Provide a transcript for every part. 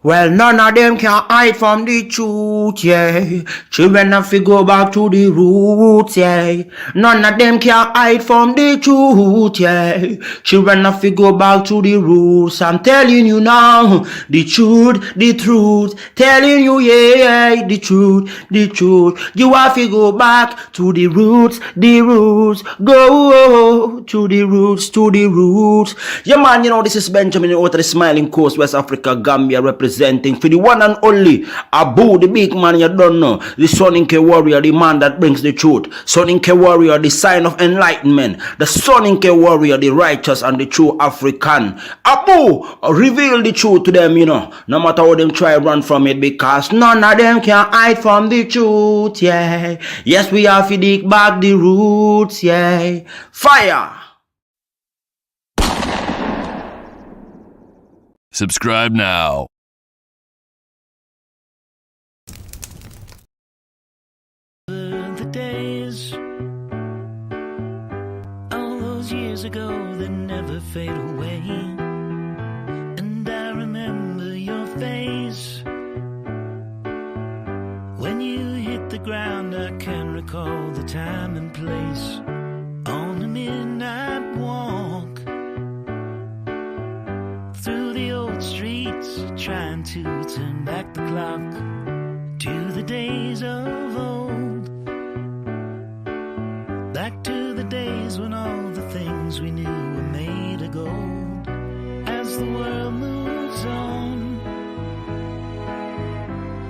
Well, none of them can hide from the truth, yeah. Children have to go back to the roots, yeah. None of them can hide from the truth, yeah. Children have to go back to the roots. I'm telling you now, the truth, the truth. Telling you, yeah, the truth, the truth. You have to go back to the roots, the roots. Go to the roots, to the roots. Yeah, man, this is Benjamin out of the Smiling Coast, West Africa, Gambia, representing for the one and only Abu, the big man you don't know, the Soninke warrior, the man that brings the truth, Soninke warrior, the sign of enlightenment, the Soninke warrior, the righteous and the true African. Abu, reveal the truth to them, no matter how them try run from it, because none of them can hide from the truth, yeah. Yes, we have to dig back the roots, yeah. Fire! Subscribe now. The days, all those years ago, that never fade away. And I remember your face when you hit the ground. I can recall the time and place on the midnight walk through the old streets, trying to turn back the clock to the days of old. Back to the days when all the things we knew were made of gold. As the world moves on,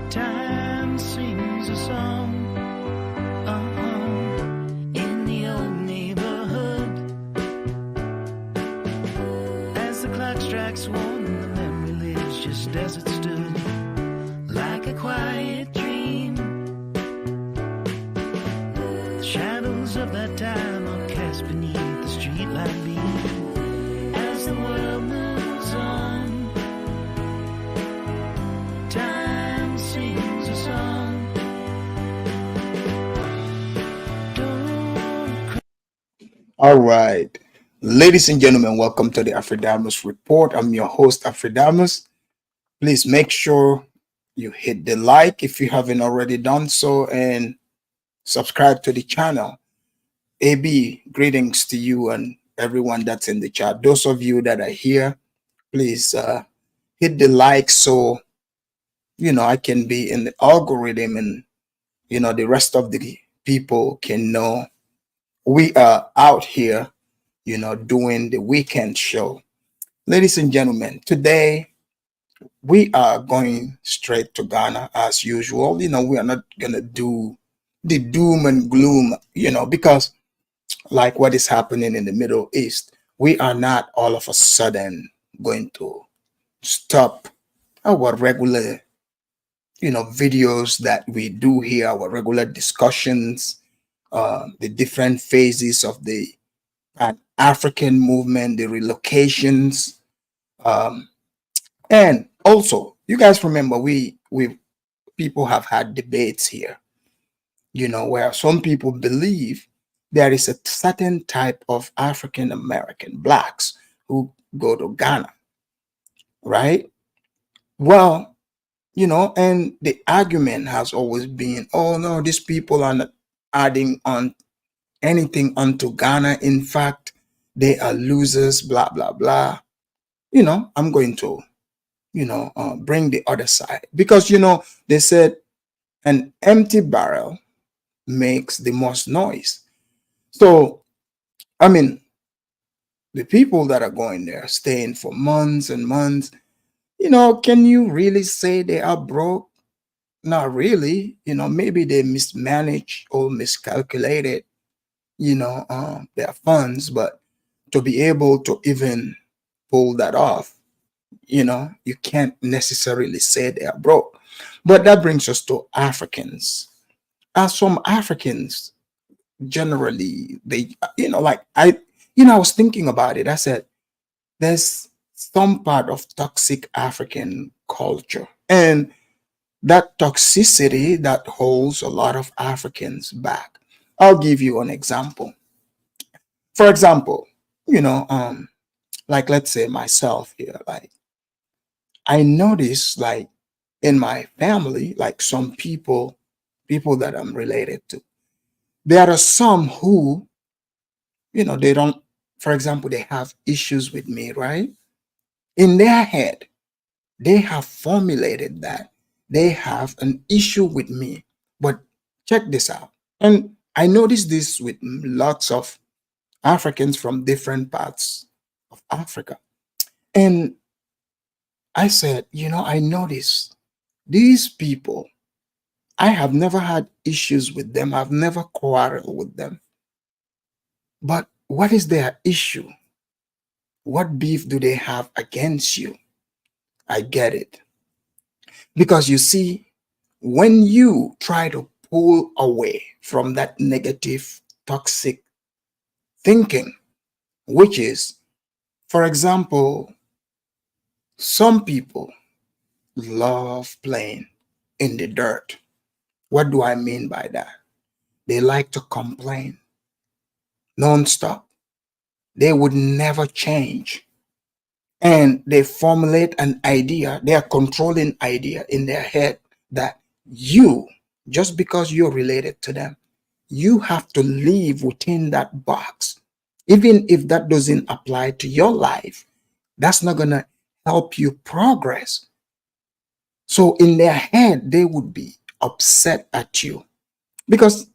time sings a song. In the old neighborhood, as the clock strikes one, the memory lives just as it stood, like a quiet dream. The shadows of that time are cast beneath the streetlight beam. As the world moves on, time sings a song. All right. Ladies and gentlemen, welcome to the Afridamus Report. I'm your host, Afridamus. Please make sure you hit the like if you haven't already done so, and subscribe to the channel. AB, greetings to you and everyone that's in the chat. Those of you that are here, please hit the like so, I can be in the algorithm and, the rest of the people can know we are out here, doing the weekend show. Ladies and gentlemen, today we are going straight to Ghana as usual. We are not going to do the doom and gloom, because like what is happening in the Middle East, we are not all of a sudden going to stop our regular, videos that we do here, our regular discussions, the different phases of the Pan-African movement, the relocations, and also you guys remember we people have had debates here, where some people believe there is a certain type of African American blacks who go to Ghana, right? Well, and the argument has always been, oh no, these people are not adding on anything onto Ghana. In fact, they are losers, blah, blah, blah. I'm going to, bring the other side, because, they said an empty barrel makes the most noise. So, I mean, the people that are going there, staying for months and months, can you really say they are broke? Not really. Maybe they mismanaged or miscalculated, their funds, but to be able to even pull that off, you can't necessarily say they are broke. But that brings us to Africans. As some Africans, generally, they, I was thinking about it. I said, there's some part of toxic African culture, and that toxicity that holds a lot of Africans back. I'll give you an example. For example, like let's say myself here, like I notice, like, in my family, like some people that I'm related to, there are some who, they don't, for example, they have issues with me, right? In their head, they have formulated that they have an issue with me. But check this out. And I noticed this with lots of Africans from different parts of Africa. And I said, I noticed these people, I have never had issues with them. I've never quarreled with them. But what is their issue? What beef do they have against you? I get it. Because you see, when you try to pull away from that negative, toxic thinking, which is, for example, some people love playing in the dirt. What do I mean by that? They like to complain nonstop. They would never change. And they formulate an idea, their controlling idea in their head that you, just because you're related to them, you have to live within that box. Even if that doesn't apply to your life, that's not going to help you progress. So in their head, they would be upset at you. Because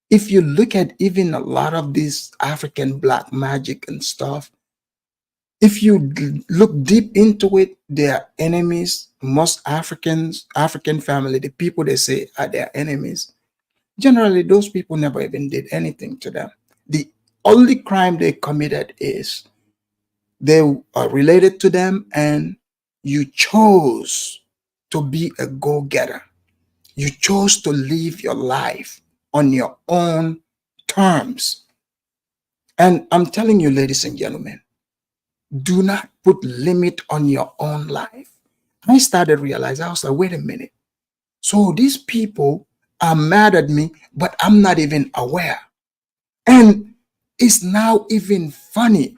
if you look at even a lot of this African black magic and stuff, if you look deep into it, their enemies, most African family, the people they say are their enemies, generally those people never even did anything to them. The only crime they committed is they are related to them and you chose to be a go-getter. You chose to live your life on your own terms. And I'm telling you, ladies and gentlemen, do not put limit on your own life. I started realizing, I was like, wait a minute. So these people are mad at me, but I'm not even aware. And it's now even funny.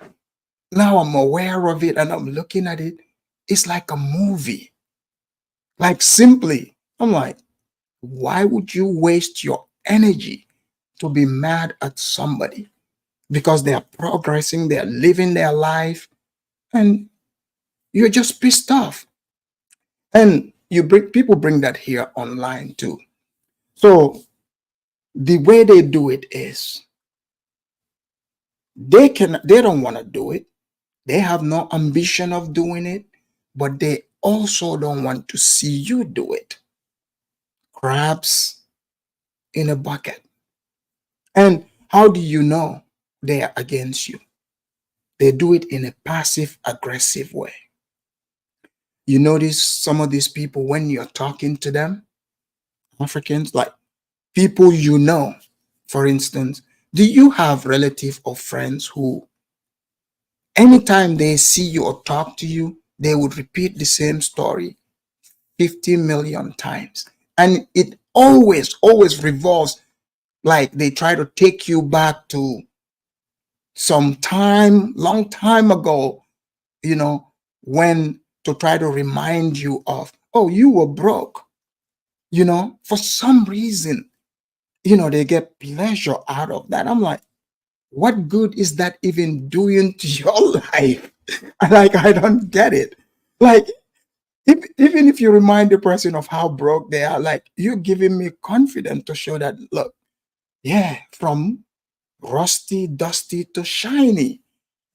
Now I'm aware of it and I'm looking at it. It's like a movie. Like simply, I'm like, why would you waste your energy to be mad at somebody? Because they are progressing, they are living their life, and you're just pissed off. And people bring that here online too. So the way they do it is they don't want to do it. They have no ambition of doing it, but they also don't want to see you do it. Crabs in a bucket. And how do you know they are against you? They do it in a passive aggressive way. You notice some of these people when you're talking to them, Africans, like people you know, for instance, do you have relatives or friends who anytime they see you or talk to you, they would repeat the same story 50 million times? And it always revolves like they try to take you back to some time, long time ago, when to try to remind you of, oh, you were broke, for some reason, they get pleasure out of that. I'm like, what good is that even doing to your life? Like, I don't get it. Like, even if you remind the person of how broke they are, like, you're giving me confidence to show that, look, yeah, from rusty, dusty to shiny.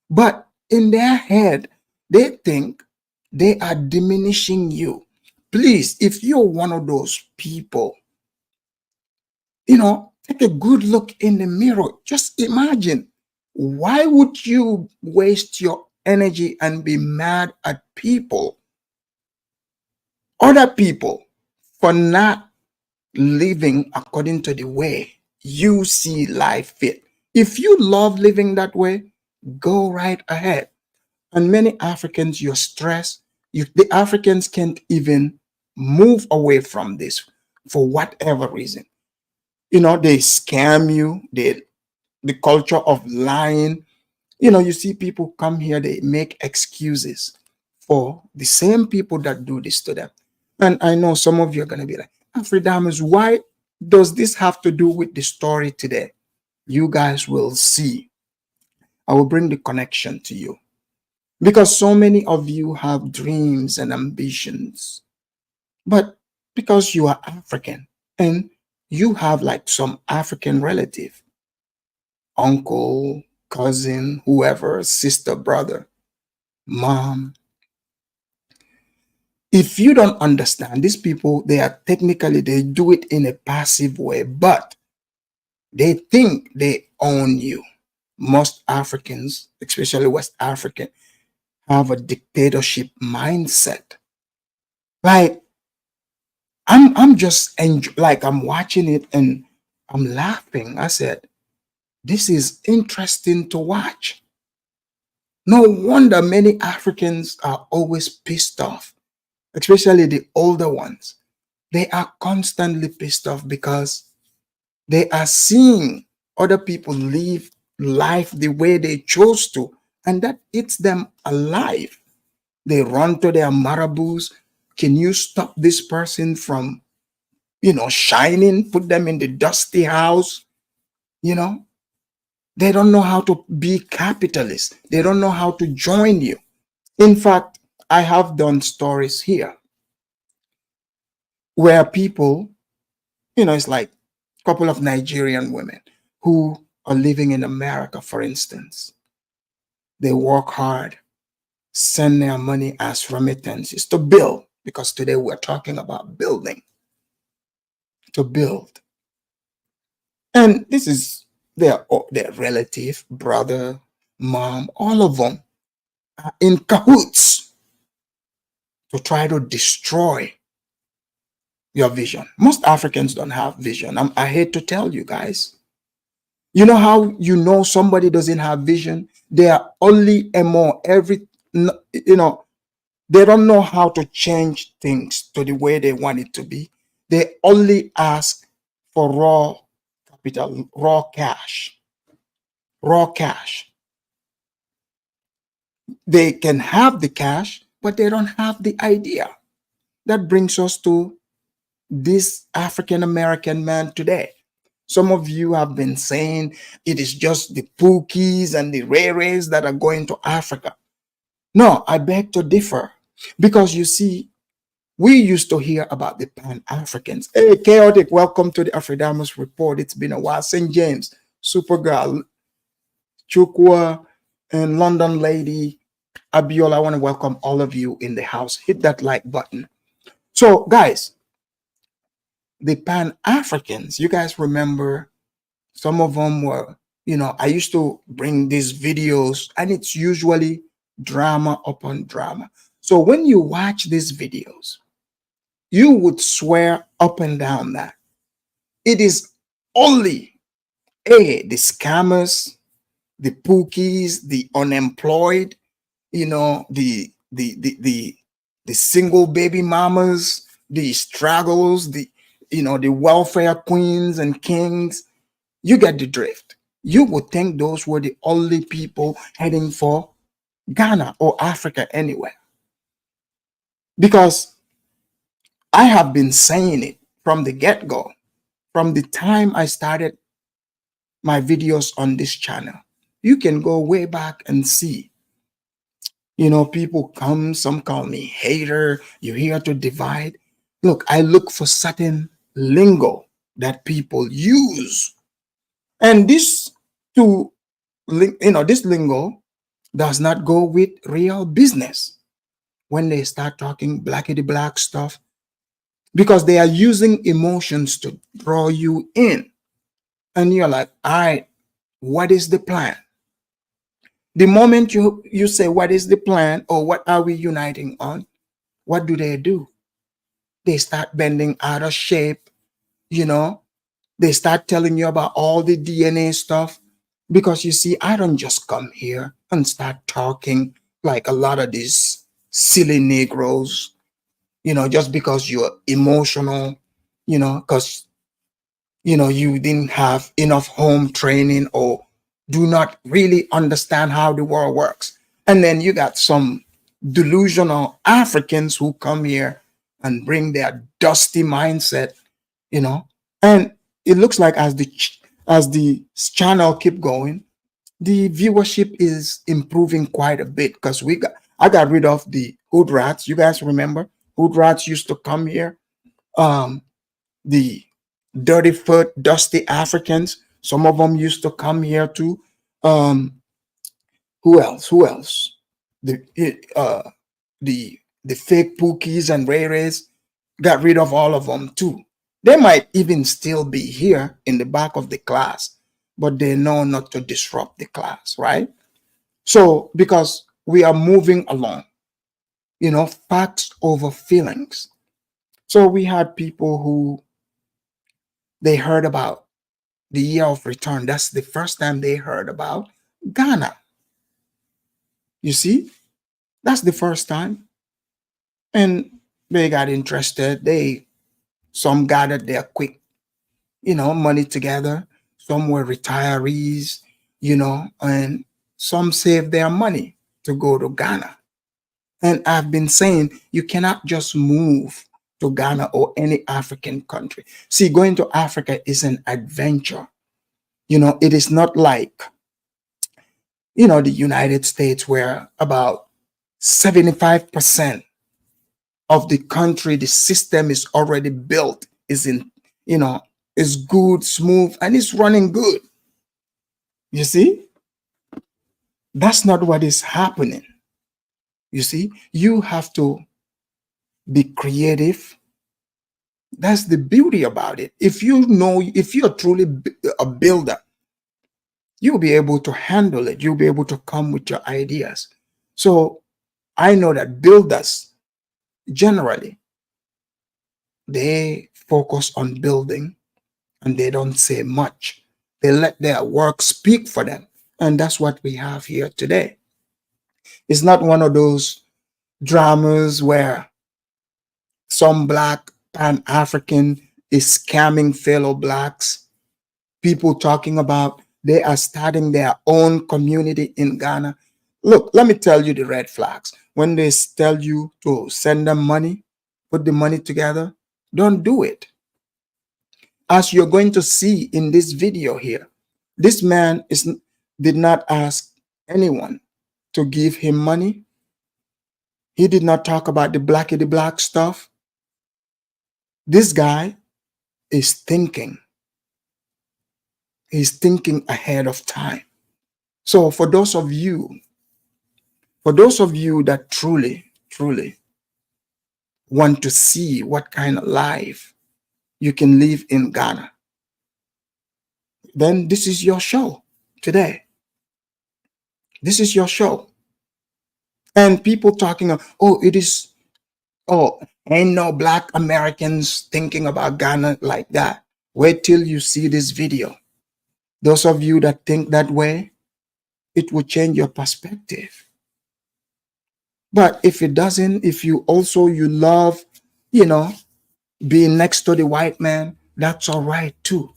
But in their head, they think they are diminishing you. Please, if you're one of those people, take a good look in the mirror. Just imagine, why would you waste your energy and be mad at other people, for not living according to the way you see life fit? If you love living that way, go right ahead. And many Africans, you're stressed. The Africans can't even move away from this for whatever reason. They scam you. The culture of lying. You see people come here, they make excuses for the same people that do this to them. And I know some of you are going to be like, Afridamus, why does this have to do with the story today? You guys will see. I will bring the connection to you. Because so many of you have dreams and ambitions. But because you are African and you have like some African relative, uncle, cousin, whoever, sister, brother, mom. If you don't understand, these people, they do it in a passive way, but they think they own you. Most Africans, especially West African, have a dictatorship mindset. Like I'm just like I'm watching it and I'm laughing. I said, this is interesting to watch. No wonder many Africans are always pissed off, especially the older ones. They are constantly pissed off because they are seeing other people live life the way they chose to, and that eats them alive. They run to their marabouts. Can you stop this person from, shining? Put them in the dusty house, you know? They don't know how to be capitalists. They don't know how to join you. In fact, I have done stories here where people, it's like a couple of Nigerian women who are living in America, for instance. They work hard, send their money as remittances to build, because today we're talking about building, to build. And this is their relative, brother, mom, all of them are in cahoots to try to destroy your vision. Most Africans don't have vision. I hate to tell you guys. You know how you know somebody doesn't have vision? They are only MO they don't know how to change things to the way they want it to be. They only ask for raw capital, raw cash. Raw cash. They can have the cash, but they don't have the idea. That brings us to this African American man today. Some of you have been saying it is just the Pookies and the Rays that are going to Africa. No, I beg to differ. Because you see, we used to hear about the Pan-Africans. Hey, Chaotic, welcome to the Afridamus Report. It's been a while. St. James, Supergirl, Chukwa, and London Lady, Abiola, I want to welcome all of you in the house. Hit that like button. So, guys, the Pan-Africans, you guys remember some of them were, I used to bring these videos and it's usually drama upon drama. So when you watch these videos, you would swear up and down that it is only the scammers, the Pookies, the unemployed, the single baby mamas, the struggles, the welfare queens and kings. You get the drift. You would think those were the only people heading for Ghana or Africa anywhere. Because I have been saying it from the get-go, from the time I started my videos on this channel. You can go way back and see. People come, some call me hater, you're here to divide. Look, I look for certain lingo that people use. And this this lingo does not go with real business when they start talking blackity black stuff, because they are using emotions to draw you in. And you're like, all right, what is the plan? The moment you say, what is the plan, or what are we uniting on? What do? They start bending out of shape, They start telling you about all the DNA stuff. Because you see, I don't just come here and start talking like a lot of these silly Negroes, just because you're emotional, because, you didn't have enough home training or do not really understand how the world works. And then you got some delusional Africans who come here and bring their dusty mindset, you know. And it looks like as the channel keep going, the viewership is improving quite a bit because I got rid of the hood rats. You guys remember hood rats used to come here? The dirty foot, dusty Africans. Some of them used to come here too. Um, who else? Who else? The uh the fake Pookies and Ray Rays, got rid of all of them too. They might even still be here in the back of the class, but they know not to disrupt the class, right? So because we are moving along, facts over feelings. So we had people who they heard about the year of return. That's the first time they heard about Ghana. You see, that's the first time. And they got interested. Some gathered their quick, money together. Some were retirees, and some saved their money to go to Ghana. And I've been saying you cannot just move to Ghana or any African country. See, going to Africa is an adventure. It is not like, the United States where about 75% of the country, the system is already built, is good, smooth, and it's running good. You see? That's not what is happening. You see, you have to be creative. That's the beauty about it. If you're truly a builder, you'll be able to handle it. You'll be able to come with your ideas. So I know that builders, generally, they focus on building and they don't say much. They let their work speak for them. And that's what we have here today. It's not one of those dramas where some black Pan-African is scamming fellow blacks. People talking about they are starting their own community in Ghana. Look, let me tell you the red flags. When they tell you to send them money, put the money together, don't do it. As you're going to see in this video here, this man did not ask anyone to give him money. He did not talk about the black stuff. This guy is thinking. He's thinking ahead of time. So for those of you that truly want to see what kind of life you can live in Ghana, then this is your show today. This is your show. And people talking, ain't no black Americans thinking about Ghana like that. Wait till you see this video. Those of you that think that way, it will change your perspective. But if it doesn't, if you love, being next to the white man, that's all right too.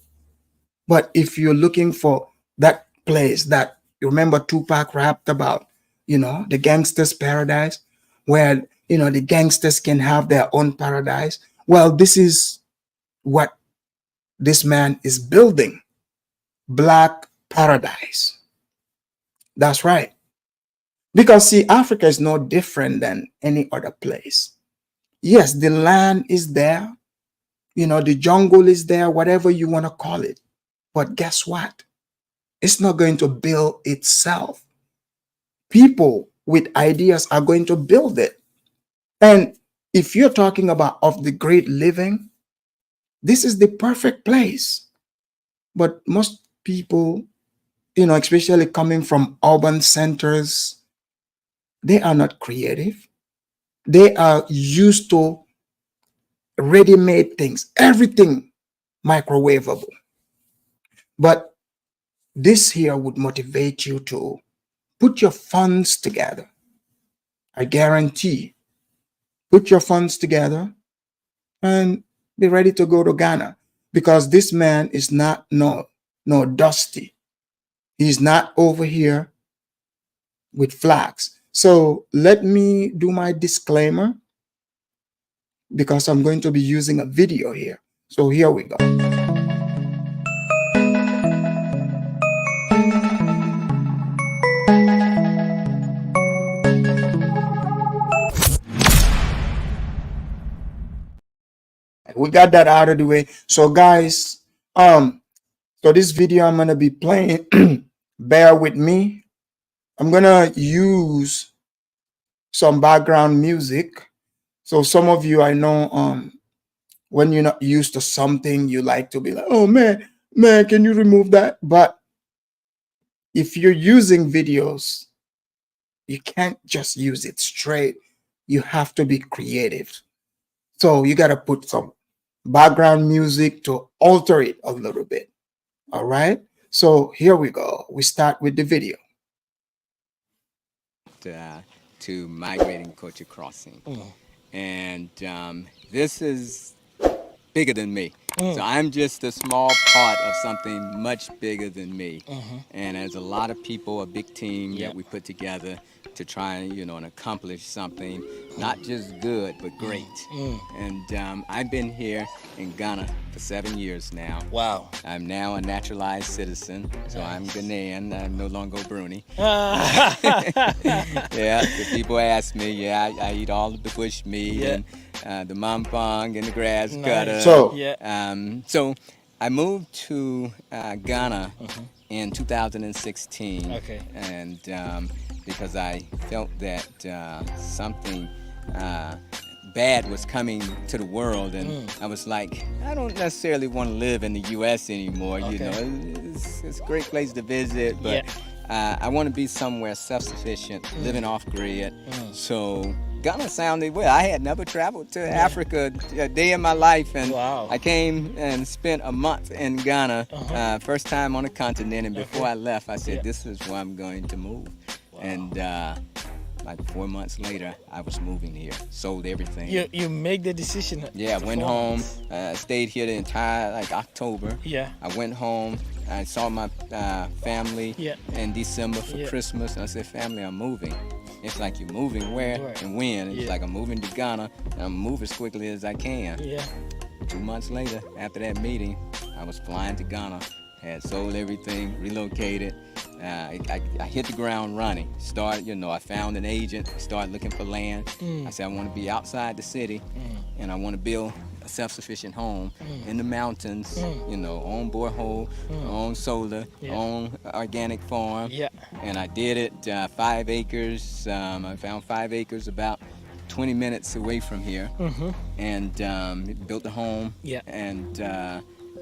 But if you're looking for that place that you remember Tupac rapped about, the gangster's paradise, where, the gangsters can have their own paradise. Well, this is what this man is building. Black paradise. That's right. Because see, Africa is no different than any other place. Yes, the land is there. The jungle is there, whatever you want to call it. But guess what? It's not going to build itself. People with ideas are going to build it. And if you're talking about of the great living, this is the perfect place. But most people, especially coming from urban centers, they are not creative. They are used to ready-made things, everything microwavable. But this here would motivate you to put your funds together. I guarantee, put your funds together and be ready to go to Ghana, because this man is not no dusty. He's not over here with flags. So let me do my disclaimer because I'm going to be using a video here. So here we go. We got that out of the way. So guys, so this video I'm gonna be playing, bear with me. I'm gonna use some background music. So some of you, I know, when you're not used to something, you like to be like, oh man, can you remove that? But if you're using videos, you can't just use it straight. You have to be creative. So you gotta put some background music to alter it a little bit. All right. So here we go. We start with the video. To migrating culture crossing. And this is bigger than me. So I'm just a small part of something much bigger than me. And there's a lot of people, a big team that we put together to try and accomplish something not just good but great. And I've been here in Ghana for 7 years now. Wow. I'm now a naturalized citizen, so I'm Ghanaian. I'm no longer Bruni. Yeah, the people ask me. I eat all of the bush meat and the mampong and the grass cutter. So I moved to Ghana in 2016. Okay. And because I felt that something bad was coming to the world, and I was like, I don't necessarily want to live in the U.S. anymore. Okay. You know, it's a great place to visit, but I want to be somewhere self-sufficient, living off grid. So Ghana sounded well. I had never traveled to Africa a day in my life, and I came and spent a month in Ghana, first time on the continent. And before I left, I said, this is where I'm going to move. And like 4 months later, I was moving here. Sold everything. You make the decision. Yeah, went home. Stayed here the entire October. Yeah. I went home. I saw my family in December for Christmas. And I said, family, I'm moving. It's like, you're moving where and when? It's like, I'm moving to Ghana, and I'm moving as quickly as I can. 2 months later, after that meeting, I was flying to Ghana. Had sold everything, relocated. I hit the ground running. I found an agent, started looking for land. I said, I want to be outside the city, and I want to build a self-sufficient home in the mountains, own borehole, own solar, own organic farm. And I did it, 5 acres. I found 5 acres about 20 minutes away from here, and built a home.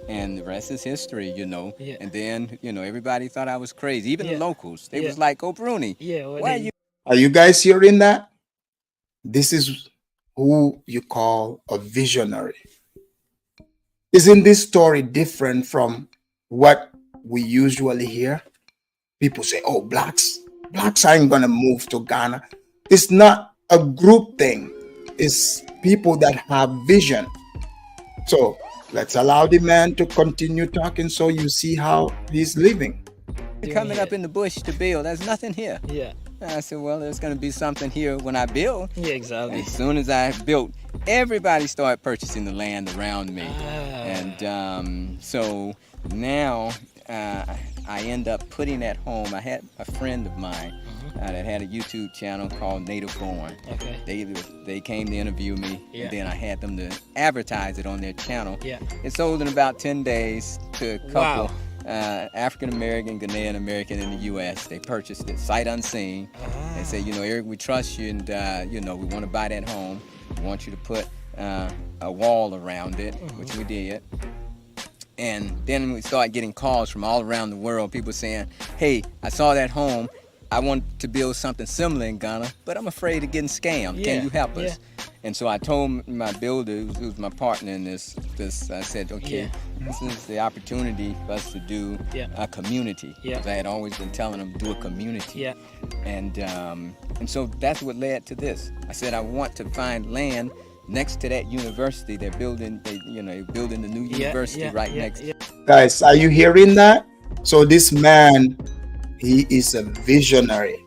And the rest is history, And then, everybody thought I was crazy. Even the locals. They was like, oh, Bruni, why Are you guys hearing that? This is who you call a visionary. Isn't this story different from what we usually hear? People say, oh, blacks aren't going to move to Ghana. It's not a group thing. It's people that have vision. So let's allow the man to continue talking so you see how he's living. coming up in the bush to build? There's nothing here. I said, well, there's going to be something here when I build. Exactly. As soon as I built, everybody started purchasing the land around me. And so now I end up putting at home. I had a friend of mine that had a YouTube channel called Native Born. They came to interview me, and then I had them to advertise it on their channel. It sold in about 10 days to a couple. African-American, Ghanaian-American in the U.S. They purchased it sight unseen. They said, you know, Eric, we trust you, and you know, we want to buy that home. We want you to put a wall around it, which we did. And then we started getting calls from all around the world, people saying, hey, I saw that home. I want to build something similar in Ghana, but I'm afraid of getting scammed. Can you help us? And so I told my builder, who was my partner in this I said, okay, this is the opportunity for us to do a community. Because I had always been telling them, do a community. And so that's what led to this. I said, I want to find land next to that university. They're building, building the new university right next. Guys, are you hearing that? So this man, he is a visionary.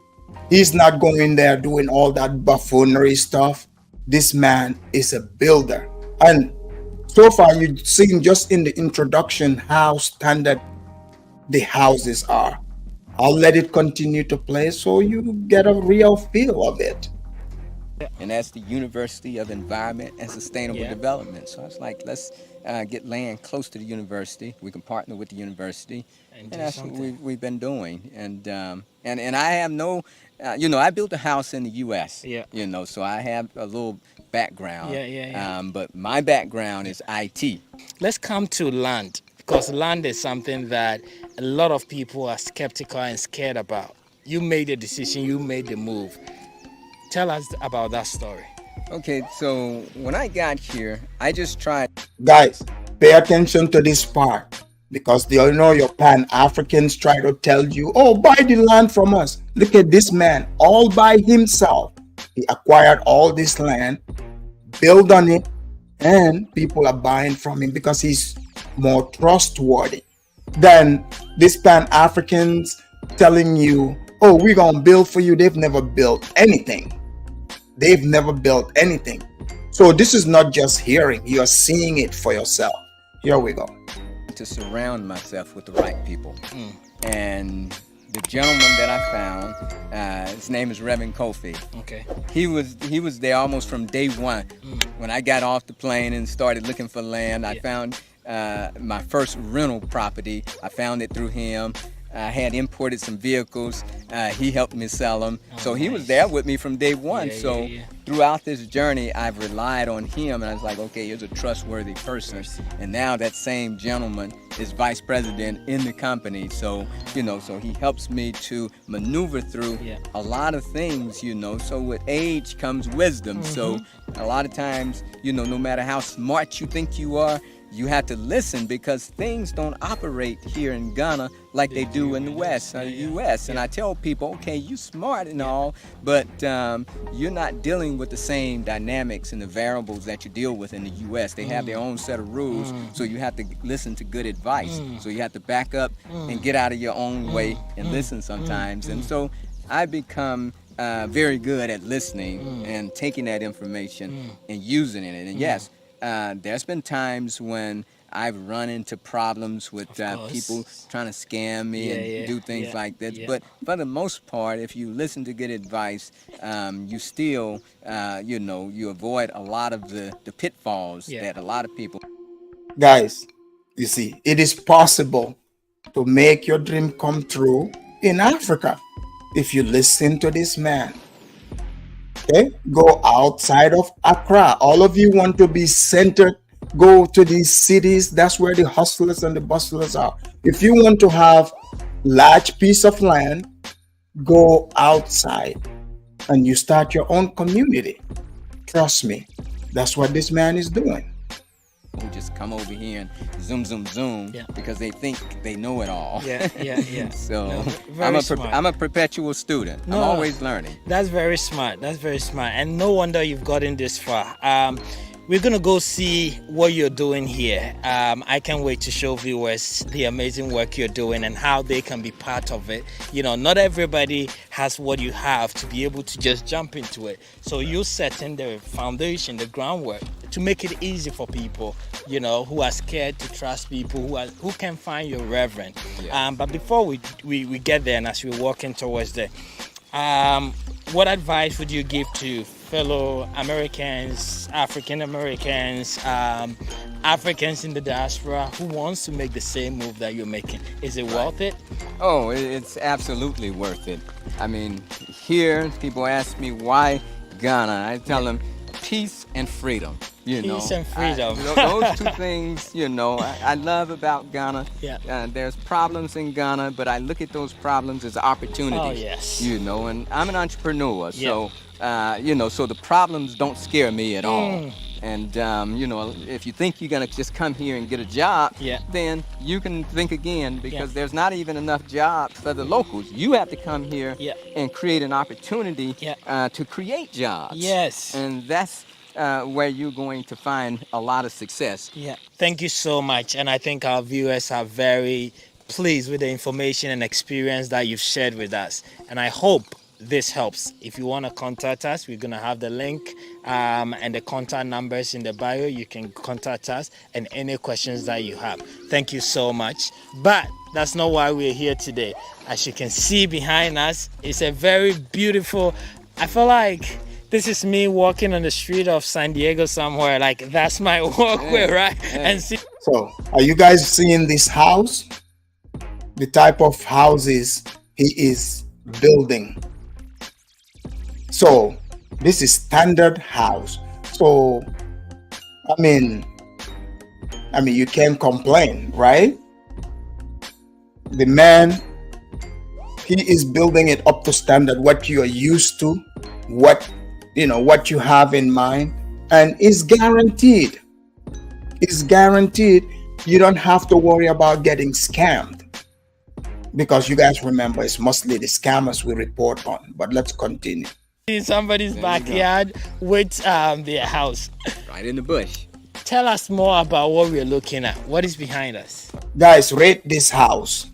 He's not going there doing all that buffoonery stuff. This man is a builder. And so far, you've seen just in the introduction how standard the houses are. I'll let it continue to play so you get a real feel of it. And that's the University of Environment and Sustainable Yeah. Development. So I was like, let's get land close to the university. We can partner with the university, And and do that's what something. we've been doing. And I have no, I built a house in the U.S. Yeah. So I have a little background. Yeah. But my background is IT. Let's come to land, because land is something that a lot of people are skeptical and scared about. You made a decision, you made the move. Tell us about that story. Okay, so when I got here, I just tried. Guys, pay attention to this part because your Pan-Africans try to tell you, oh, buy the land from us. Look at this man all by himself. He acquired all this land, built on it, and people are buying from him because he's more trustworthy than these Pan-Africans telling you, oh, we're going to build for you. They've never built anything. They've never built anything. So this is not just hearing, you're seeing it for yourself. Here we go. To surround myself with the right people. And the gentleman that I found, his name is Reverend Kofi. Okay. He was there almost from day one. When I got off the plane and started looking for land, I found my first rental property. I found it through him. I had imported some vehicles. He helped me sell them. So he was there with me from day one. Throughout this journey, I've relied on him, and I was like, okay, here's a trustworthy person. And now that same gentleman is vice president in the company. So, so he helps me to maneuver through a lot of things, So with age comes wisdom. So a lot of times, no matter how smart you think you are, you have to listen because things don't operate here in Ghana like they do in the West, U.S. And I tell people, okay, you smart and all, but you're not dealing with the same dynamics and the variables that you deal with in the U.S. They have their own set of rules, so you have to listen to good advice. So you have to back up and get out of your own way and listen sometimes. And so I become very good at listening and taking that information and using it. And yes, there's been times when I've run into problems with people trying to scam me and do things like that. But for the most part, if you listen to good advice, you still, you avoid a lot of the pitfalls that a lot of people. Guys, you see, it is possible to make your dream come true in Africa if you listen to this man. Okay, go outside of Accra. All of you want to be centered, go to these cities. That's where the hustlers and the bustlers are. If you want to have large piece of land, go outside and you start your own community. Trust me, that's what this man is doing. Who just come over here and zoom because they think they know it all. So No, I'm a perpetual student. No, I'm always learning. That's very smart. That's very smart. And no wonder you've gotten this far. We're going to go see what you're doing here. I can't wait to show viewers the amazing work you're doing and how they can be part of it. Not everybody has what you have to be able to just jump into it. So you're setting the foundation, the groundwork to make it easy for people, who are scared to trust people, who can find your reverend. But before we get there and as we're walking towards there, what advice would you give to fellow Americans, African Americans, Africans in the diaspora who wants to make the same move that you're making? Is it worth it? Oh, it's absolutely worth it. I mean, here people ask me why Ghana. I tell them peace and freedom. Peace and freedom. Those two things, I love about Ghana. There's problems in Ghana, but I look at those problems as opportunities. Oh, yes. And I'm an entrepreneur, so so the problems don't scare me at all. And if you think you're gonna just come here and get a job, then you can think again because there's not even enough jobs for the locals. You have to come here and create an opportunity to create jobs. Yes. And that's where you're going to find a lot of success. Thank you so much. And I think our viewers are very pleased with the information and experience that you've shared with us. And I hope this helps. If you want to contact us, we're going to have the link and the contact numbers in the bio. You can contact us and any questions that you have. Thank you so much. But that's not why we're here today. As you can see behind us, it's a very beautiful, I feel like this is me walking on the street of San Diego somewhere. Like that's my walkway, right? And see. So, are you guys seeing this house? The type of houses he is building. So, this is standard house. So, I mean, you can't complain, right? The man, he is building it up to standard, what you are used to, what you have in mind, and it's guaranteed. It's guaranteed. You don't have to worry about getting scammed, because you guys remember it's mostly the scammers we report on. But let's continue. In somebody's backyard with their house. Right in the bush. Tell us more about what we're looking at. What is behind us? Guys, rate this house.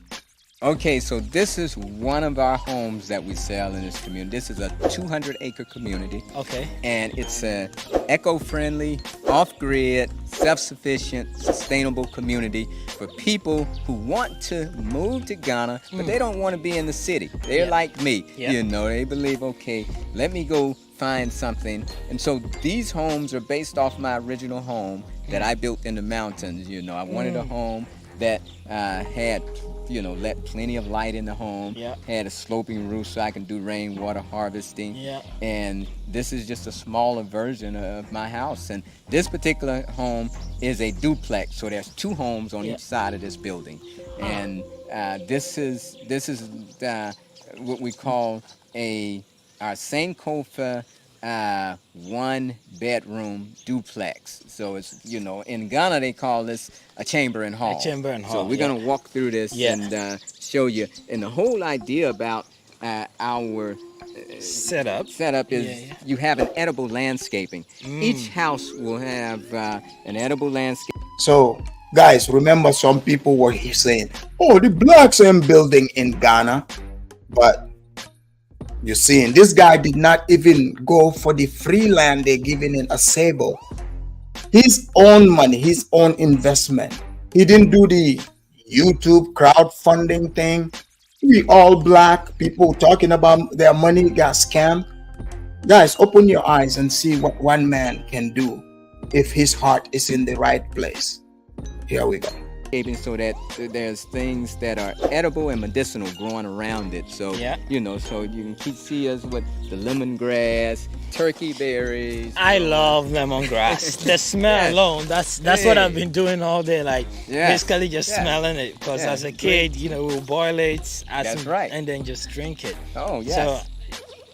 Okay, so this is one of our homes that we sell in this community. This is a 200-acre community. Okay. And it's a eco-friendly, off-grid, self-sufficient, sustainable community for people who want to move to Ghana, but they don't want to be in the city. They're like me. Yeah. They believe, okay, let me go find something. And so these homes are based off my original home that I built in the mountains. I wanted a home that had let plenty of light in the home, had a sloping roof so I can do rainwater harvesting. And this is just a smaller version of my house. And this particular home is a duplex, so there's two homes on each side of this building. And this is what we call our Sankofa 1-bedroom duplex. So it's, in Ghana they call this a chamber and hall. A chamber and hall. So we're gonna walk through this and show you. And the whole idea about our setup is you have an edible landscaping. Each house will have an edible landscape. So, guys, remember some people were saying, "Oh, the blacks ain't building in Ghana," but you're seeing this guy did not even go for the free land they're giving in Asebo. His own money, his own investment. He didn't do the YouTube crowdfunding thing. We all black people talking about their money got scammed. Guys, open your eyes and see what one man can do if his heart is in the right place. Here we go. So that there's things that are edible and medicinal growing around it. So so you can see us with the lemongrass, turkey berries. I love lemongrass. The smell alone, that's what I've been doing all day, like basically just smelling it. Because as a kid, we'll boil it, and then just drink it. Oh yes. So,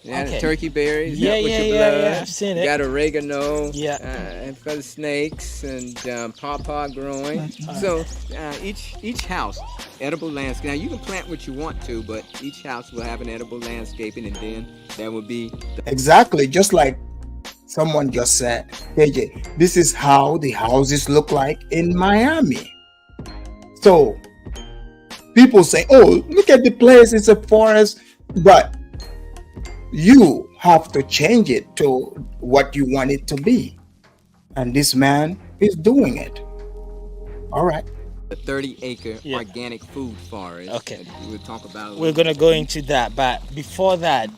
the turkey berries. Yeah, I've seen it. Got oregano. Yeah. For the snakes and pawpaw growing. So each house, edible landscape. Now you can plant what you want to, but each house will have an edible landscaping, and then there will be exactly just like someone just said. KJ, this is how the houses look like in Miami. So people say, "Oh, look at the place; it's a forest," but you have to change it to what you want it to be. And this man is doing it. All right. The 30-acre organic food forest. Okay. We'll talk about. We're going to go into that. But before that,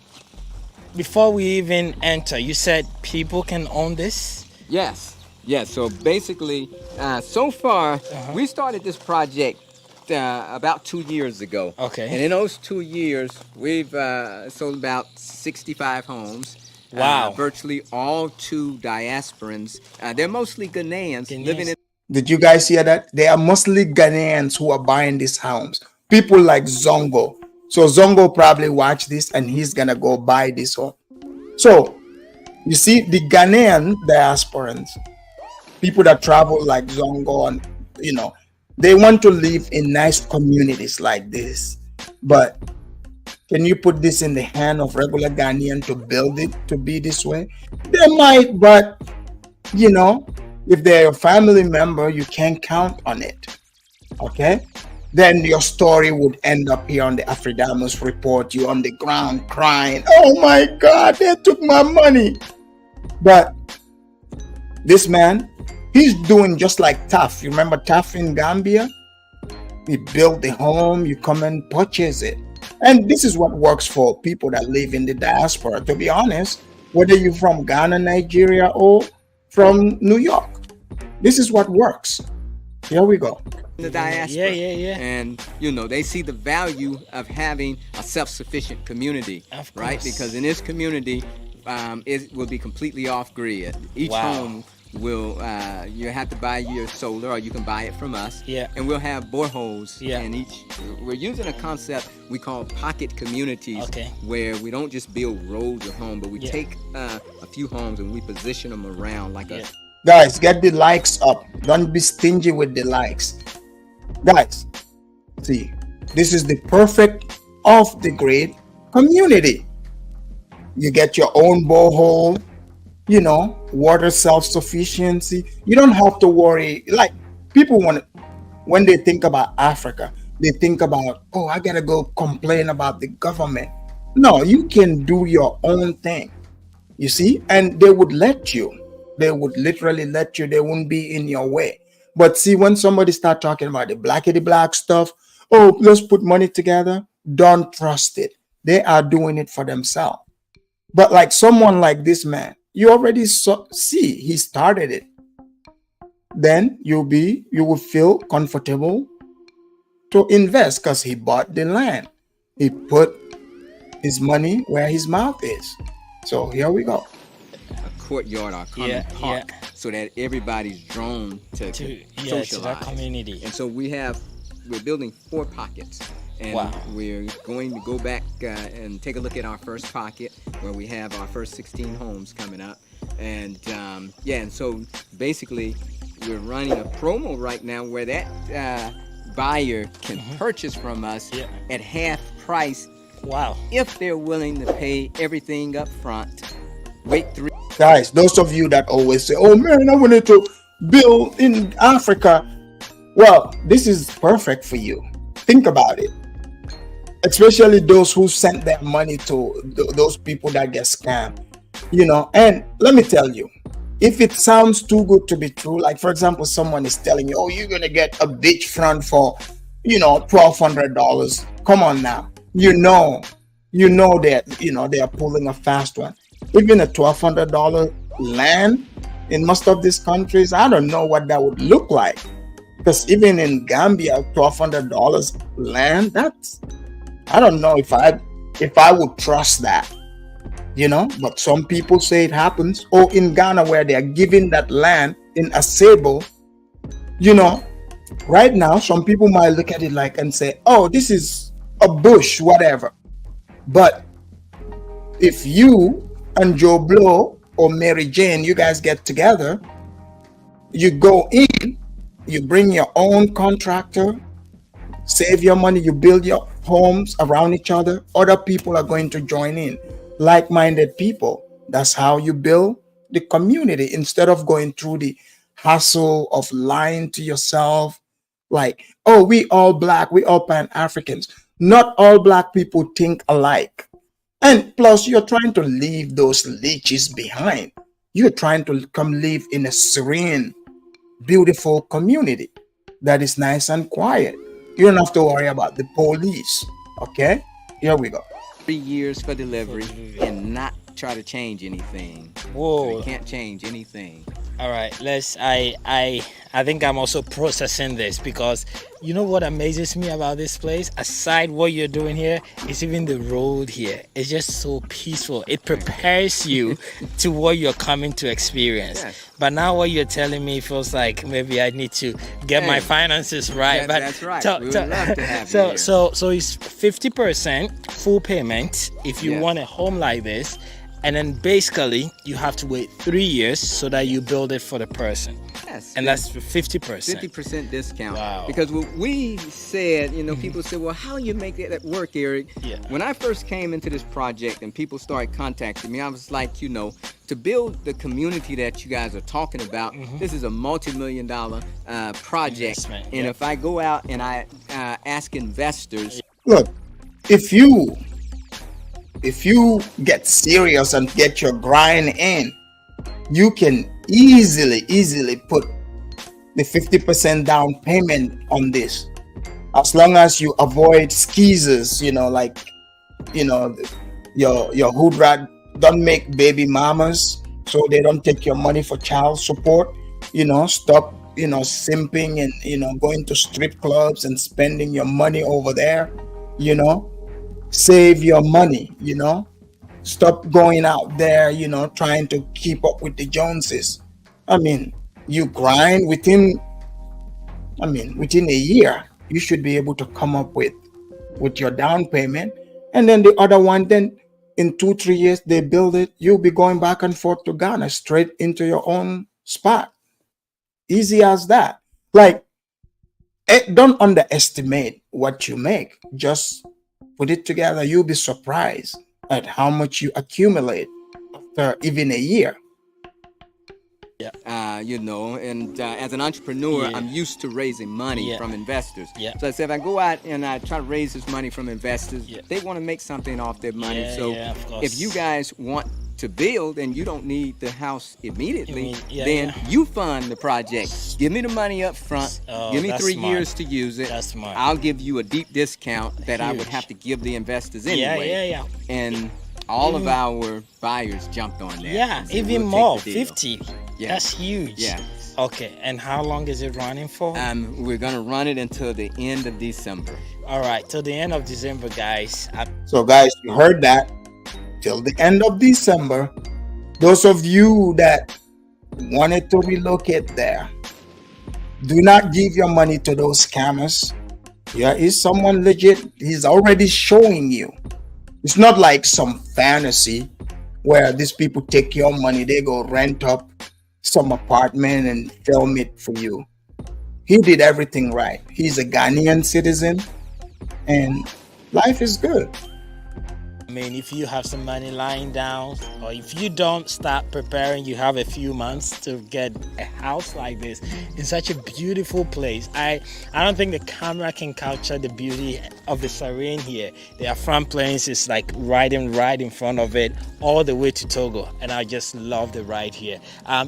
before we even enter, you said people can own this? Yes. So basically, so far, we started this project about 2 years ago. Okay. And in those 2 years, we've sold about 65 homes. Wow. Virtually all to diasporans. They're mostly Ghanaians living in. Did you guys hear that? They are mostly Ghanaians who are buying these homes. People like Zongo. So Zongo probably watch this and he's gonna go buy this home. So you see, the Ghanaian diasporans, people that travel like Zongo, and they want to live in nice communities like this. But can you put this in the hand of regular Ghanaian to build it to be this way? They might, but if they're a family member, you can't count on it. Okay? then your story would end up here on the Afridamus report. You on the ground crying, oh my God, they took my money. But this man, he's doing just like Taff. You remember Taff in Gambia? He built the home, you come and purchase it. And this is what works for people that live in the diaspora. To be honest, whether you're from Ghana, Nigeria, or from New York, this is what works. Here we go. The diaspora. Yeah. And, you know, they see the value of having a self-sufficient community, Of right? course. Because in this community, it will be completely off-grid. Each Wow. home will, you have to buy your solar, or you can buy it from us. Yeah. And we'll have boreholes Yeah. in each. We're using a concept we call pocket communities, Okay. where we don't just build rows of homes, but we Yeah. take a few homes and we position them around like a. Guys, get the likes up. Don't be stingy with the likes. Guys, see, this is the perfect off-the-grid community. You get your own borehole, you know, water self-sufficiency. You don't have to worry. Like, people when they think about Africa, they think about, oh, I gotta go complain about the government. No, you can do your own thing, you see, and they would let you. They would literally let you. They wouldn't be in your way. But see, when somebody start talking about the blackity black stuff, oh, let's put money together, don't trust it. They are doing it for themselves. But like someone like this man, you already see he started it. Then you will feel comfortable to invest because he bought the land. He put his money where his mouth is. So here we go. Courtyard or common park, so that everybody's drawn to socialize. To that community. And so we're building 4 pockets, and Wow. we're going to go back and take a look at our first pocket where we have our first 16 homes coming up. And and so basically we're running a promo right now where that buyer can purchase from us at half price. Wow. If they're willing to pay everything up front. Wait 3. Guys, those of you that always say, oh man, I wanted to build in Africa. Well, this is perfect for you. Think about it. Especially those who sent their money to those people that get scammed. You know, and let me tell you, if it sounds too good to be true, like for example, someone is telling you, oh, you're going to get a beachfront for, you know, $1,200. Come on now. You know that, you know, they are pulling a fast one. Even a $1,200 land in most of these countries, I don't know what that would look like. Because even in Gambia, $1,200 land, that's, I don't know if I would trust that, you know. But some people say it happens. Or in Ghana, where they are giving that land in Asebo, you know, right now, some people might look at it like and say, oh, this is a bush, whatever. But if you and Joe Blow or Mary Jane, you guys get together, you go in, you bring your own contractor, save your money, you build your homes around each other, other people are going to join in, like-minded people. That's how you build the community instead of going through the hassle of lying to yourself, like, oh, we all black, we all Pan-Africans. Not all black people think alike. And plus, you're trying to leave those leeches behind. You're trying to come live in a serene, beautiful community that is nice and quiet. You don't have to worry about the police. Okay? Here we go. 3 years for delivery and not try to change anything. Whoa. So we can't change anything. All right, I think I'm also processing this, because you know what amazes me about this place, aside what you're doing here, is even the road here. It's just so peaceful. It prepares you to what you're coming to experience. Yes. But now what you're telling me feels like maybe I need to get my finances right. That's right. We would love to have you here. So it's 50% full payment if you Yes. want a home like this. And then basically you have to wait 3 years so that you build it for the person. Yeah, Yes. And that's 50%. 50% discount. Wow. Because what we said, people said, well, how you make that work, Eric? Yeah. When I first came into this project and people started contacting me, I was like, to build the community that you guys are talking about, this is a multi-million-dollar project. Investment, And yeah. if I go out and I ask investors, Look, if you get serious and get your grind in, you can easily put the 50% down payment on this, as long as you avoid skeezers, your hood rat don't make baby mamas, so they don't take your money for child support. Stop simping and going to strip clubs and spending your money over there. Save your money. Stop going out there trying to keep up with the Joneses. You grind within a year you should be able to come up with your down payment, and then the other one, then in 2-3 years they build it, you'll be going back and forth to Ghana straight into your own spot. Easy as that. Don't underestimate what you make. Just put it together. You'll be surprised at how much you accumulate after even a year. As an entrepreneur, I'm used to raising money from investors. So I said, if I go out and I try to raise this money from investors, they want to make something off their money. Of course. If you guys want to build and you don't need the house immediately, then you fund the project. Give me the money up front. Give me 3 years to use it. That's smart. I'll give you a deep discount that I would have to give the investors anyway. And all of our buyers jumped on that. Yeah, and said, even "We'll more, take the deal." 50. Yeah. That's huge. Yeah. Okay, and how long is it running for? We're gonna run it until the end of December. All right, till the end of December, guys. So guys, you heard that. Till the end of December. Those of you that wanted to relocate there, do not give your money to those scammers. There is someone legit. He's already showing you. It's not like some fantasy where these people take your money, they go rent up some apartment and film it for you. He did everything right. He's a Ghanaian citizen and life is good. If you have some money lying down, or if you don't start preparing, you have a few months to get a house like this in such a beautiful place. I don't think the camera can capture the beauty of the terrain here. Their front plains is like riding right in front of it all the way to Togo, and I just love the ride here.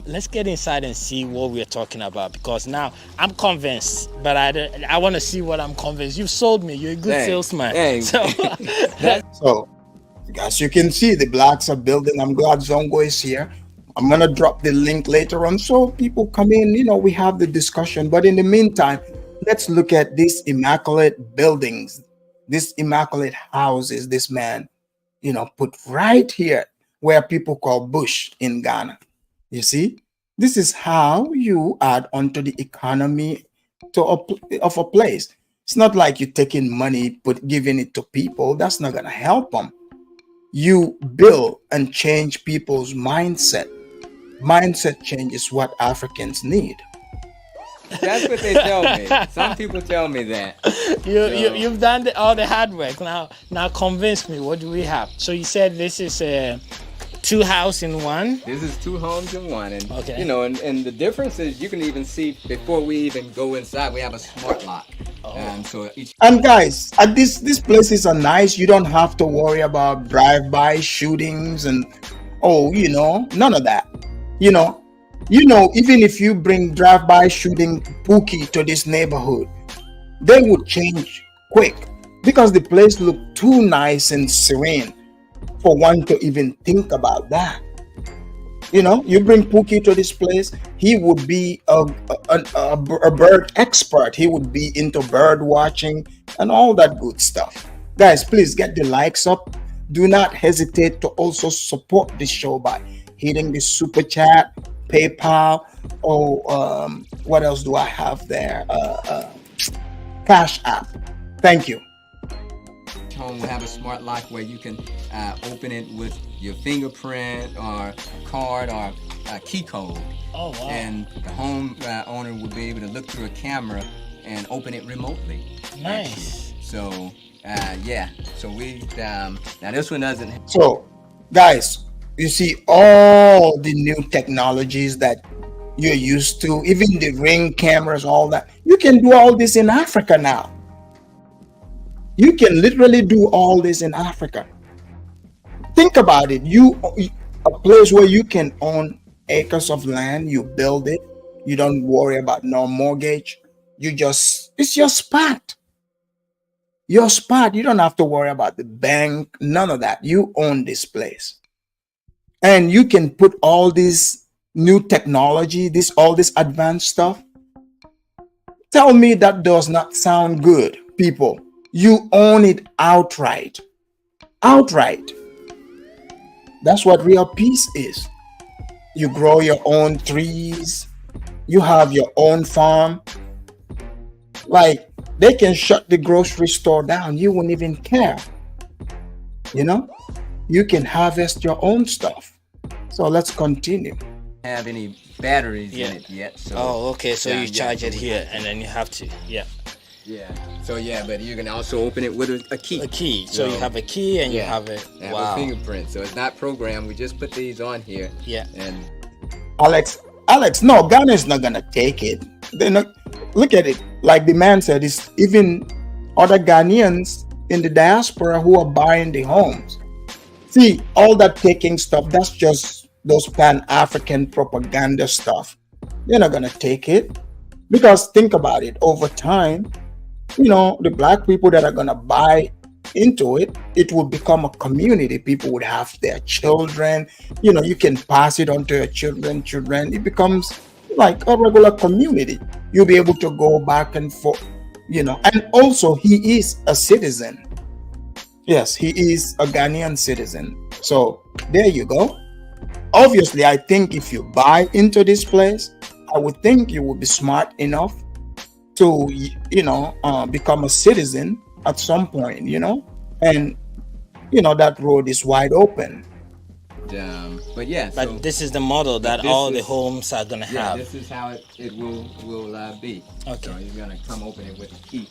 Let's get inside and see what we're talking about, because now I'm convinced, but I want to see what I'm convinced. You've sold me. You're a good salesman. So as you can see, the blacks are building. I'm glad Zongo is here. I'm gonna drop the link later on so people come in, we have the discussion. But in the meantime, let's look at these immaculate buildings, these immaculate houses this man put right here where people call bush in Ghana. You see, this is how you add onto the economy of a place. It's not like you're taking money giving it to people. That's not gonna help them. You build and change people's mindset. Mindset change is what Africans need. That's what they tell me. Some people tell me that. You've done all the hard work. Now convince me. What do we have? So you said this is a 2 house in one. This is 2 homes in one, and okay. And the difference is you can even see before we even go inside. We have a smart lock. And guys, at these places are nice. You don't have to worry about drive-by shootings and none of that. Even if you bring drive-by shooting Pookie to this neighborhood, they would change quick because the place looked too nice and serene for one to even think about that. You bring Pookie to this place, he would be a bird expert. He would be into bird watching and all that good stuff. Guys, please get the likes up. Do not hesitate to also support this show by hitting the super chat, PayPal, or what else do I have there? Cash App. Thank you. home will have a smart lock where you can open it with your fingerprint or card or key code. Oh, wow. And the home owner will be able to look through a camera and open it remotely. Nice. So, yeah. So we now this one doesn't. So, guys, you see all the new technologies that you're used to, even the Ring cameras, all that. You can do all this in Africa now. You can literally do all this in Africa. Think about it. A place where you can own acres of land, you build it. You don't worry about no mortgage. It's your spot. Your spot. You don't have to worry about the bank, none of that. You own this place. And you can put all this new technology, all this advanced stuff. Tell me that does not sound good, people. You own it outright. Outright. That's what real peace is. You grow your own trees. You have your own farm. Like, they can shut the grocery store down. You wouldn't even care. You know? You can harvest your own stuff. So let's continue. Have any batteries in it yet? So, oh, okay. So you charge yeah. it here, and then you have to, Yeah. So yeah, but you can also open it with a key. a key. So you have a key, and you have it. And Wow. a fingerprint. So it's not programmed. We just put these on here. Yeah. And Alex, no, Ghana is not gonna take it. They're not. Look at it. Like the man said, it's even other Ghanaians in the diaspora who are buying the homes. See, all that taking stuff, that's just those Pan-African propaganda stuff. They're not gonna take it. Because think about it, over time, the black people that are gonna buy into it, it will become a community. People would have their children, you can pass it on to your children. It becomes like a regular community. You'll be able to go back and forth, and also he is a citizen. Yes, he is a Ghanaian citizen. So there you go. Obviously, I think if you buy into this place, I would think you would be smart enough to, become a citizen at some point, and, that road is wide open. But yeah. But this is the model that all the homes are gonna have. This is how it will be. Okay. So you're gonna come open it with a key.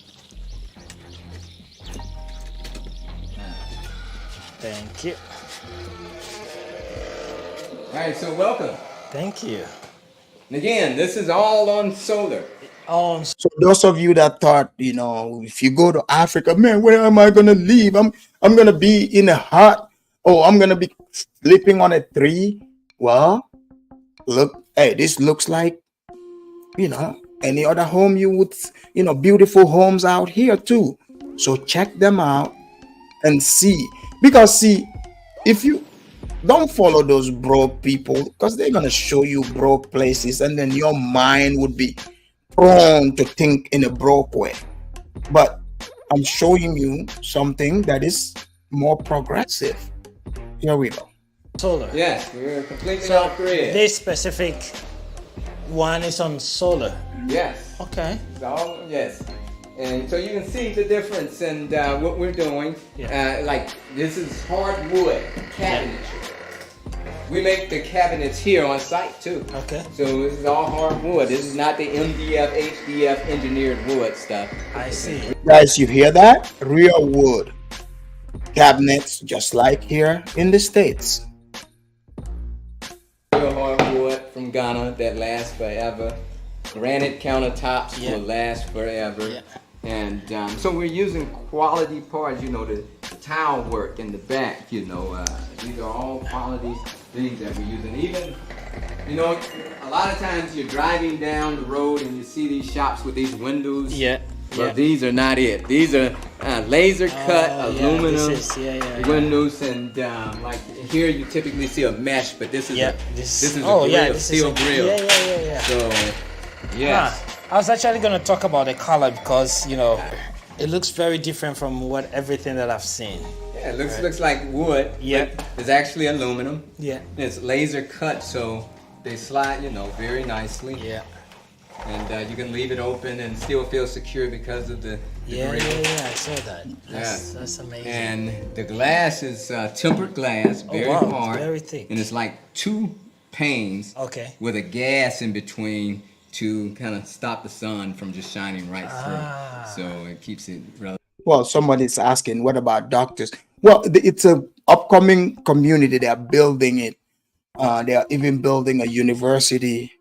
Thank you. All right. So welcome. Thank you. And again, this is all on solar. So those of you that thought, if you go to Africa, man, where am I gonna live? I'm gonna be in a hut. Oh, I'm gonna be sleeping on a tree. Well, look, hey, this looks like, any other home you would, beautiful homes out here too. So check them out and see. Because if you don't follow those broke people, because they're gonna show you broke places, and then your mind would be prone to think in a broke way. But I'm showing you something that is more progressive. Here we go. Solar. Yes, we're completely off grid. This specific one is on solar. Yes. Okay. Yes. And so you can see the difference in what we're doing. Yeah. Like this is hardwood cabinetry. We make the cabinets here on site too. Okay. So this is all hardwood. This is not the MDF, HDF engineered wood stuff. I see. Guys, you hear that? Real wood cabinets, just like here in the States. Real hardwood from Ghana that lasts forever. Granite countertops will last forever. Yeah. And so we're using quality parts, the tile work in the back, these are all quality things that we're using. Even, a lot of times you're driving down the road and you see these shops with these windows. Yeah. Well, these are not it. These are laser cut aluminum windows, and like here you typically see a mesh, but this is a steel grill. Yeah. So, yes. I was actually going to talk about the color because, it looks very different from everything that I've seen. Yeah, it looks like wood. Yeah. It's actually aluminum. Yeah. It's laser cut, so they slide, very nicely. Yeah. And you can leave it open and still feel secure because of the Yeah, I saw that. Yeah. That's amazing. And the glass is tempered glass, very wow, it's hard, very thick. and it's like 2 panes Okay. with a gas in between to kind of stop the sun from just shining right through. So it keeps it relatively. Well, somebody's asking, what about doctors? Well, it's a upcoming community. They are building it. They are even building a university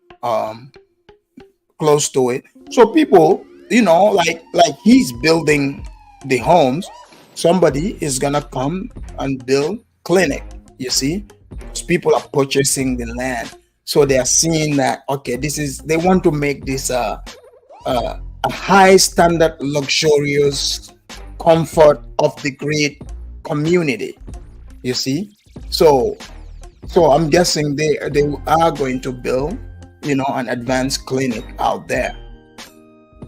close to it. So people, like he's building the homes. Somebody is gonna come and build clinic. You see, because people are purchasing the land, so they are seeing that okay, they want to make this a high standard, luxurious, comfort of the great community. You see, so I'm guessing they are going to build, an advanced clinic out there.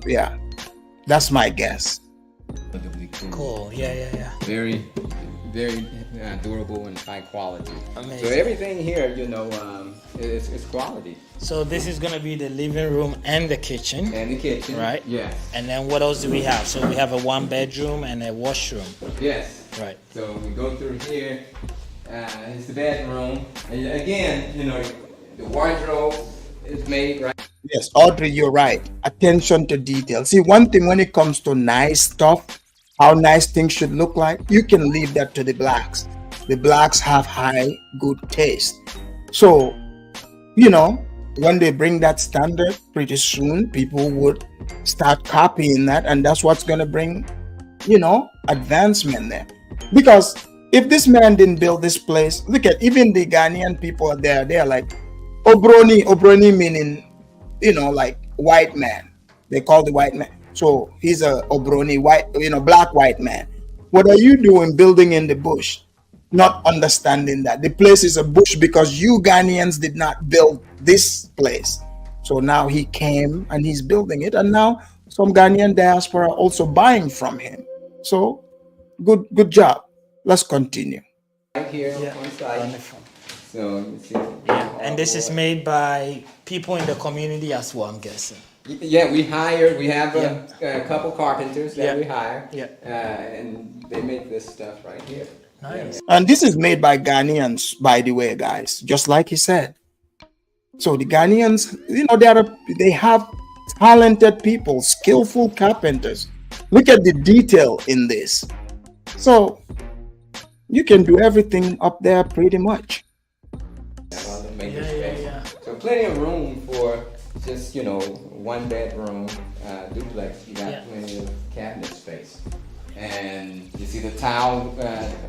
Yeah, that's my guess. Cool. Yeah. Very, very durable and high quality. Amazing. So everything here, is quality. So this is gonna be the living room and the kitchen. And the kitchen. Right. Yes. And then what else do we have? So we have a 1-bedroom and a washroom. Yes. Right. So we go through here. It's the bedroom. And again, the wardrobe is made right. Yes, Audrey, you're right. Attention to detail. See, one thing when it comes to nice stuff, how nice things should look like, you can leave that to the blacks. The blacks have high, good taste. So, when they bring that standard, pretty soon people would start copying that, and that's what's going to bring, advancement there. Because if this man didn't build this place, look at even the Ghanaian people there, they're like, Obroni meaning, like white man. They call the white man. So he's a Obroni, white, black white man. What are you doing building in the bush? Not understanding that the place is a bush because you Ghanaians did not build this place. So now he came and he's building it, and now some Ghanaian diaspora are also buying from him. So good job. Let's continue. Right here on one side. Wonderful. So you see. And this is made by people in the community as well, I'm guessing. Yeah, we have a couple carpenters that we hire. Yeah. And they make this stuff right here. Nice. And this is made by Ghanaians, by the way, guys, just like he said. So the Ghanaians, they have talented people, skillful carpenters. Look at the detail in this. So you can do everything up there pretty much. Yeah. So plenty of room for just, 1-bedroom duplex. You got plenty of cabinet space. And you see the tile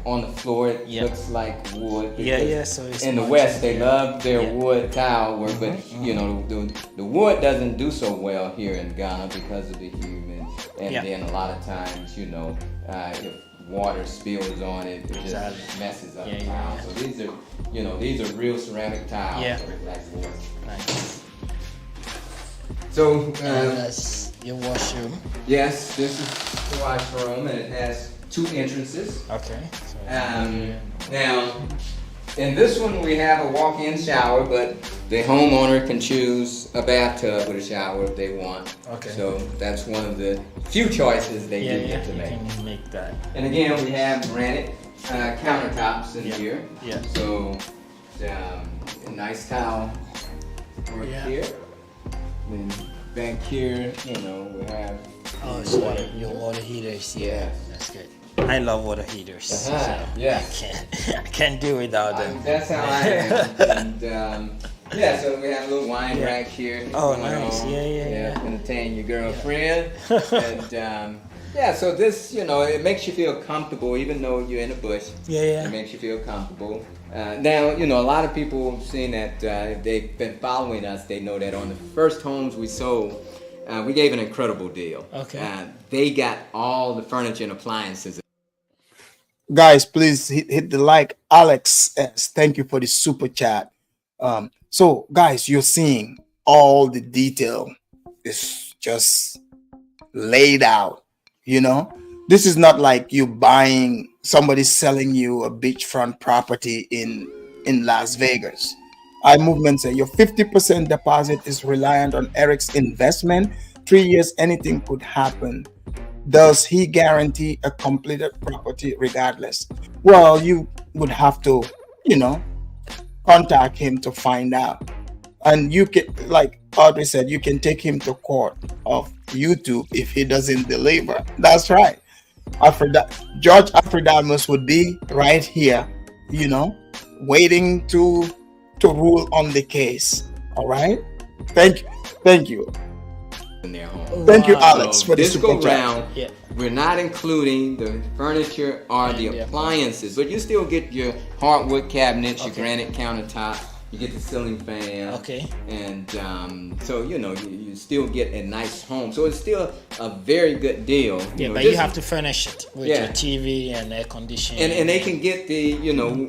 on the floor, it looks like wood. Yeah. So it's in the West, they love their wood tile work, but the wood doesn't do so well here in Ghana because of the humid. And then a lot of times, if water spills on it, it just messes up the tile. So these are real ceramic tiles. Yeah. Like wood. Nice. So That's your washroom. yes, this is the washroom, and it has 2 entrances. Okay. Now, in this one we have a walk-in shower, but the homeowner can choose a bathtub with a shower if they want. Okay. So that's one of the few choices they do get to you make. can make that. And again, we have granite countertops in here. Yeah. So a nice tile work here. Then back here, we have So your water heaters. Yeah. That's good. I love water heaters. So yes. I can't do without them. That's how I am. And so we have a little wine rack here. Oh, nice. Yeah. Entertain your girlfriend. And so this, it makes you feel comfortable even though you're in a bush. Yeah. It makes you feel comfortable. Now, a lot of people have seen that if they've been following us, they know that on the first homes we sold, we gave an incredible deal. Okay. They got all the furniture and appliances. Guys, please hit the like. Alex S, thank you for the super chat. So guys, you're seeing all the detail is just laid out. This is not like you buying, somebody selling you a beachfront property in Las Vegas. iMovement say your 50% deposit is reliant on Eric's investment. 3 years, anything could happen. Does he guarantee a completed property regardless? Well, you would have to, contact him to find out. And you can, like Audrey said, you can take him to court of YouTube if he doesn't deliver. That's right. George Afridamus would be right here, waiting to rule on the case. All right. Thank you. In their home. Thank you, Alex, So for the this super go chat. round, we're not including the furniture or the appliances, but you still get your hardwood cabinets, your granite countertop, you get the ceiling fan. Okay. And so you still get a nice home. So it's still a very good deal. But you have to furnish it with your TV and air conditioning. And they can get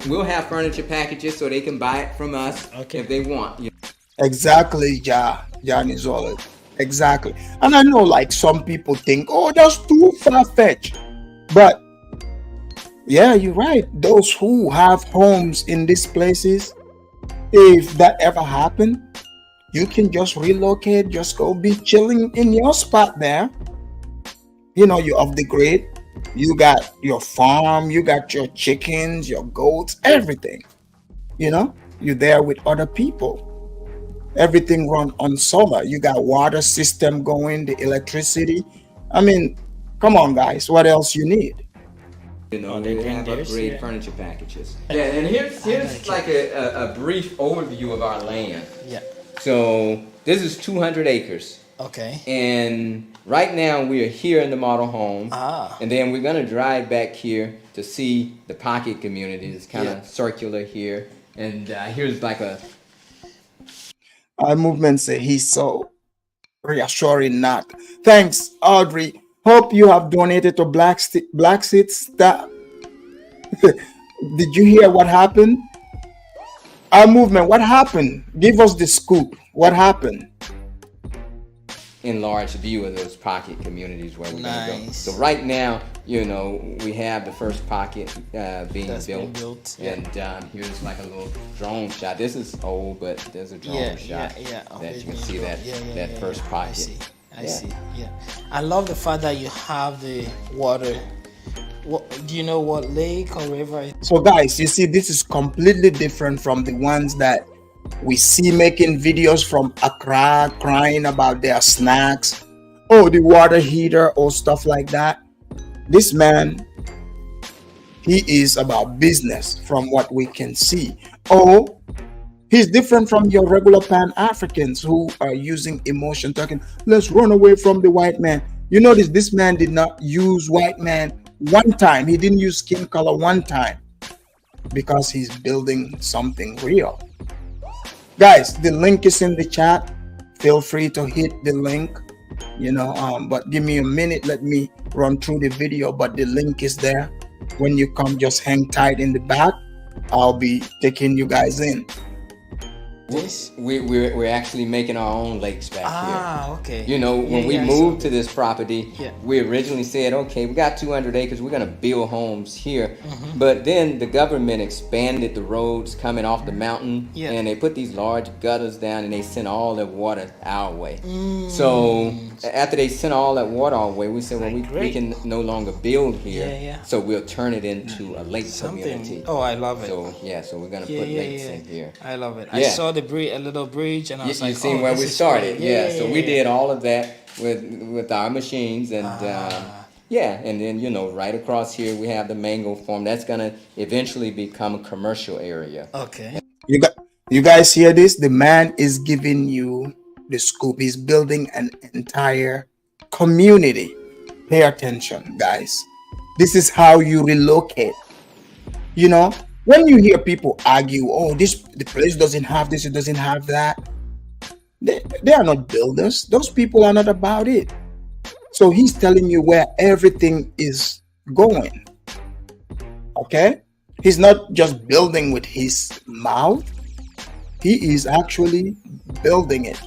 we'll have furniture packages so they can buy it from us if they want. Exactly, Nizola. Exactly. And I know like some people think, oh, that's too far-fetched. But yeah, you're right. Those who have homes in these places, if that ever happened, you can just relocate, just go be chilling in your spot there. You're off the grid. You got your farm, you got your chickens, your goats, everything. You're there with other people. Everything run on solar. You got water system going, the electricity. I mean, come on, guys. What else you need? We have upgrade furniture packages. Yeah, and here's like a brief overview of our land. Yeah. So this is 200 acres. Okay. And right now we are here in the model home. And then we're gonna drive back here to see the pocket community. It's kind of circular here. And here's like a Our movement say he's so reassuring not. Thanks, Audrey. Hope you have donated to Black Seed staff. Did you hear what happened? Our movement, what happened? Give us the scoop. What happened? enlarged view of those pocket communities where we're going to go. So right now, we have the first pocket being built. And here's like a little drone shot. This is old, but there's a drone shot that you can see that first pocket. I see. I love the fact that you have the water. Do you know what lake or river? So guys, you see, this is completely different from the ones that we see making videos from Accra crying about their snacks, the water heater or stuff like that. This man, he is about business from what we can see. He's different from your regular Pan-Africans who are using emotion, talking, let's run away from the white man. You notice this man did not use white man one time. He didn't use skin color one time because he's building something real. Guys, the link is in the chat. Feel free to hit the link, but give me a minute. Let me run through the video, but the link is there. When you come, just hang tight in the back. I'll be taking you guys in. We're actually making our own lakes back here. Okay. When we moved to this property, we originally said, okay, we got 200 acres, we're going to build homes here. But then the government expanded the roads coming off the mountain, and they put these large gutters down, and they sent all that water our way. So after they sent all that water our way, we said, well, we can no longer build here, so we'll turn it into a lake community. Oh, I love it. So we're going to put lakes in here. I love it. I saw a little bridge, and I was like, you seen where we started. So we did all of that with our machines, and and then right across here we have the mango farm that's gonna eventually become a commercial area. Okay. You guys hear this? The man is giving you the scoop. He's building an entire community. Pay attention, guys. This is how you relocate. When you hear people argue, the place doesn't have this, it doesn't have that, they are not builders. Those people are not about it. So he's telling you where everything is going. Okay? He's not just building with his mouth. He is actually building it.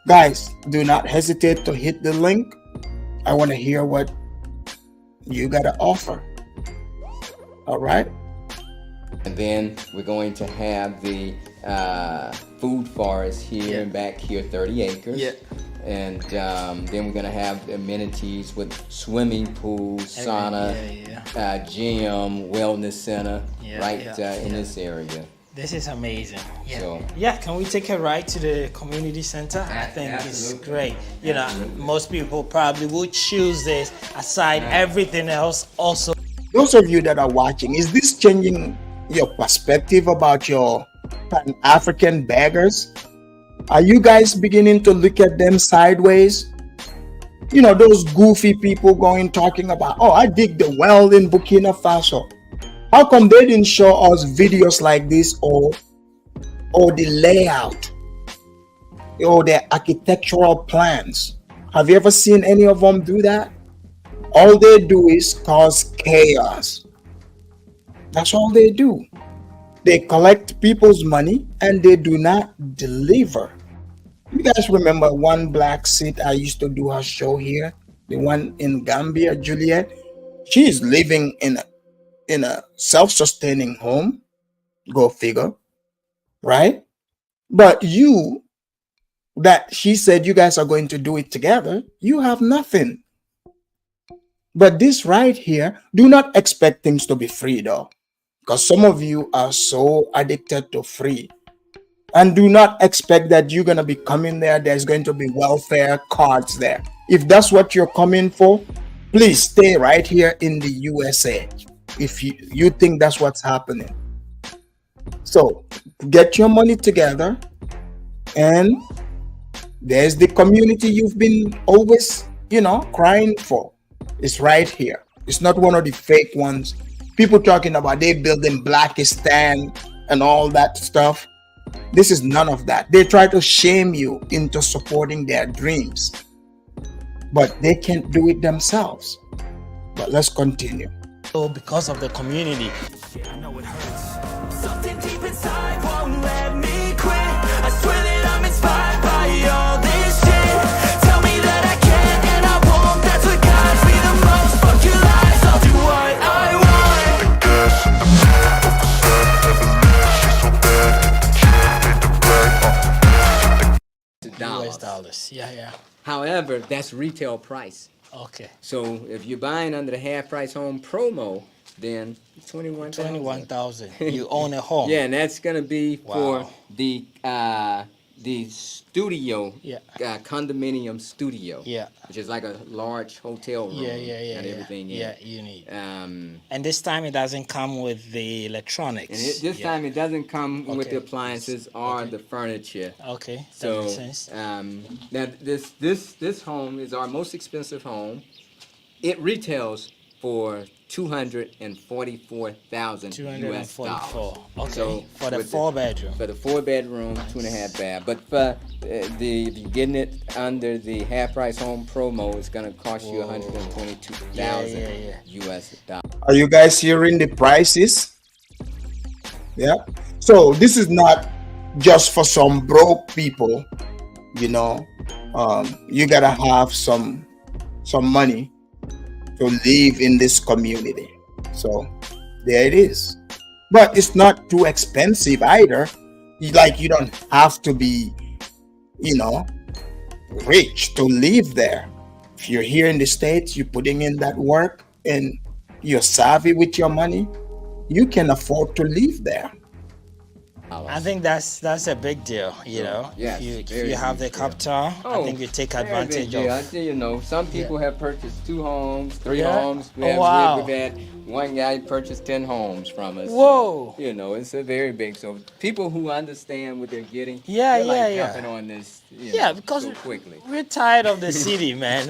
Guys, do not hesitate to hit the link. I want to hear what you got to offer. All right. And then we're going to have the food forest here and back here, 30 acres. And then we're gonna have amenities with swimming pool, sauna, gym, wellness center, in this area. This is amazing. Yeah. So, Can we take a ride to the community center? I think it's great. You know, most people probably would choose this aside everything else also. Those of you that are watching, is this changing your perspective about your Pan-African beggars? Are you guys beginning to look at them sideways? You know, those goofy people going talking about, oh, I dig the well in Burkina Faso. How come they didn't show us videos like this, or the layout or their architectural plans? Have you ever seen any of them do that? All they do is cause chaos. That's all they do. They collect people's money and they do not deliver. You guys remember one black seat I used to do her show here, the one in Gambia, Juliet? She's living in a self-sustaining home, go figure, right? But you, that she said you guys are going to do it together, you have nothing. But this right here, do not expect things to be free though, because some of you are so addicted to free. And do not expect that you're going to be coming there, there's going to be welfare cards there. If that's what you're coming for, please stay right here in the USA. If you think that's what's happening. So get your money together, and there's the community you've been always, crying for. It's right here. It's not one of the fake ones. People talking about they building Blackistan and all that stuff. This is none of that. They try to shame you into supporting their dreams, but they can't do it themselves. But let's continue. So because of the community. I know it hurts. Something deep inside won't let me quit. I swear that I'm inspired by all this shit. Tell me that I can and I won't. That's what guides me the most. Fuck your lies, I'll do what I want. The gas in the back of the sun never left. She's so bad that the chick made the black. US dollars. Yeah. However, that's retail price. Okay. So if you're buying under the half price home promo, then $21,000. You own a home. Yeah, and that's gonna be for the studio, condominium studio. Yeah. Which is like a large hotel room. And everything. You need. And this time it doesn't come with the electronics. And this time it doesn't come with the appliances or the furniture. Okay. So that makes sense. now this home is our most expensive home. It retails for $244,000 US dollars. Okay. So for the 4-bedroom. For the 4-bedroom, 2.5 bath. But for if you're getting it under the half price home promo, it's gonna cost you $122,000 US dollars. Are you guys hearing the prices? Yeah. So this is not just for some broke people. You gotta have some money to live in this community. So there it is. But it's not too expensive either. You don't have to be, rich to live there. If you're here in the States, you're putting in that work and you're savvy with your money, you can afford to live there. I think that's a big deal, Yes, if you have the capital, I think you take advantage of. I tell some people have purchased 2 homes, 3 homes. We've had one guy purchased 10 homes from us. Whoa! It's a very big. So people who understand what they're getting, jumping on this, because so quickly. We're tired of the city, man.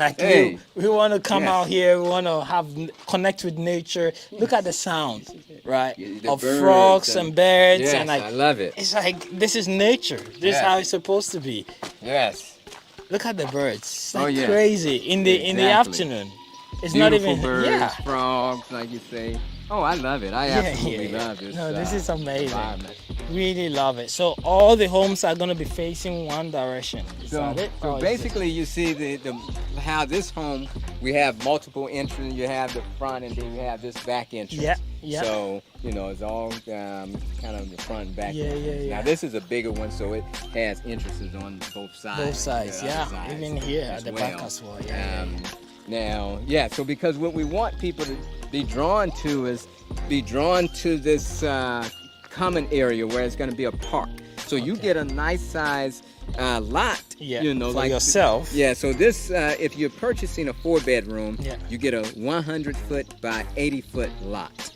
We want to come out here. We want to connect with nature. Look at the sound, right? Of frogs and birds, and I love it. It's like this is nature. This is how it's supposed to be. Yes. Look at the birds. It's crazy in the afternoon. It's Beautiful not even birds, frogs, like you say. Oh, I love it. I Yeah, yeah, absolutely yeah. love this No, this is amazing. environment. Really love it. So all the homes are gonna be facing one direction. Is So, that it? so Or is it- basically, you see the how this home, we have multiple entrances. You have the front, and then you have this back entrance. Yeah, yeah. So it's all kind of the front and back. Yeah, yeah, entrance. yeah. Now this is a bigger one, so it has entrances on both sides. Both sides, the other yeah. sides Even here at as the well. back as well. Yeah, Now, yeah. So because what we want people to be drawn to is this common area where it's going to be a park. So you get a nice size lot. Yeah, For for yourself. Yeah. So this, if you're purchasing a 4-bedroom, Yeah. you get a 100-foot by 80-foot lot.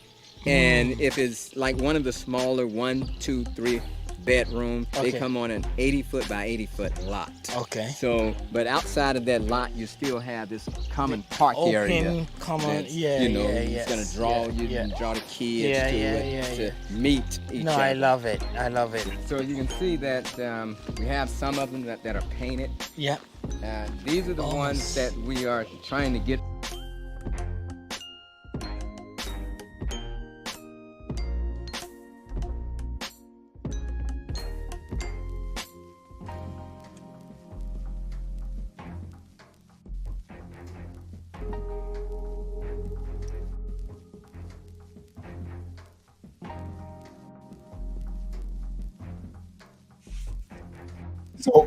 And if it's like one of the smaller 1, 2, 3 bedroom, Okay. they come on an 80-foot by 80-foot lot. Okay. So, but outside of that lot, you still have this common park area. Open, common, that's, yeah, you know, yeah, it's yes, gonna draw yeah, you yeah. and draw the kids Yeah, to yeah, it yeah, to yeah. meet each No, other. I love it. I love it. So you can see that we have some of them that are painted. Yeah. These are the ones that we are trying to get.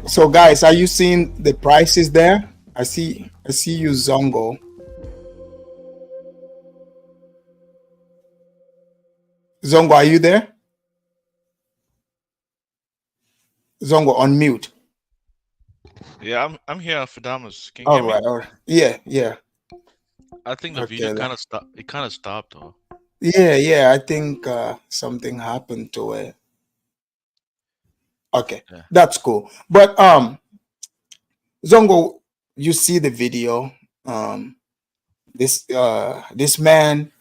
So guys, are you seeing the prices there? I see you, Zongo. Zongo, are you there? Zongo, on mute. Yeah, I'm here, Alfredamus. Can you All hear me? right, all right. Yeah, yeah. I think the video Okay. kind of stopped. It kind of stopped though. Yeah. I think something happened to it. Okay, Yeah. that's cool. But Zongo, you see the video. This man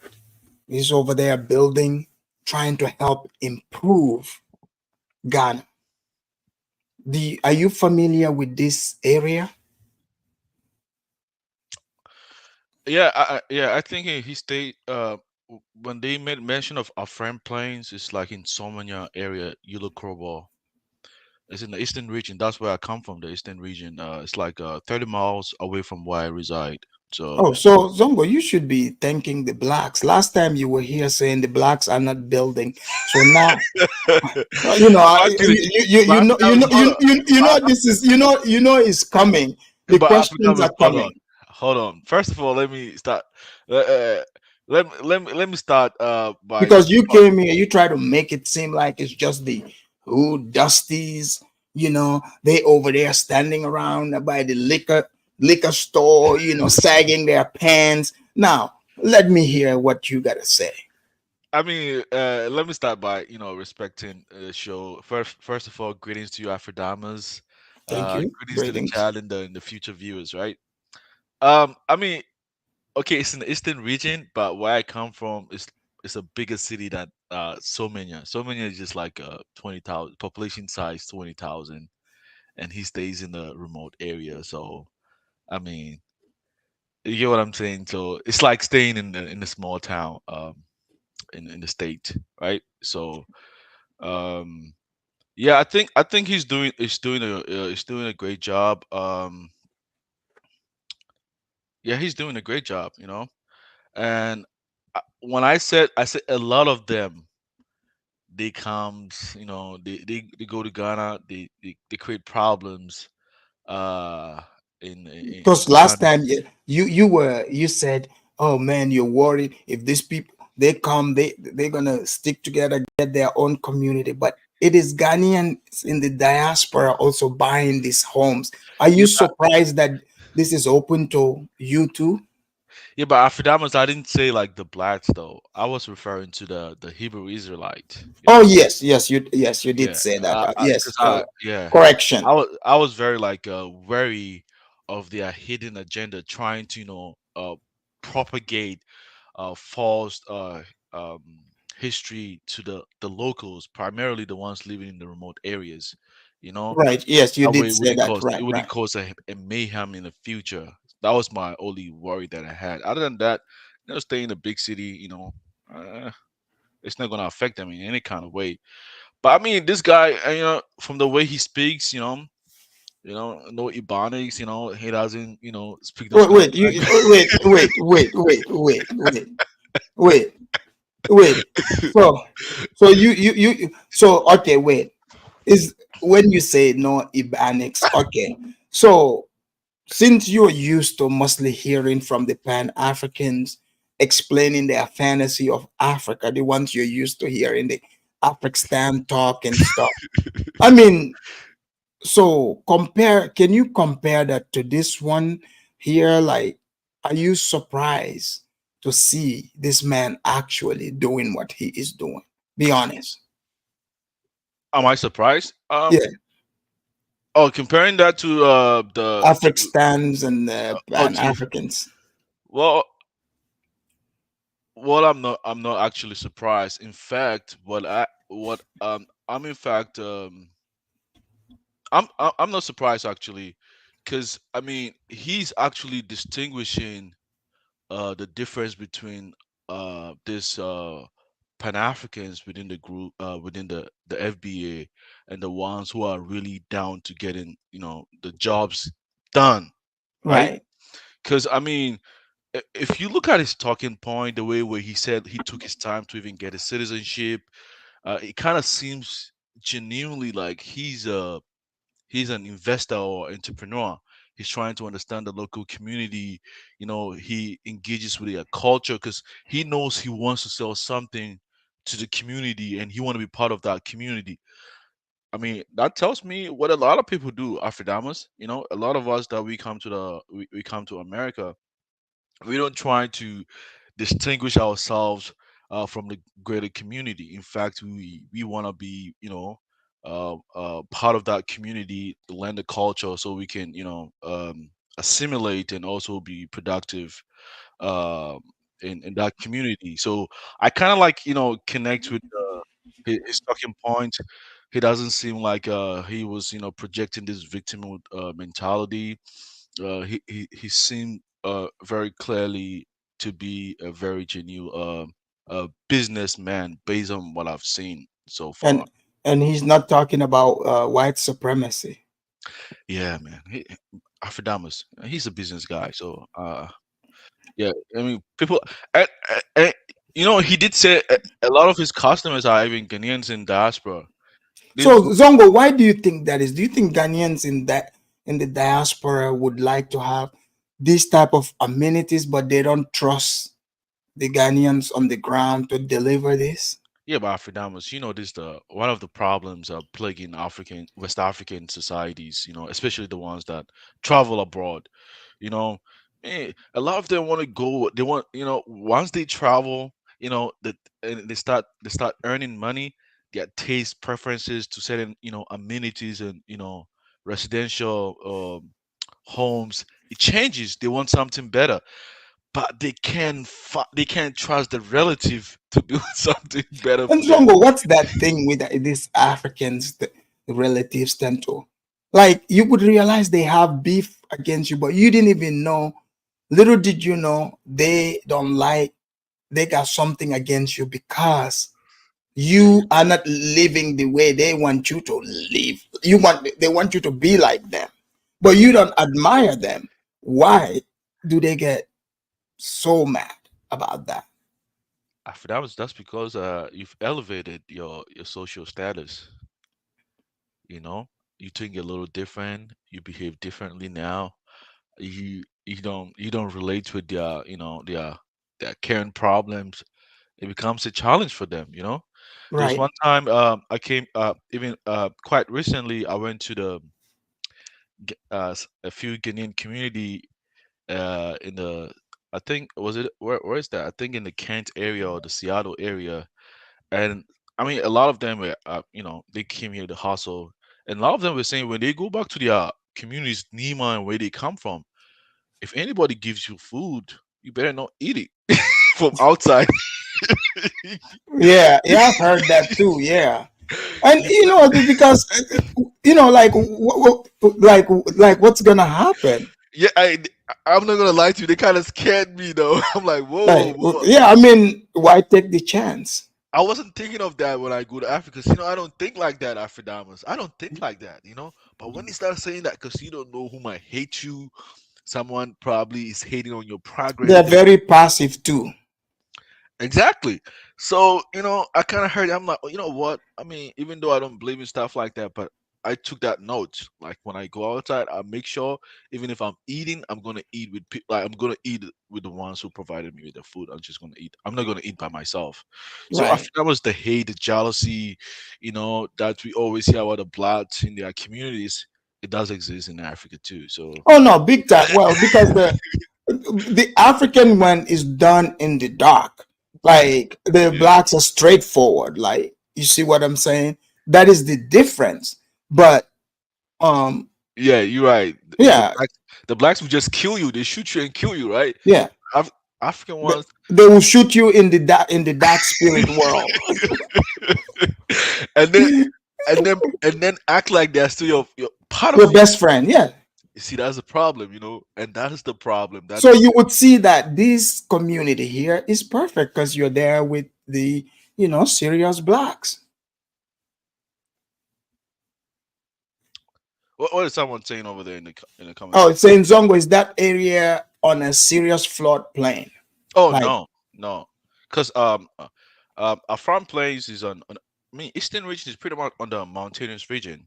is over there building, trying to help improve Ghana. Are you familiar with this area? Yeah, I think he stayed. When they made mention of our friend plains, it's like in Somania area, Yulukrobo. It's in the eastern region. That's where I come from, the eastern region. It's like 30 miles away from where I reside. So Oh, so Zongo, you should be thanking the blacks. Last time you were here saying the blacks are not building. So now, actually, you know this is it's coming. The but questions Africa, are hold on, coming hold on. First of all, let me start. Let me start by because you came here. You try to make it seem like it's just the dusties. They over there standing around by the liquor store. Sagging their pants. Now, let me hear what you gotta say. I mean, let me start by respecting the show. First of all, greetings to you, Afrodamas. Thank you. Greetings to the Greetings. chat and the future viewers, right? I mean, okay, it's in the eastern region, but where I come from is it's a bigger city than Somenia. Somenia is just like 20,000 population size, 20,000, and he stays in the remote area. So I mean, you get what I'm saying. So it's like staying in the small town, in the state, right? So um yeah, I think he's doing a great job. Yeah, he's doing a great job, and when I said a lot of them, they comes, they go to Ghana, they create problems uh Because in last Ghana. time you said, "Oh man, you're worried if these people they come, they're gonna stick together, get their own community." But it is Ghanaians in the diaspora also buying these homes. Are you Yeah, surprised that this is open to you too? yeah, but Afrodamas, I didn't say like the blacks though. I was referring to the Hebrew Israelite. Oh yes, you did Yeah, say that. Yes. because yeah, Correction. I was very like wary of their hidden agenda, trying to propagate false um history to the locals, primarily the ones living in the remote areas. You know, Right. Yes, you that way did say that. it Right. wouldn't Right. cause a mayhem in the future. That was my only worry that I had. Other than that, stay in a big city. uh, it's not gonna affect them in any kind of way. But I mean, this guy, from the way he speaks, no Ebonics, he doesn't, speak those Wait, kind of wait, you language. wait. Wait. So, so okay, wait. Is when you say no Ibanics, okay. So, since you're used to mostly hearing from the Pan Africans explaining their fantasy of Africa, the ones you're used to hearing the African talk and stuff. I mean, so can you compare that to this one here? Like, are you surprised to see this man actually doing what he is doing? Be honest. Am I surprised? Yeah, Oh, comparing that to the Africans and oh Pan to Africans. well, I'm not actually surprised. In fact, I'm in fact I'm not surprised actually, because I mean he's actually distinguishing the difference between this Pan Africans within the group, within the FBA, and the ones who are really down to getting the jobs done, right? Right. Because I mean, if you look at his talking point, the way where he said he took his time to even get his citizenship, it kind of seems genuinely like he's an investor or entrepreneur. He's trying to understand the local community. He engages with their culture because he knows he wants to sell something to the community and he want to be part of that community. I mean, that tells me what a lot of people do, Afridamas. A lot of us that we come to America, we don't try to distinguish ourselves from the greater community. In fact, we want to be, part of that community, learn the culture, so we can, assimilate and also be productive uh, in that community. So I kind of like, connect with his talking point. He doesn't seem like he was, projecting this victim mentality. He seemed very clearly to be a very genuine businessman based on what I've seen so far. And he's not talking about white supremacy. Yeah, man. Afrodamus, he's a business guy, so yeah. I mean, people, and, and, he did say a lot of his customers are even Ghanaians in diaspora. This, So Zongo, why do you think that is? Do you think Ghanaians in the diaspora would like to have this type of amenities, but they don't trust the Ghanaians on the ground to deliver this? Yeah, but Afridamus, this the one of the problems plaguing West African societies. Especially the ones that travel abroad. You know, a lot of them want to go. They want, once they travel, that and they start earning money. Their taste preferences to certain, amenities and residential homes, it changes. They want something better, but they can't trust the relative to do something better And for them. Zongo, what's that thing with these Africans, the relatives tend to like? You would realize they have beef against you, but you didn't even know. Little did you know they don't like. They got something against you because you are not living the way they want you to live. They want you to be like them, but you don't admire them. Why do they get so mad about that? After that's because you've elevated your social status. You know, you think a little different. You behave differently now. You don't relate with their current problems. It becomes a challenge for them. There was Right. one time I came even quite recently. I went to a few Ghanaian community in the, I think, was it, where is that? I think in the Kent area or the Seattle area. And I mean, a lot of them were, they came here to hustle, and a lot of them were saying when they go back to their communities, Nima and where they come from, if anybody gives you food, you better not eat it from outside. Yeah, yeah, I've heard that too. Yeah, and because like like what's gonna happen? Yeah, I'm not gonna lie to you. They kind of scared me though. I'm like, whoa, Like, whoa. yeah, I mean, why take the chance? I wasn't thinking of that when I go to Africa. 'Cause, you know, I don't think like that, Afridamas. I don't think like that, you know. But when you start saying that, because you don't know who might hate you, someone probably is hating on your They're progress. very passive too. Exactly. So, you know, I kind of heard, I'm like, "Oh, you know what? I mean, even though I don't believe in stuff like that, but I took that note. Like when I go outside, I make sure, even if I'm eating, I'm gonna eat with people. Like I'm gonna eat with the ones who provided me with the food. I'm just gonna eat. I'm not gonna eat by myself. So I Right. think that was the hate, the jealousy, you know, that we always hear about the blacks in their communities. It does exist in Africa too. So Oh no, big time. Well, because the African one is done in the dark. Like the yeah, blacks are straightforward. Like you see what I'm saying? That is the difference. But um, yeah, you're right. yeah, The blacks will just kill you. They shoot you and kill you, right? yeah. Af- African ones, They will shoot you in the dark spirit world. and then and then act like they're still your part of Your you. best friend, yeah. You see, that's the problem, you know, and that is the problem. That So is you would see that this community here is perfect because you're there with the serious blacks. what is someone saying over there in the comment Oh, section? it's saying Zongo is that area on a serious flood plain. Oh Like, no, because our front place is on. I mean, Eastern region is pretty much on the mountainous region.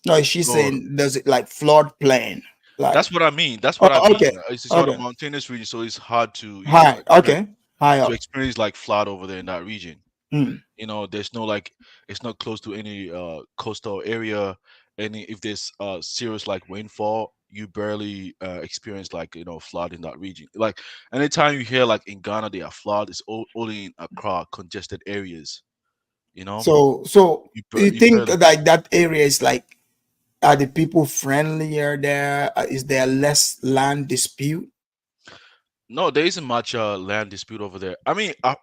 no, she's So saying does it like flood plain? Like, that's what I mean. That's what I oh, mean. okay, It's on a okay, mountainous region, so it's hard to high, okay, high to up. experience like flood over there in that region. Mm. You know, there's no like it's not close to any coastal area. Any if there's serious like rainfall, you barely experience like flood in that region. Like anytime you hear like in Ghana they are flood, it's only in Accra congested areas. You know, So you you think barely. like that area is like, are the people friendlier there? Is there less land dispute? No, there isn't much land dispute over there. I mean, uh,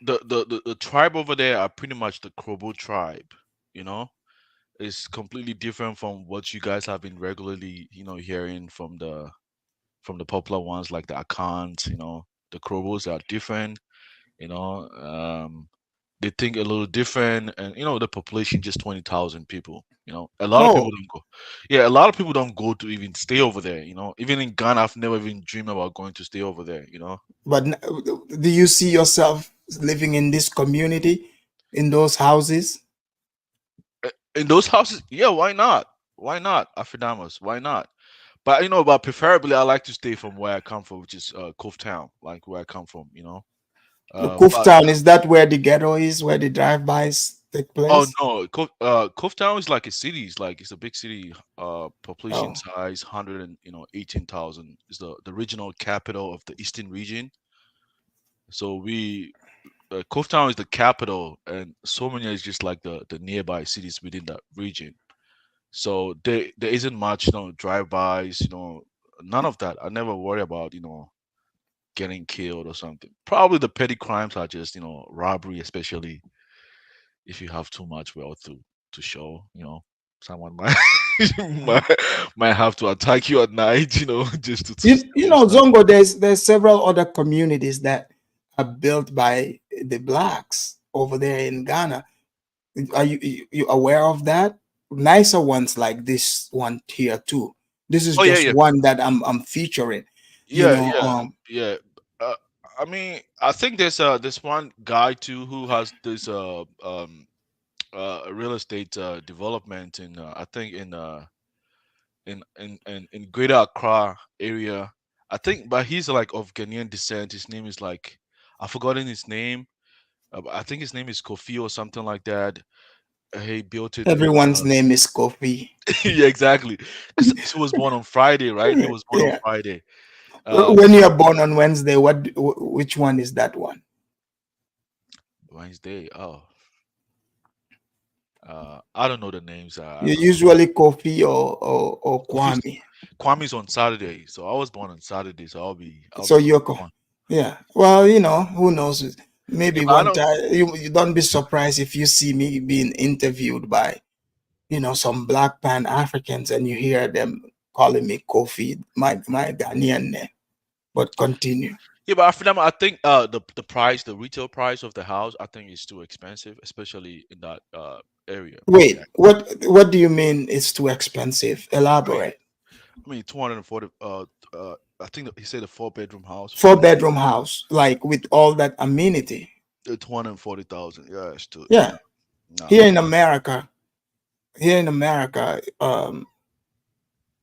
the tribe over there are pretty much the Krobo tribe. You know, it's completely different from what you guys have been regularly, hearing from the popular ones like the Akans, the Krobos are different, you know. They think a little different, and the population just 20,000 people. A lot of people Oh, don't go. Yeah, a lot of people don't go to even stay over there. Even in Ghana, I've never even dreamed about going to stay over there. but do you see yourself living in this community, in those houses? In those houses, yeah, why not? Why not, Afridamas? Why not? But preferably, I like to stay from where I come from, which is Cove Town, like where I come from. Cove But Town, is that where the ghetto is, where the drive-bys take oh place? no, Cove Town is like a city. It's a big city. Population Oh, size 18,000. Is the regional capital of the Eastern region. So Cove Town is the capital, and Somania is just like the nearby cities within that region. So there isn't much, drive-bys, none of that. I never worry about, getting killed or something. Probably the petty crimes are just, robbery, especially if you have too much wealth to show, someone might might, might have to attack you at night, just to you, steal you your know, stuff. Zongo, there's several other communities that are built by the blacks over there in Ghana. Are you aware of that? Nicer ones like this one here too. This is Oh yeah, just yeah, one that I'm featuring. You yeah, know, yeah, yeah. Uh, I mean, I think there's this one guy too who has this real estate development in I think in Greater Accra area. I think, but he's like of Ghanaian descent. His name is like I've forgotten his name. But I think his name is Kofi or something like that. He built it in. everyone's name is Kofi. Yeah, exactly. Because he was born on Friday, right? He was born on Yeah. Friday. When you are born on Wednesday, which one is that one? Wednesday. Oh, I don't know the names. You usually Kofi or Kofi's Kwame. Kwame's on Saturday, so I was born on Saturday, so I'll So be you're Kofi one. yeah. Well, who knows? Yeah, Maybe but I one don't. time you don't be surprised if you see me being interviewed by some Black Pan Africans and you hear them calling me Kofi, my Ghanaian name. But continue. Yeah, but for them, I think the price, the retail price of the house, I think is too expensive, especially in that area. Wait, what do you mean it's too expensive? I mean, Elaborate. 240. I think that he said a four-bedroom house for 4 bedroom house, like with all that amenity. 240,000. Yeah, it's too. Yeah. Nah, Here I in can't. America, here in America,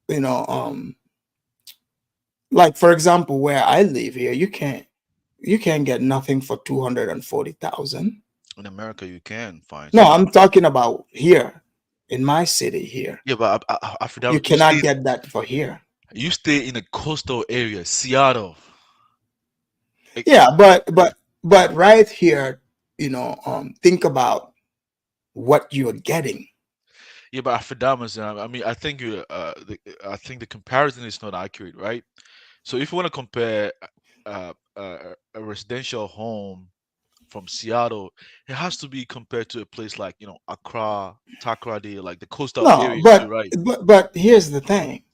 you know, like for example, where I live here, you can't get nothing for 240,000. In America, you can find No, some. I'm talking about here in my city here. Yeah, but I You forgot cannot get that for here. you stay in a coastal area, Seattle. Like, Yeah, but right here, think about what you're getting. yeah, but Afrodamas, I mean, I think the comparison is not accurate, right? So if you want to compare a residential home from Seattle, it has to be compared to a place like Accra, Takoradi, like the coastal No, areas too, but right? but but here's the thing.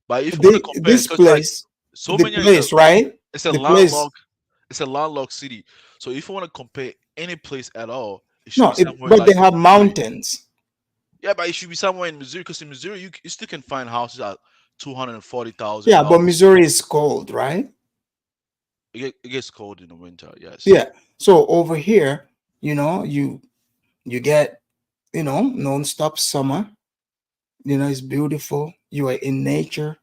But if you want to compare, This because like place, so the many is a place, right? it's a The place. landlocked it's a landlocked city. So if you want to compare any place at all, it should be No, somewhere but like they have Missouri. mountains. Yeah, but it should be somewhere in Missouri because in Missouri you still can find houses at 240,000 Yeah, but dollars. Missouri is cold, right? It gets cold in the winter, yes. Yeah. So over here, you get, non-stop summer. It's beautiful. You are in nature.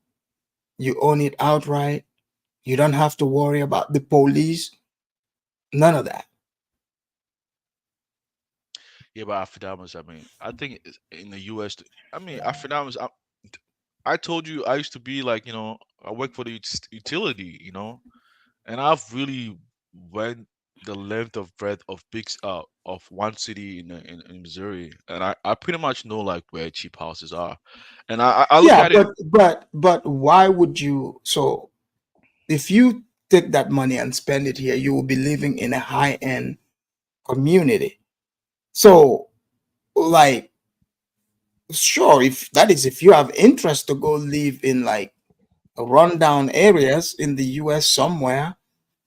You own it outright. You don't have to worry about the police. None of that. Yeah, but Afrodamas, I mean, I think in the US, I mean, Afrodamas, I told you I used to be like, I work for the utility, and I've really went the length of breadth of of one city in Missouri, and I pretty much know like where cheap houses are, and I look Yeah, at it. but why would you? So if you take that money and spend it here, you will be living in a high-end community. So, like, sure, if you have interest to go live in like rundown areas in the US somewhere,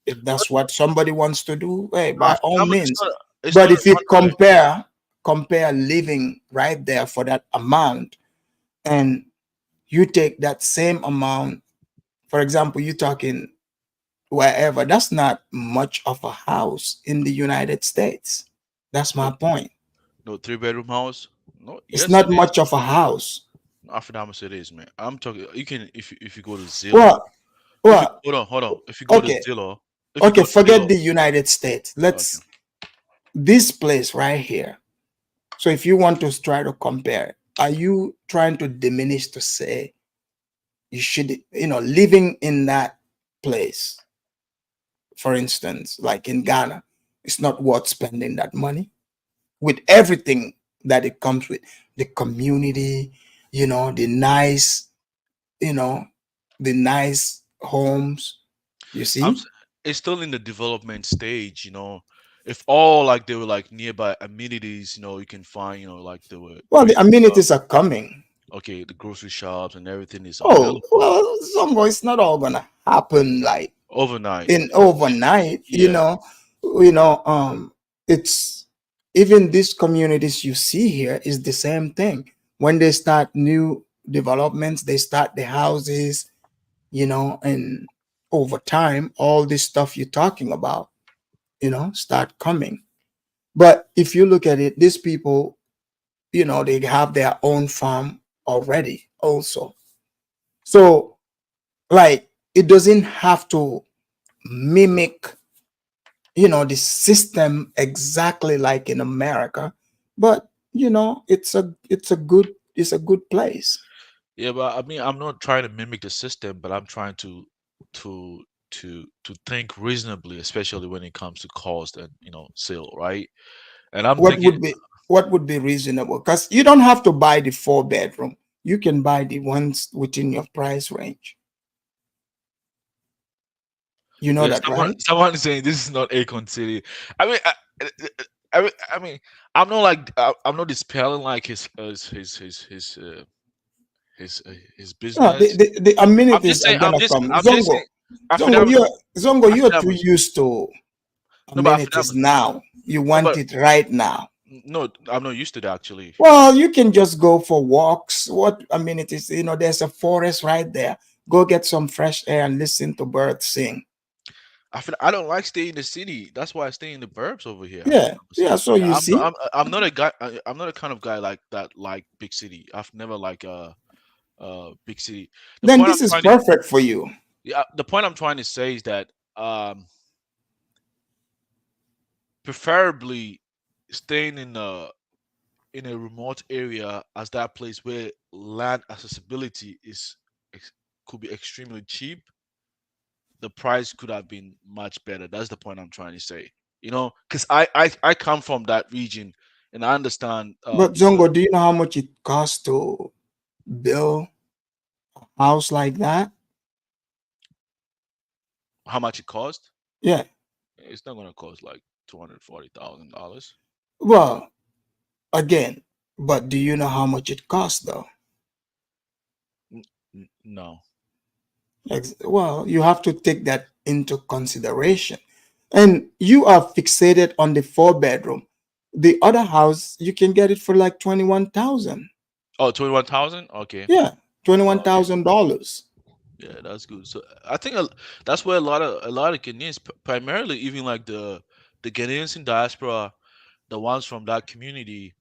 if But that's what somebody wants to do, hey, by all Afrodamas, means. it's But not a if you contract. compare living right there for that amount, and you take that same amount, for example, you're talking wherever, that's not much of a house in the United States. That's No, my point. no three-bedroom house. No, It's yes, it not is. much of a house. Afrodamas, it is, man. I'm talking. You can if you go to Zillow. Well, If you well, hold on. If you go to okay, Zillow, if you okay, go to forget Zillow, the United States. okay. Let's this place right here. So if you want to try to compare, are you trying to diminish to say you should, living in that place, for instance, like in Ghana, it's not worth spending that money with everything that it comes with, the community, the nice, you know, the nice homes, you I'm see? s- it's still in the development stage, If all like they were like nearby amenities, you can find, like they were Well, the pretty amenities are coming. okay, the grocery shops and everything is Oh, available well, somehow it's not all gonna happen like overnight. in overnight, Yeah. you know it's even these communities you see here is the same thing. When they start new developments, they start the houses, and over time all this stuff you're talking about, start coming. But if you look at it, these people, they have their own farm already also. So, like, it doesn't have to mimic, the system exactly like in America, but it's a good place. Yeah, but I mean I'm not trying to mimic the system, but I'm trying to to think reasonably, especially when it comes to cost and sale, right? And I'm what thinking would be what would be reasonable? Because you don't have to buy the 4 bedroom, you can buy the ones within your price range. You know yeah, that, someone right? someone is saying this is not Akon City. I mean, I mean, I'm not like I'm not dispelling like his his No, business. the I'm just amenities are saying. gonna come. I'm just saying. Zongo, Affordable. you're too Affordable. used to No, but amenities affordable. now. You No, want but it right now. no, I'm not used to that actually. Well, you can just go for walks. What amenities? There's a forest right there. Go get some fresh air and listen to birds sing. I don't like staying in the city. That's why I stay in the burbs over here. Yeah, yeah. So Yeah, you see, I'm not a guy. I'm not a kind of guy like that. Like big city. I've never like big city. The then point I'm this is trying to perfect for you. yeah the point I'm trying to say is that um preferably staying in a remote area as that place where land accessibility could be extremely cheap. The price could have been much better. That's the point I'm trying to say. Because I come from that region and I understand But Zongo, do you know how much it costs to build a house like that? how much it cost. Yeah. It's not gonna cost like $240,000. Well, again, but do you know how much it costs though? No. Well, you have to take that into consideration. And you are fixated on the 4 bedroom. The other house, you can get it for like 21,000. Oh, 21,000. Okay. Yeah, Oh, okay. $21,000. Yeah, that's good. So I think that's where a lot of Ghanaians, primarily even like the Ghanaians in diaspora, the ones from that community,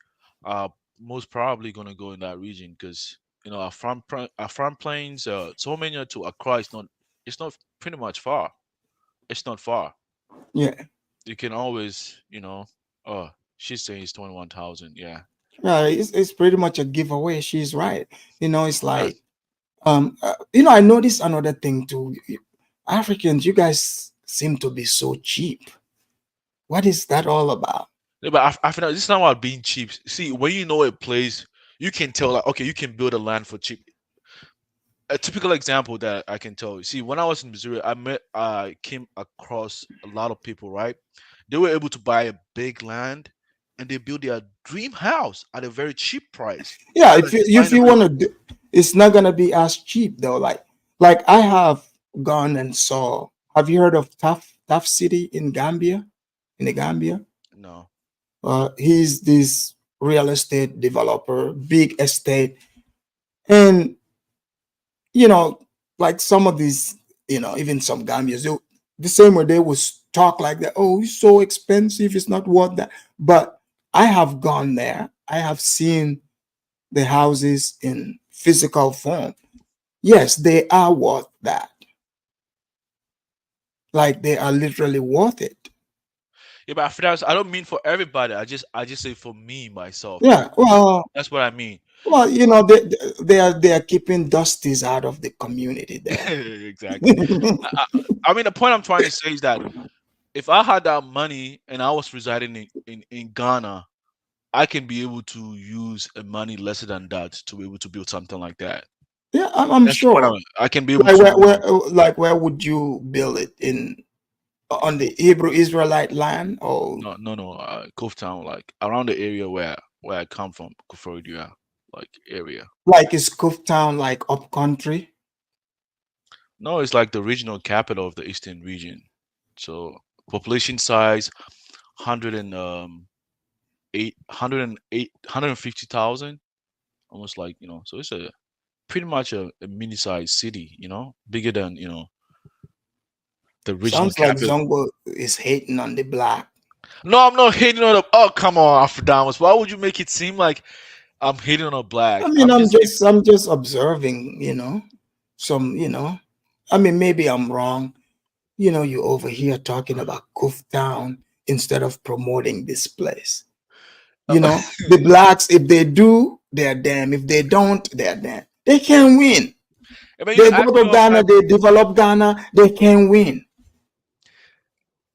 are most probably gonna go in that region because our front plains, so many to Accra is not. It's not pretty much far. It's not far. Yeah. You can always, oh, she's saying it's 21,000. Yeah. Yeah, it's pretty much a giveaway. She's right. It's Yes. like, I noticed another thing too. Africans, you guys seem to be so cheap. What is that all about? Yeah, but I feel like this is not about being cheap. See, when you know a place, you can tell like, okay, you can build a land for cheap. A typical example that I can tell you. See, when I was in Missouri, I came across a lot of people, right? They were able to buy a big land and they built their dream house at a very cheap price. Yeah, Instead if of you just if buying a you very want to do, it's not gonna be as cheap though. Like I have gone and saw. Have you heard of Tough City in Gambia? In the Gambia, no. he's this real estate developer, big estate, and you know, like some of these, even some Gambians, the same way they would talk like that. Oh, it's so expensive. It's not worth that. But I have gone there. I have seen the houses in physical form. Yes, they are worth that. Like they are literally worth it. Yeah, but I don't mean for everybody. I just say for me myself. Yeah. That's what I mean. They are keeping dusties out of the community there. Exactly. I, I, I mean, the point I'm trying to say is that if I had that money and I was residing in Ghana, I can be able to use a money lesser than that to be able to build something like that. Yeah, I'm That's the point. sure. I can be able Like to. where would you build it on the Hebrew Israelite land? Or No, no, no. Cove Town, like around the area where I come from, Koforidua, like area. like is Cove Town like up country? No, it's like the regional capital of the eastern region. So population size, 100 and 150,000, almost like So it's a pretty much a mini sized city. Bigger than the regional Sounds like capital. Zongo is hating on the black. No, I'm not hating on the. Oh, come on, Afrodamas. Why would you make it seem like I'm hating on a black? I mean, I'm just saying. I'm just observing, some, I mean, maybe I'm wrong. You over here talking about Cove Town instead of promoting this place. The blacks, if they do, they're damned. If they don't, they're damned. They can win. I mean, you They ask go me to all the Ghana, time. they develop Ghana, they can win.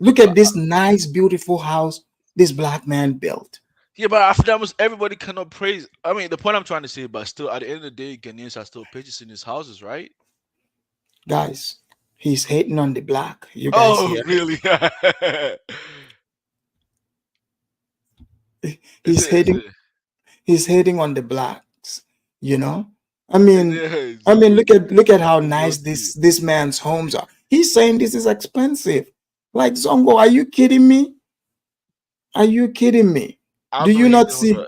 Look at this nice, beautiful house this black man built. Yeah, but after that, everybody cannot praise. I mean, the point I'm trying to say, but still, at the end of the day, Ghanaians are still purchasing these houses, right? Guys, he's hating on the black. You guys Oh, hear really? it? Is He's it? Is hating it? he's hating on the blacks, you know? I mean, Yeah, I mean, Zongo, look at how Zongo nice wealthy. this man's homes are. He's saying this is expensive. Like Zongo, are you kidding me? Are you kidding me? Do I'm not you hating not on see? no.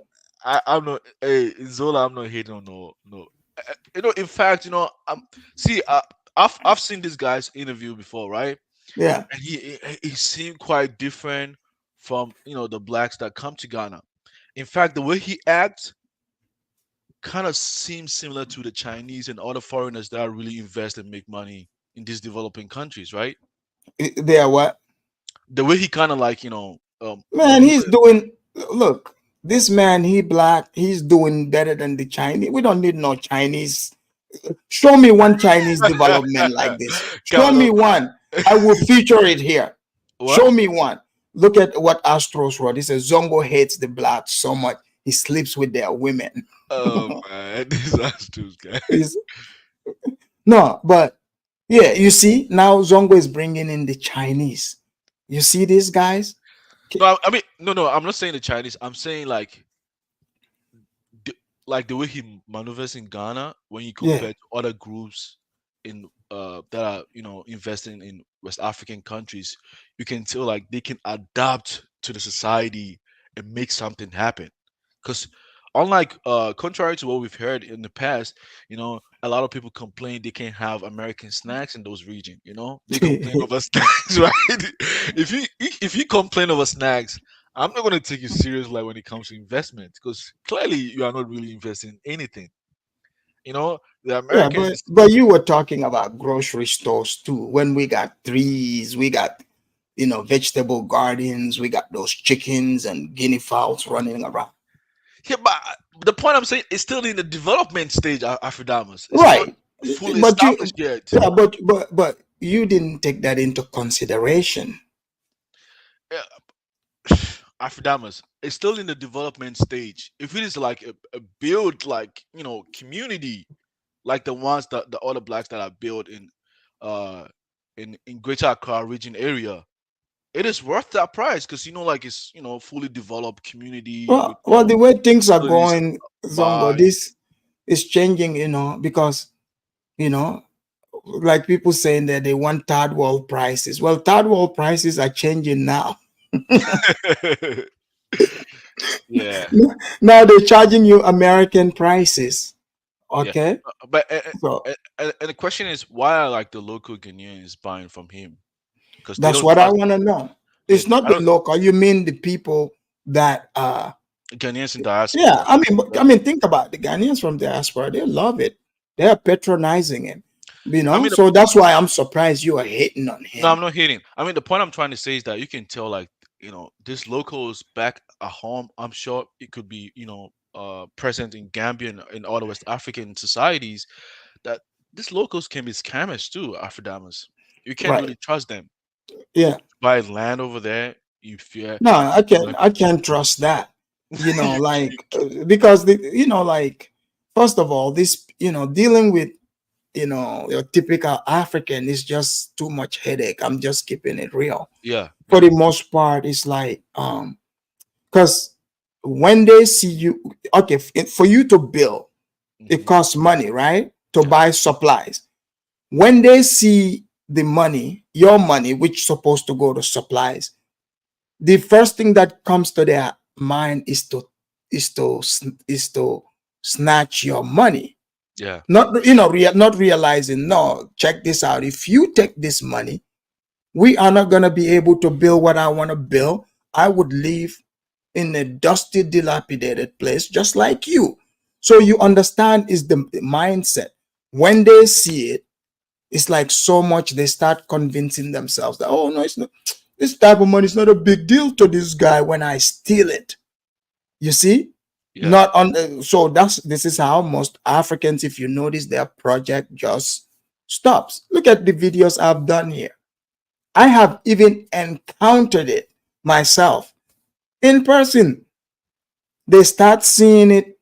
I'm not. Hey, Zola, I'm not hating on no. In fact, see, I've seen this guy's interview before, right? Yeah, And he seemed quite different from the blacks that come to Ghana. In fact, the way he acts kind of seems similar to the Chinese and other foreigners that really invest and make money in these developing countries, right? they are what? The way he kind of like Man, do he's it. doing. Look, this man, he black. He's doing better than the Chinese. We don't need no Chinese. Show me one Chinese development like this. Show Count me up. one. I will feature it here. What? Show me one. Look at what Astros wrote. He says Zongo hates the blacks so much he sleeps with their women. Oh man, these Astros guys. He's, no, but yeah, you see now Zongo is bringing in the Chinese. You see these guys? No, I mean, no. I'm not saying the Chinese. I'm saying like the way he maneuvers in Ghana when you Yeah, compare to other groups in that are investing in West African countries, you can tell like they can adapt to the society and make something happen. Because unlike contrary to what we've heard in the past, a lot of people complain they can't have American snacks in those regions. They complain over snacks, right? If you complain over snacks, I'm not going to take you serious like when it comes to investment because clearly you are not really investing in anything. The yeah, Americans. but you were talking about grocery stores too. When we got trees, we got vegetable gardens, we got those chickens and guinea fowls running around. Yeah, but the point I'm saying is still in the development stage, Afrodamus. It's not Right. fully But established yet. yeah, but you didn't take that into consideration. Afrodamus, it's still in the development stage. If it is like a build, like community, like the ones that the other blacks that are built uh in Greater Accra region area, it is worth that price because like it's fully developed community with Well, the way things are facilities to going, Zongo, buy. this is changing, because you know, like people saying that they want third world prices. Well, third world prices are changing now. Yeah, Now they're charging you American prices. yeah. Okay, But so and the question is, why are like the local Ghanaians buying from him? Because they that's don't what I trust. want to know. Yeah, It's not I the don't. local. You mean the people that Ghanaians in yeah, diaspora. I Right. mean, think about the Ghanaians from diaspora. They love it. They are patronizing him. I mean, So that's why I'm surprised you are hating on no, I'm him. not hating. I mean, the point I'm trying to say is that you can tell, like, this locals back at home. I'm sure it could be, present in Gambia and other West African societies that these locals can be scammers too, Afrodamas. You can't Right. really trust them. Yeah. Buy land over there, you fear. No, Like, I can't trust that. Like because like first of all, this dealing with your typical African is just too much headache. I'm just keeping it real. yeah, For yeah. the most part, it's like because when they see you, okay, for you to build, it Hmm. costs money, right? To Yeah, buy supplies. When they see the money, your money, which is supposed to go to supplies, the first thing that comes to their mind is to snatch your money. yeah, Not not realizing, no, check this out. If you take this money, we are not gonna be able to build what I want to build. I would live in a dusty, dilapidated place just like you. So you understand is the mindset. When they see it, it's like so much they start convincing themselves that, oh no, it's not, this type of money is not a big deal to this guy when I steal it. You see? yeah. Not on so this is how most Africans, if you notice, their project just stops. Look at the videos I've done here. I have even encountered it myself in person. They start seeing it.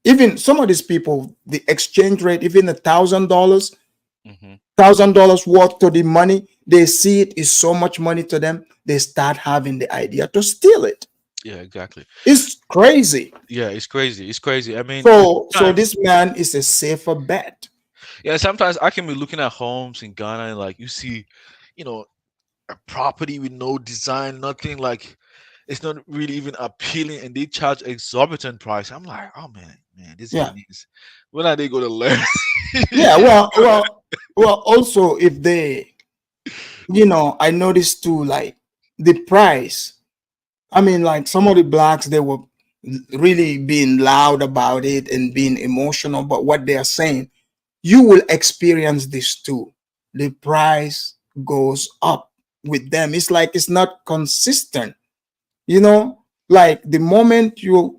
Even some of these people, the exchange rate, even $1,000, Hmm. $1,000 worth to the money, they see it is so much money to them, they start having the idea to steal it. Yeah, exactly. It's crazy. Yeah, it's crazy. It's crazy. I mean, So sometimes, this man is a safer bet. yeah, sometimes I can be looking at homes in Ghana and like you see, you know, a property with no design, nothing like it's not really even appealing, and they charge exorbitant price. I'm like, oh man, this Yeah. Ghanaians, when are they going to learn? Yeah. Well. Also, if they, I noticed too, like the price. I mean, like some of the blacks, they were really being loud about it and being emotional. But what they are saying, you will experience this too. The price goes up with them. It's like it's not consistent. Like the moment you're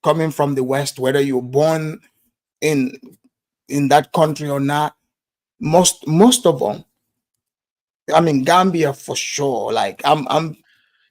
coming from the West, whether you're born in in that country or not, most of them. I mean, Gambia for sure. Like I'm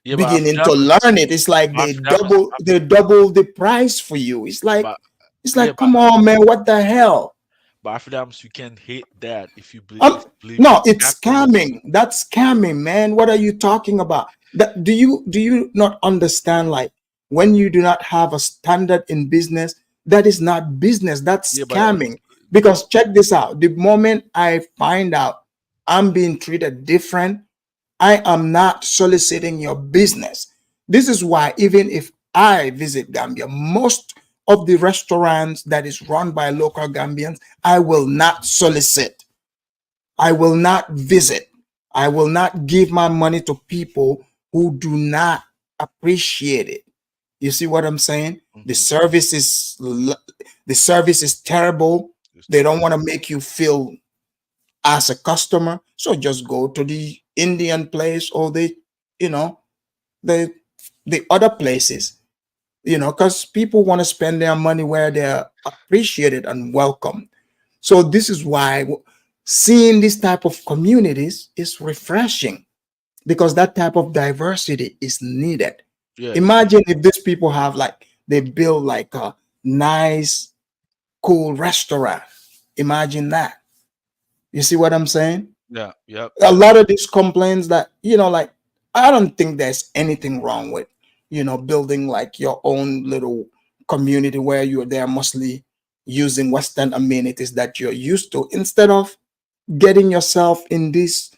Yeah, but beginning to learn it. It's like they Afridams, double the price for you. It's like but it's yeah, like, come on, man, what the hell? but Afridams, you can hate that if you believe, No, in it's capitalism. scamming. That's scamming, man. What are you talking about? That do you not understand? Like when you do not have a standard in business, that is not business. That's Yeah, but scamming. the Because check this out. The moment I find out I'm being treated different, I am not soliciting your business. This is why even if I visit Gambia, most of the restaurants that is run by local Gambians, I will not solicit. I will not visit. I will not give my money to people who do not appreciate it. You see what I'm saying? The mhm, service is the service is terrible. it's They don't terrible. want to make you feel as a customer. So just go to the Indian place or you know, the the other places, because people want to spend their money where they're appreciated and welcome. So this is why seeing this type of communities is refreshing because that type of diversity is needed. Yeah, it's Imagine if these people have like they build like a nice, cool restaurant. Imagine that. You see what I'm saying? yeah, yep, A yep. lot of these complaints that, like, I don't think there's anything wrong with, building like your own little community where you're there mostly using Western amenities that you're used to instead of getting yourself in this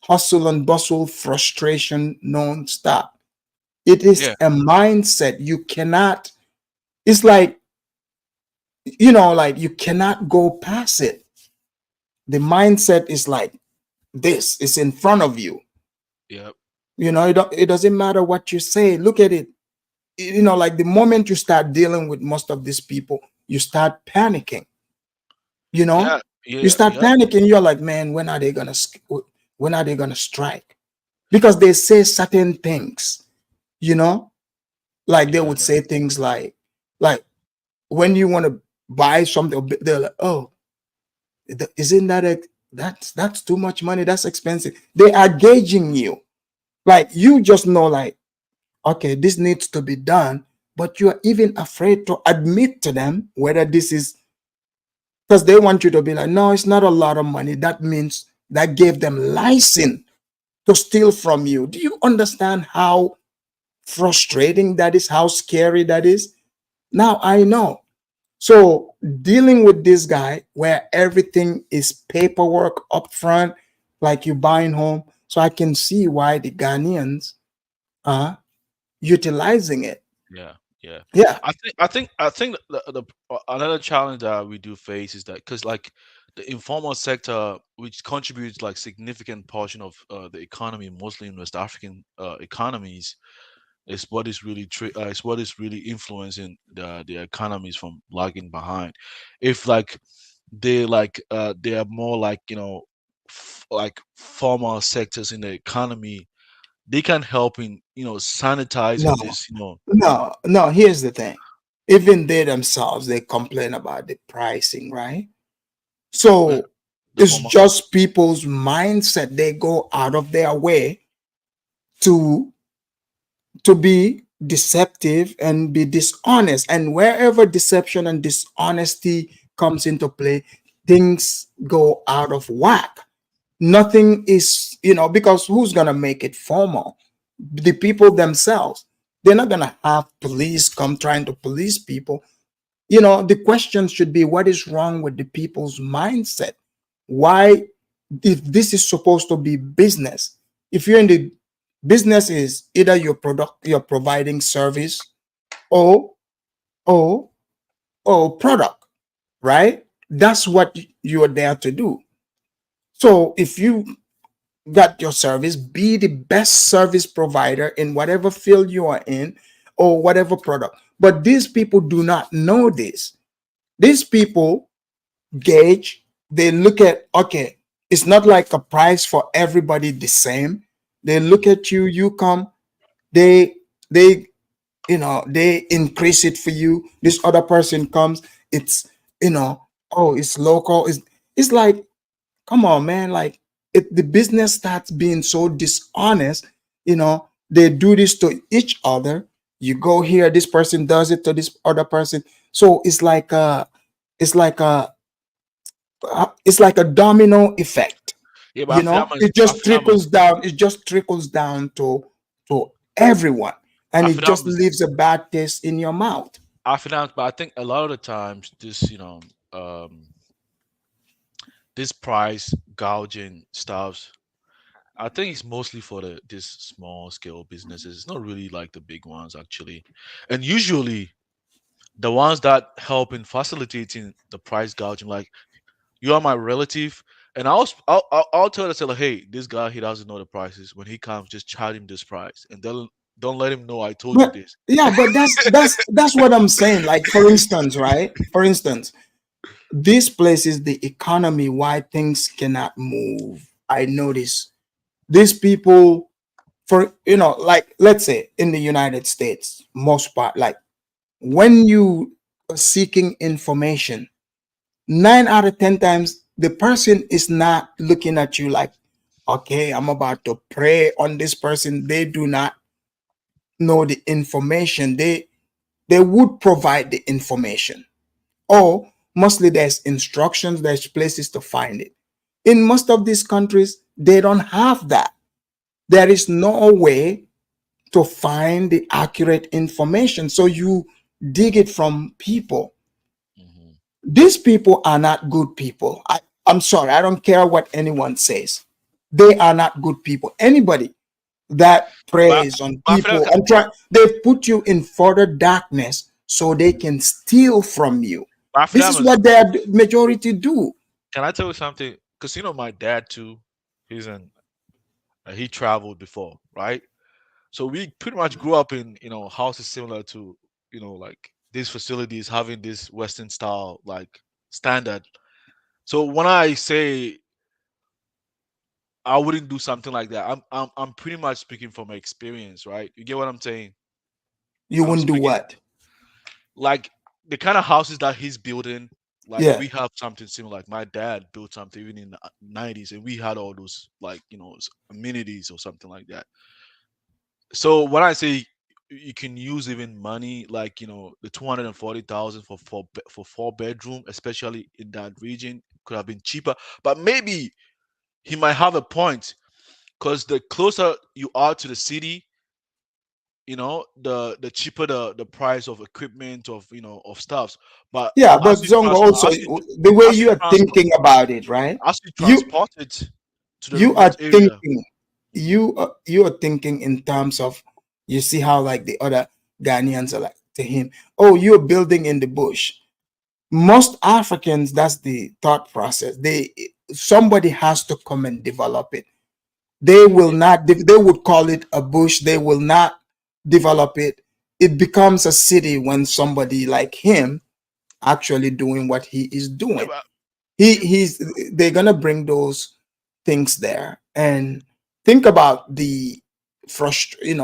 hustle and bustle frustration non-stop. It is Yeah, a mindset. You cannot, it's like you cannot go past it. The mindset is like this, it's in front of you. yep, It doesn't matter what you say. Look at it. Like the moment you start dealing with most of these people, you start panicking. You yeah, know, you yeah, start yep, panicking. You're like, man, when are they gonna strike? Because they say certain things. You know, like they yeah, would say things like when you want to buy something, they're like, oh, isn't that that's too much money? That's expensive. They are gauging you. Like you just know, like, okay, this needs to be done, but you're even afraid to admit to them whether this is because they want you to be like, no, it's not a lot of money. That means that gave them license to steal from you. Do you understand how frustrating that is? How scary that is? Now I know. So dealing with this guy where everything is paperwork up front, like you buying home. So I can see why the Ghanaians are utilizing it. yeah, yeah. Yeah. I think another challenge that we do face is that because like the informal sector, which contributes like significant portion of the economy, mostly in West African economies, is what is really influencing the economies from lagging behind. If like they are more like like formal sectors in the economy, they can help in No, sanitizing this. no. Here's the thing. Even they themselves, they complain about the pricing, right? Yeah, So the it's formal. just people's mindset. They go out of their way to be deceptive and be dishonest. And wherever deception and dishonesty comes into play, things go out of whack. Nothing is, because who's gonna make it formal? The people themselves. They're not gonna have police come trying to police people. The question should be, what is wrong with the people's mindset? Why, if this is supposed to be business, if you're in the business, is either you're providing service, or or or product, right? That's what you're there to do. So if you got your service, be the best service provider in whatever field you are in, or whatever product. But these people do not know this. These people gauge, they look at, okay, it's not like a price for everybody the same. They look at you, you come, they they they increase it for you. This other person comes, it's, oh, it's local. It's like, come on, man. Like, the business starts being so dishonest. They do this to each other. You go here, this person does it to this other person. So it's like a it's like a domino effect. Yeah, but It just trickles down. It just trickles down to everyone, and I it feel that just leaves a bad taste in your mouth. but I think a lot of the times this, this price gouging stuff, I think it's mostly for this small scale businesses. It's not really like the big ones actually. And usually the ones that help in facilitating the price gouging, like you are my relative, and I'll tell the seller, hey, this guy, he doesn't know the prices. When he comes, just charge him this price, and don't let him know I told you But this. yeah, but that's what I'm saying. Like, for instance, right? For instance, this place is the economy why things cannot move. I notice these people, for like, let's say in the United States, most part, like, when you are seeking information, 9 out of 10 times the person is not looking at you like, okay, I'm about to prey on this person. They do not know the information. They would provide the information, or mostly there's instructions, there's places to find it. In most of these countries, they don't have that. There is no way to find the accurate information, so you dig it from people. Hmm. These people are not good people. I'm sorry, I don't care what anyone says. They are not good people. Anybody that But preys on but I feel people like, and they put you in further darkness so they can steal from you. but I feel This like is what the majority do. can I tell you something? Because my dad too, he's in he traveled before, right? So we pretty much grew up in houses similar to like these facilities having this Western style like standard. So when I say I wouldn't do something like that, I'm pretty much speaking from experience, right? You get what I'm saying? You I'm wouldn't do speaking what? like the kind of houses that he's building. Like Yeah. we have something similar. Like my dad built something even in the '90s, and we had all those like amenities or something like that. So when I say you can use even money like the 240,000 for 4 bedroom, especially in that region, could have been cheaper. But maybe he might have a point because the closer you are to the city, the cheaper the price of equipment of of stuffs. But Yeah, but Zongo also, the way as you you are transport thinking about it, right? as you You transport it to the you are remote area. thinking, you are thinking in terms of, you see how like the other Ghanaians are like to him, oh, you're building in the bush. Most Africans, that's the thought process. Somebody has to come and develop it. They will not, they would call it a bush. They will not develop it. It becomes a city when somebody like him actually doing what he is Yeah, doing. but He's they're gonna bring those things there. And think about the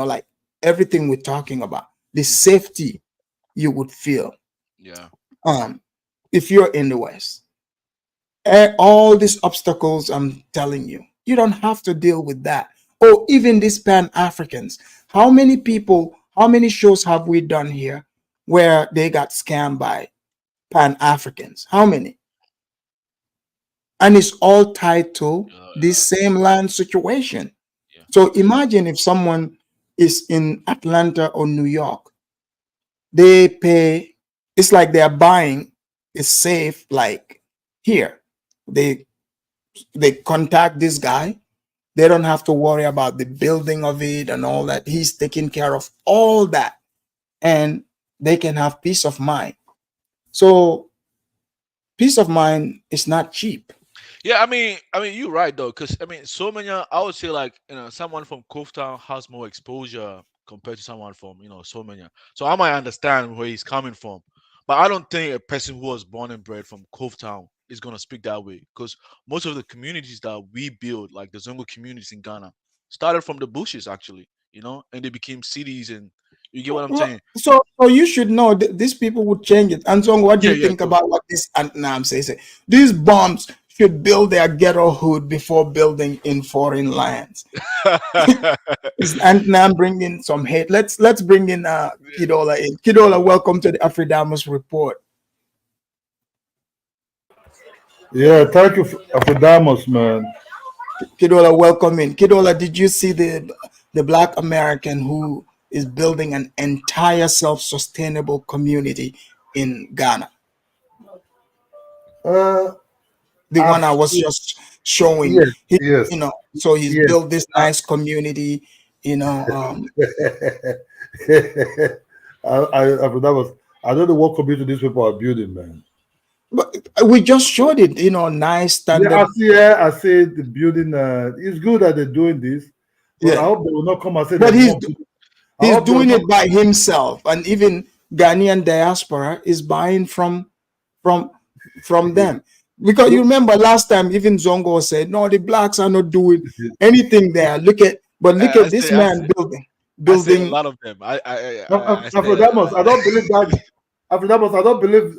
like everything we're talking about, the mhm, safety you would feel yeah. um if you're in the West. All these obstacles, I'm telling you, you don't have to deal with that. Or even these Pan-Africans. How many people, how many shows have we done here where they got scammed by Pan-Africans? How many? And it's all tied to Yeah, this same land situation. yeah. So imagine if someone is in Atlanta or New York, they pay. It's like they are buying. It's safe. Like here, they contact this guy. They don't have to worry about the building of it and all that. He's taking care of all that, and they can have peace of mind. So peace of mind is not cheap. Yeah, I mean, you're right though, because I mean, so many. I would say like someone from Covetown has more exposure compared to someone from so many. So I might understand where he's coming from, but I don't think a person who was born and bred from Covetown is gonna speak that way, because most of the communities that we build, like the Zongo communities in Ghana, started from the bushes actually, and they became cities, and you get what I'm saying? So you should know these people would change it. And so, what do Yeah, you yeah, think go. about what this Antnam says? These bombs should build their ghettohood before building in foreign lands. Is Antnam bringing some hate? Let's bring in Kidola in. Kidola, welcome to the Afridamus report. Yeah, thank you, Afrodamos, man. Kidola, welcome in. Kidola, did you see the Black American who is building an entire self-sustainable community in Ghana? Uh, The one I I've was just showing. yes, yes, So he's yes. built this nice community. Afrodamos, I don't know what community these people are building, man. But we just showed it. Nice Yeah, standard. I see the building. It's good that they're doing this, but I Yeah, hope they will not come and say but they want. I he's hope they will doing not. it by himself, and even Ghanaian diaspora is buying from them. Because you Look, remember last time, even Zongo said, "No, the blacks are not doing anything there." Look I at this say, I man say, I say a building. lot of them. I say, Afrodamos, I don't believe that. Afrodamos, I don't believe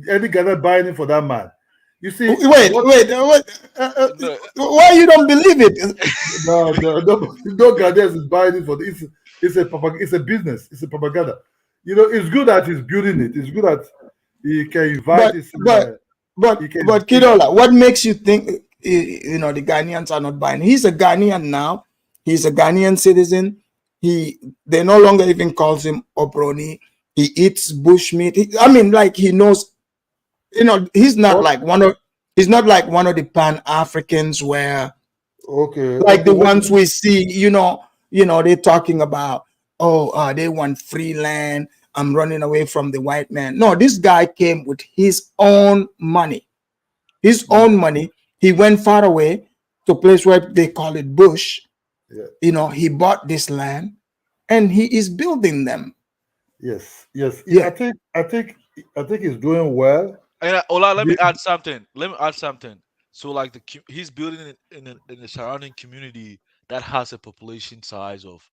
any Ghana buying it for that man. You see, Wait, what? wait, no, why you don't believe it? No Ghanaians is buying it for this. It's a business. It's a propaganda. It's good that he's building it. It's good that he can invite But his. but He can. but Kidola, what makes you think the Ghanaians are not buying? He's a Ghanaian now. He's a Ghanaian citizen. They no longer even calls him Obroni. He eats bushmeat. I mean, like he knows. He's not What? like one of the Pan Africans where Okay. like Okay. the What? ones we see. They're talking about, oh, they want free land. I'm running away from the white man. No, this guy came with his own money. His own money. He went far away to a place where they call it bush. Yeah. He bought this land and he is building them. Yes. Yes. Yeah. I think he's doing well. and Ola, let me The- add something. Let me add something. So like he's building it in the surrounding community that has a population size of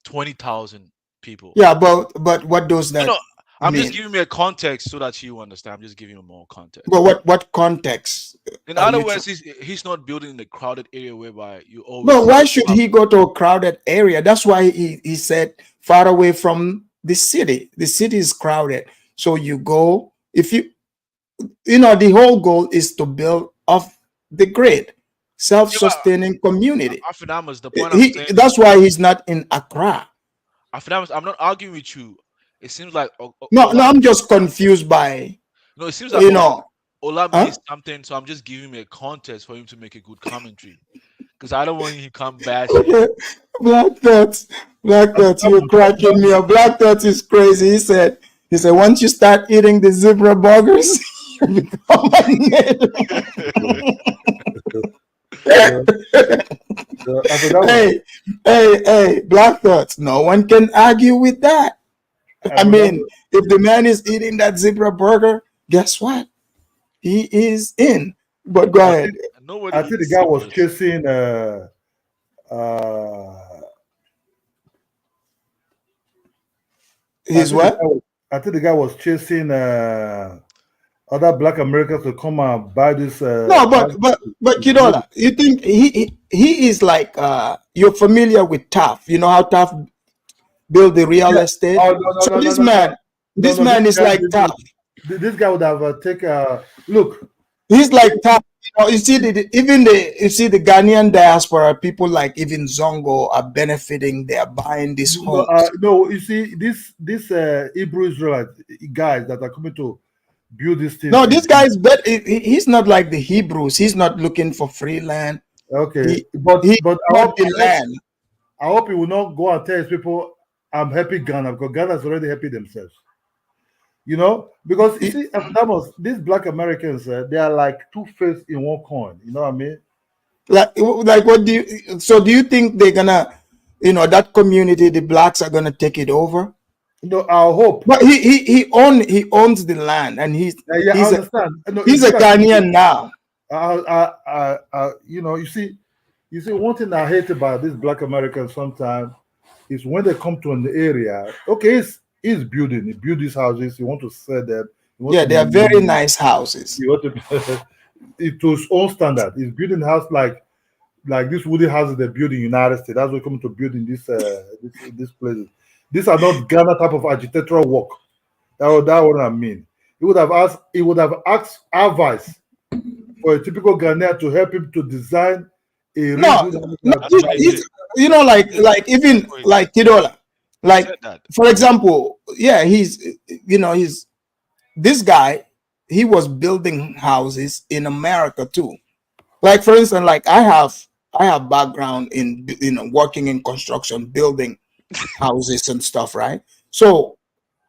20,000 people. Yeah, but what does No, that no, I'm just mean? giving me a context so that you understand. I'm just giving you more context. But what context In are other you? words, he's not building in a crowded area whereby you always But see why a should crowd. he go to a crowded area? That's why he said far away from the city. The city is crowded. So you go, if the whole goal is to build off the grid, Yeah, but self-sustaining community. Afinamas, the point I'm saying is, That's why he's not in Accra. Afinamas, I'm not arguing with you. It seems like No, Ola, I'm just confused by, no, it seems like you know, Ola huh? missed something, so I'm just giving him a context for him to make a good commentary. Because I don't want him to come bashing. Black Thoughts, Black Thoughts, you're cracking me up. Black Thoughts is crazy. He said, once you start eating the zebra burgers, you become a native. Afrodamos, Hey, Black Thoughts. No one can argue with that. I mean, Afrodamos, if the man is eating that zebra burger, guess what? He is in. But go I ahead. think Nobody I think the eats guy was zebras. chasing. Uh, I He's think the what? guy was, I think the guy was chasing other Black Americans to come and buy this No, house. but Kidola, you think he is like you're familiar with Taft. You know how Taft build the real Yeah. estate? Oh no no So no no this no no man, no this no! man is like Taft. This guy would have take look. He's like that. You see the Ghanaian diaspora people like even Zongo are benefiting. They are buying these No, homes. no, you see, this Hebrew Israelite guys that are coming to build these things No, in this guy is better. He's not like the Hebrews. He's not looking for free land. okay, He but he I bought hope the land. I hope he will not go and tell his people I'm helping Ghana because Ghana is already helping themselves. You know, because you see, these Black Americans, they are like two faced in one coin. You know what I mean? Like what do you? So do you think they're gonna, that community, the blacks are gonna take it over? No, I hope. But he owns the land, and Yeah, I he's a understand. No, it's he's a good that Ghanaian now. you know, you see, one thing I hate about these Black Americans sometimes is when they come to an area. Okay, he's building. He build these houses. He want to sell them. He want Yeah, to they are make very money. nice houses. He want to it to his own standard. He's building a house like this wooden houses they build in the United States. That's what coming to build in this places. These are not Ghana type of architectural work. That what I mean. He would have asked advice for a typical Ghanaian to help him to design a really No, good house no, like That's what he did. like even Wait, like Kidola, he like said that. for example, yeah, he's this guy. He was building houses in America too. Like for instance, like I have background in working in construction, building houses and stuff, right? So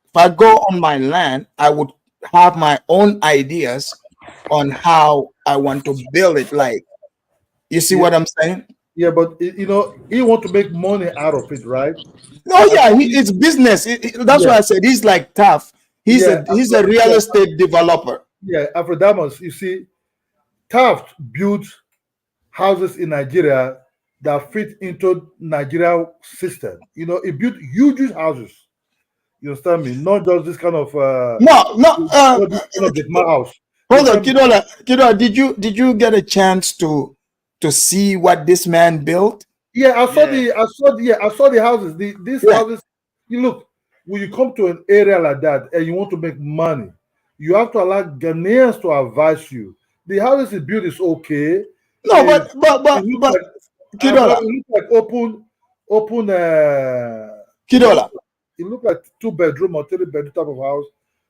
if I go on my land, I would have my own ideas on how I want to build it. Like, you see yeah, what I'm saying? yeah, but you know, he want to make money out of it, right? Oh I yeah, told it's him, business. That's why yeah, I said he's like tough. He's yeah, a he's a real yeah, estate developer. yeah. Afrodamus, you see, Taft built houses in Nigeria that fit into Nigeria system. You know, he built huge houses. You understand me? Not just this kind of No, no. not this kind of my house. You Hold on, understand me? Kidola. Did you get a chance to see what this man built? Yeah, Yeah. I saw the houses. These Yeah. houses. You look, when you come to an area like that and you want to make money, you have to allow Ghanaians to advise you. The houses he built is okay. No, Is but it look but like Kidola, it look like open it look Kidola. it look like 2 bedroom or 3 bedroom type of house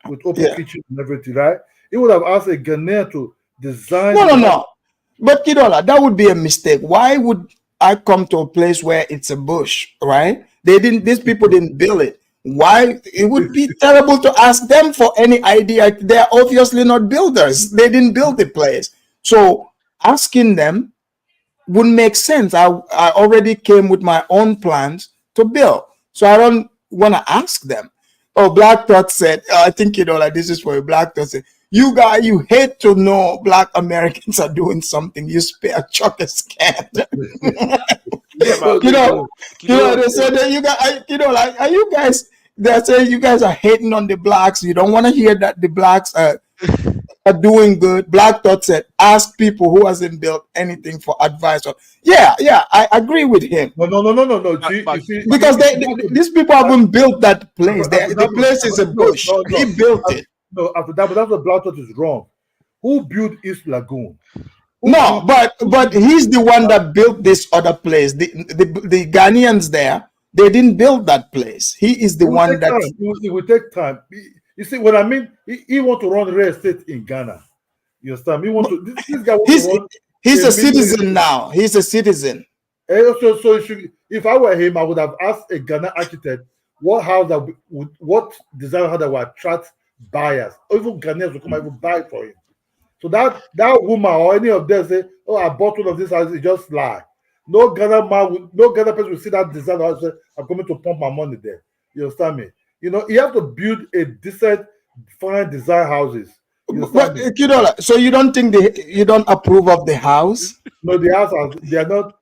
with open Yeah. kitchen and everything, right? He would have asked a Ghanaian to design No, the no, house. no. But Kidola, that would be a mistake. Why would I come to a place where it's a bush, right? These people didn't build it. Why? It would be terrible to ask them for any idea. They're obviously not builders. They didn't build the place. So asking them wouldn't make sense. I already came with my own plans to build. So I don't want to ask them. Oh, Black Thought said, I think like this is for a Black Thought said, you guys, you hate to know Black Americans are doing something. You spare chuck a scat. Yeah, but you know, Kidola, they said that you guys, like, are you guys? They say you guys are hating on the blacks. You don't want to hear that the blacks are doing good. Black Thought said, ask people who hasn't built anything for advice. Yeah, I agree with him No. but, See, but, you see, but because these people haven't built that place. after The that, place is a no, bush. no, He no. built it. No, after that, but that's what Black Thought is wrong. Who built East Lagoon? Who No, built but he's the one that built this other place. The Ghanaians there, they didn't build that place. He is it the will one take that time. It will take time. You see what I mean? He want to run real estate in Ghana. You understand? He want to this guy want to he's run he's a a million citizen now. He's a citizen. so if I were him, I would have asked a Ghana architect what design house that will attract buyers. Or even Ghanaians will come and even buy for him. So that woman or any of them say, "Oh, I bought one of these houses," just lie. No Ghana person will see that design house and say, "I'm coming to pump my money there." You understand me? You know, you have to build a decent, fine design houses. You But understand me? so you don't think you don't approve of the house? No, the houses they are not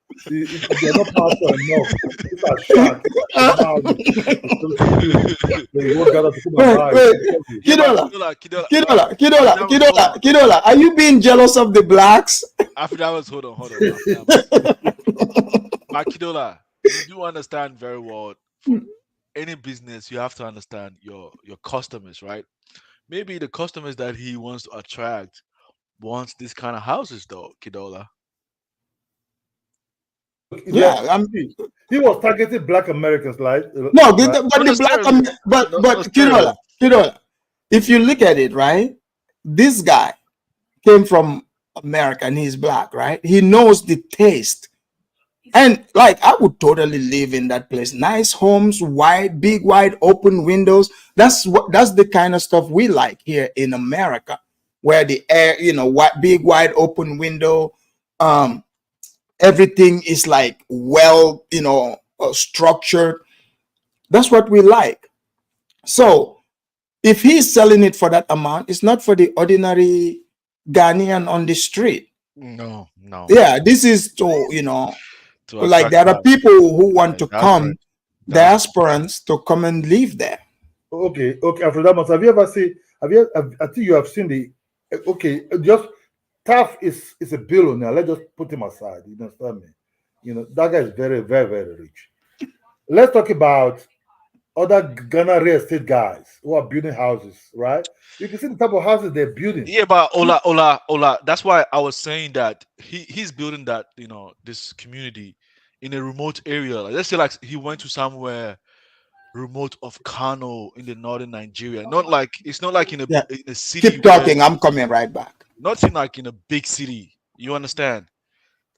powerful enough. These are sharks. These are small houses. They want Ghana to come and Wait, buy. wait, yeah, but Kidola, Kidola, hold on. Kidola. Are you being jealous of the blacks? After hold on. But Kidola, you do understand very well. For any business, you have to understand your customers, right? Maybe the customers that he wants to attract, wants this kind of houses, though, Kidola. Yeah, I'm he was targeting Black Americans, like no, right? but the black but Kidola, if you look at it, right, this guy came from America and he's black, right? He knows the taste. And like I would totally live in that place. Nice homes, big wide open windows. That's the kind of stuff we like here in America, where the air, big wide open window, everything is like well, structured. That's what we like. So if he's selling it for that amount, it's not for the ordinary Ghanaian on the street. No. Yeah, this is to like there are people who want to come, diasporans, to come and live there. Okay, Afrodamus, have you ever seen? I think you have seen the. Okay, just Taff is a billionaire. Let's just put him aside. You understand me? That guy is very, very, very rich. Let's talk about other Ghana real estate guys who are building houses, right? You can see the type of houses they're building. Yeah, but Ola. That's why I was saying that he's building that, this community in a remote area. Like, let's say like he went to somewhere remote of Kano in the northern Nigeria. It's not like in a city. Keep talking. I'm coming right back. Not in like in a big city. You understand?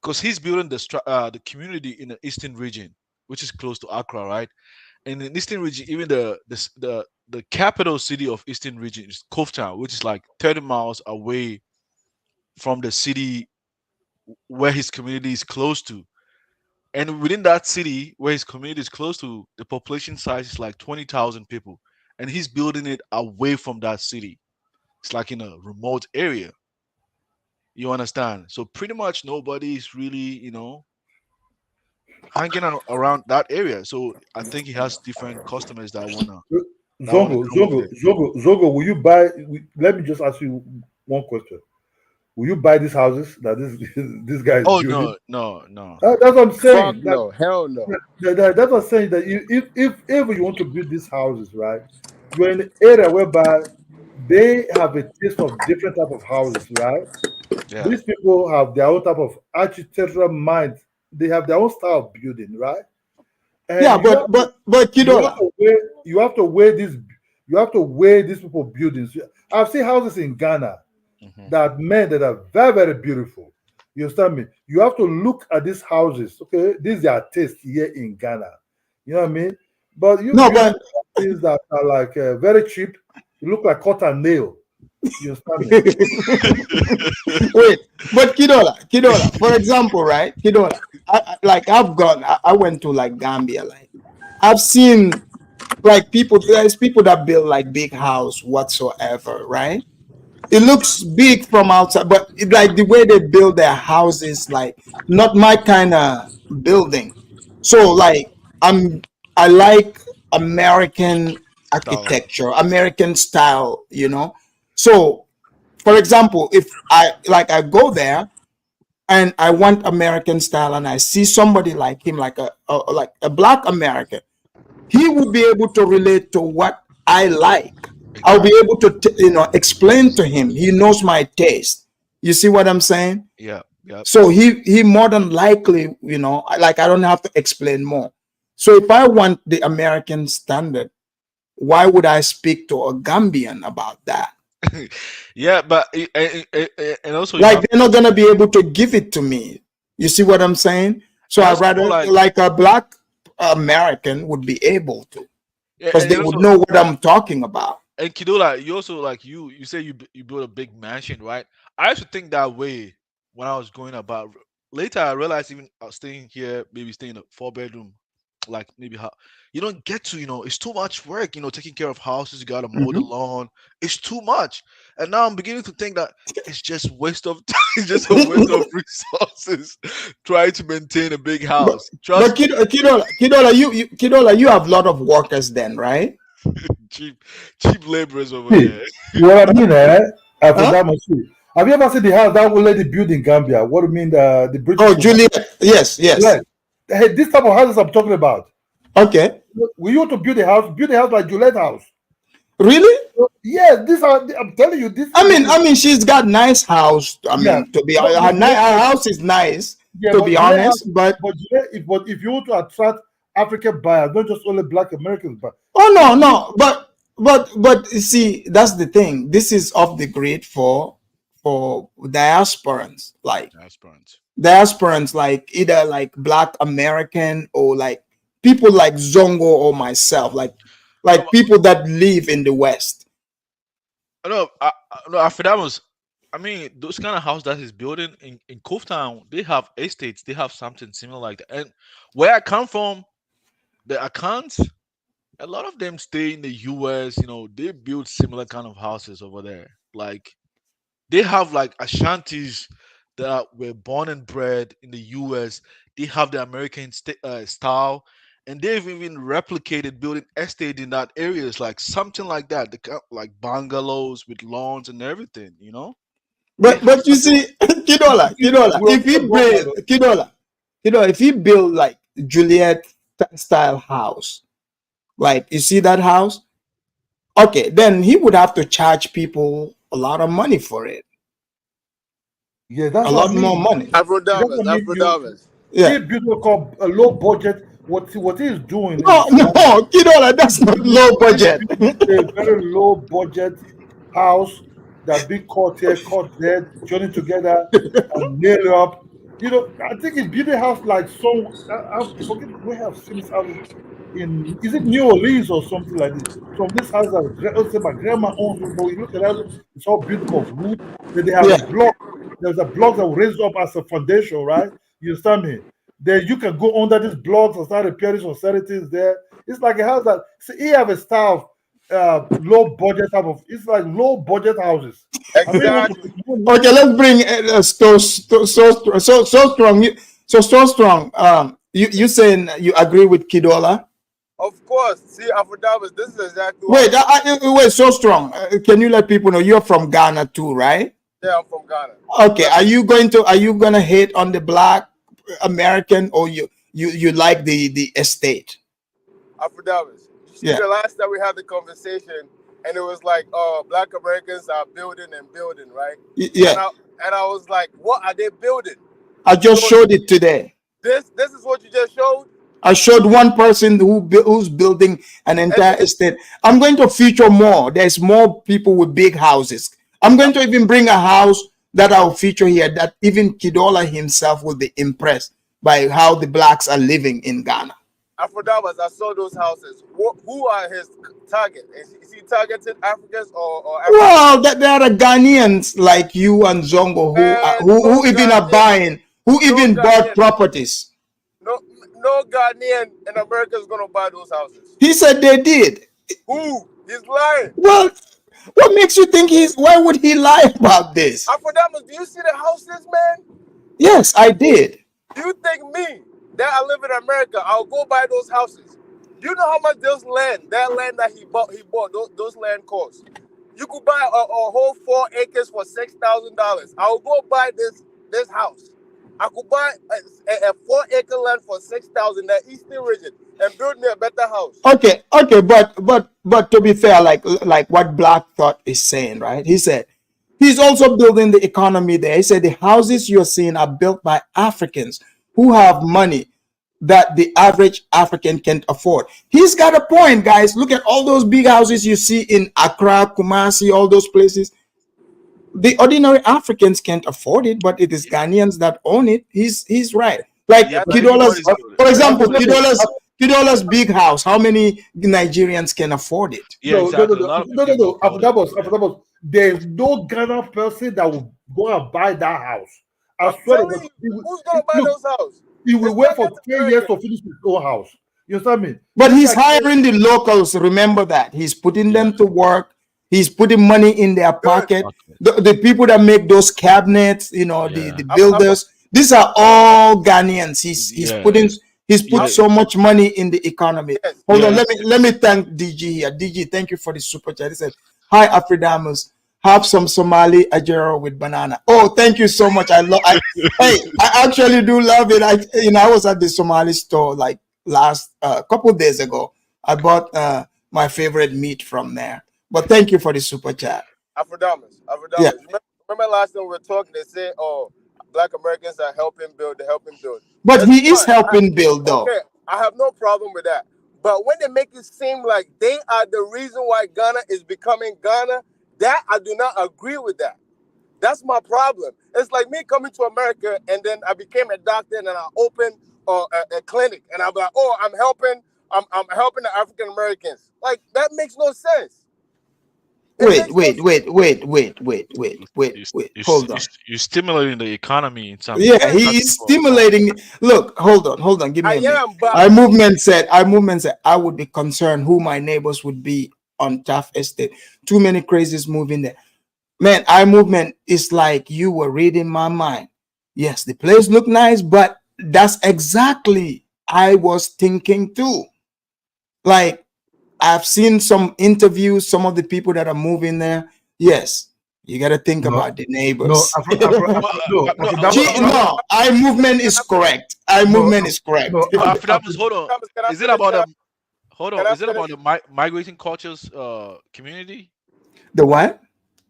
Because he's building the community in the eastern region, which is close to Accra, right? And in the eastern region, even the capital city of eastern region is Koftown, which is like 30 miles away from the city where his community is close to. And within that city where his community is close to, the population size is like 20,000 people. And he's building it away from that city. It's like in a remote area. You understand? So pretty much nobody is really, hanging around that area. So I think he has different customers that wanna. Zogo, will you buy? Let me just ask you one question. Will you buy these houses that this guy is building? No. That's what I'm saying. No, hell no. That's what I'm saying. That if ever you want to build these houses, right, you're in an area whereby they have a taste of different type of houses, right? Yeah. These people have their own type of architectural mind. They have their own style of building, right? And yeah, but Kidola, you have to weigh these. You have to weigh these people buildings. I've seen houses in Ghana that are very, very beautiful. You understand me? You have to look at these houses. Okay, these are taste here in Ghana. You know what I mean? But things that are like very cheap. You look like cotton nail. You understand me? Wait, but Kidola, for example, right? Kidola, I went to like Gambia. Like I've seen like there's people that build like big house whatsoever, right? It looks big from outside, but like the way they build their houses, like not my kind of building. So like I like American architecture, American style, So, for example, if I go there and I want American style, and I see somebody like him, like a Black American, he would be able to relate to what I like. I'll be able to, explain to him. He knows my taste. You see what I'm saying? Yeah. So he more than likely, like I don't have to explain more. So if I want the American standard, why would I speak to a Gambian about that? Yeah, but and also like they're not gonna be able to give it to me. You see what I'm saying? So I'd rather like a Black American would be able to, because they would know what I'm talking about. And Kidola, you also like you say you built a big mansion, right? I used to think that way when I was going about. Later, I realized even I was staying here, maybe staying in a 4-bedroom, like maybe how you don't get to, it's too much work, taking care of houses. You gotta mow the lawn. It's too much. And now I'm beginning to think that it's just waste of time. It's just a waste of resources trying to maintain a big house. But Kidola, you have a lot of workers then, right? cheap laborers over there. You know what I mean, Have you ever seen the house that old lady built in Gambia? What do you mean the bridge? Oh, Juliet. Yes. Hey, this type of houses I'm talking about. Okay. We want to build a house like Juliet house. Really? Yes, these are. I'm telling you, this. I mean, she's got nice house. I Yeah, mean, to be but, her, her house is nice, yeah, to but be Juliet has, honest. But but if you want to attract African buyers, not just only Black Americans, but oh no, no. But you see, that's the thing. This is off the grid for diasporans, like Aspirants. either like Black American or like people like Zongo or myself, No, like people that live in the West. no, no. After that was, I mean, those kind of house that he's building in Cove Town, they have estates. They have something similar like that. And where I come from, the accounts, a lot of them stay in the U.S. You know, they build similar kind of houses over there. Like they have like Ashantis that were born and bred in the U.S. They have the American style, and they've even replicated building estate in that areas, like something like that. Like bungalows with lawns and everything. You know, they have But you something. see, Kidola, we if he also build go. Kidola, if he build like Juliet style house, like you see that house, okay, then he would have to charge people a lot of money for it, Yeah, that's a what I lot more mean. money. That's Afro-Dollars, what I mean. Afro-Dollars. Yeah. He built what called a low budget. What he is doing No, is no, Kidola, that's not low budget. a very low budget house that big caught here, caught there, joining together and nail it up. You know, I think it's building house like some. I forget we have seen this house in, is it New Orleans or something like this? From this house that let's say my grandma owns, but you look at it, it's all built of wood. Then they have Yeah. a block. There's a block that will raise up as a foundation, right? You understand me? Then you can go under these blocks and start repairing some certain things there. It's like a house that see, he have a style of low budget type of. It's like low budget houses. I mean, Exactly. Okay, let's bring so strong. So strong. You saying you agree with Kidola? Of course. See, Afro-Dollars, this is exactly Wait, what wait, so strong. Can you let people know you're from Ghana too, right? yeah, I'm from Ghana. Okay, are you gonna hate on the Black American, or you like the estate? Afro-Dollars. You see, Yeah. the last time we had the conversation, and it was like, Black Americans are building and building, right? Yeah, And I was like, what are they building? I just showed it today. This is what you just showed? I showed one person who's building an entire estate. I'm going to feature more. There's more people with big houses. I'm going to even bring a house that I'll feature here that even Kidola himself will be impressed by how the Blacks are living in Ghana. Afro-Dollars, I saw those houses. Who are his target? Is he targeting Africans or Africans? Well, there are Ghanaians like you and Zongo who even are buying, who even bought properties. No Ghanaian in America is gonna buy those houses. He said they did. Who? He's lying. Well, what makes you think why would he lie about this? Afro-Dollars, do you see the houses, man? Yes, I did. Do you think me that I live in America, I'll go buy those houses? Do you know how much that land that he bought those land costs? You could buy a whole 4 acres for $6,000. I'll go buy this house. I could buy a 4-acre land for $6,000 that Eastern region and build me a better house. Okay, but to be fair, like what Black Thought is saying, right? He said he's also building the economy there. He said the houses you're seeing are built by Africans who have money that the average African can't afford. He's got a point, guys. Look at all those big houses you see in Accra, Kumasi, all those places. The ordinary Africans can't afford it, but it is Ghanaians that own it. He's right. Like Yeah, but Kidola's, everybody's doing it. for example, Kidola's big house. How many Nigerians can afford it? Yeah, exactly. A lot of people No. can afford it. After there's no Ghana person that will go and buy that house. I swear to God, Who's gonna buy those houses? he will wait for 10 years to finish his own house. You understand me? But he's hiring the locals. Remember that he's putting them to work. He's putting money in their pocket. The people that make those cabinets, the builders. These are all Ghanaians. He's put so much money in the economy. Hold on, let me thank DG here. DG, thank you for the super chat. He said, "Hi, Afridamus. Have some Somali ajero with banana." Oh, thank you so much. I actually do love it. I was at the Somali store like last couple days ago. I bought my favorite meat from there. But thank you for the super chat. Afrodamas. Yeah. Remember last time we were talking, they said, oh, Black Americans are helping build, they're helping build. But That's he is fine. helping build, though. Okay, I have no problem with that. But when they make it seem like they are the reason why Ghana is becoming Ghana, that I do not agree with that. That's my problem. It's like me coming to America and then I became a doctor and then I opened a clinic and I'm like, oh, I'm helping the African Americans. Like, that makes no sense. Wait. Hold on. You're stimulating the economy in some. Yeah, he is stimulating. Look, hold on. Give me a minute. But Our movement said I would be concerned who my neighbors would be on Taft Estate. Too many crazies moving there. Man, our movement is like you were reading my mind. Yes, the place look nice, but that's exactly I was thinking too. Like, I've seen some interviews, some of the people that are moving there. Yes, you got to think about the neighbors. No, our movement is correct. Our movement is correct. Hold on. Is it about the migrating cultures community? The what?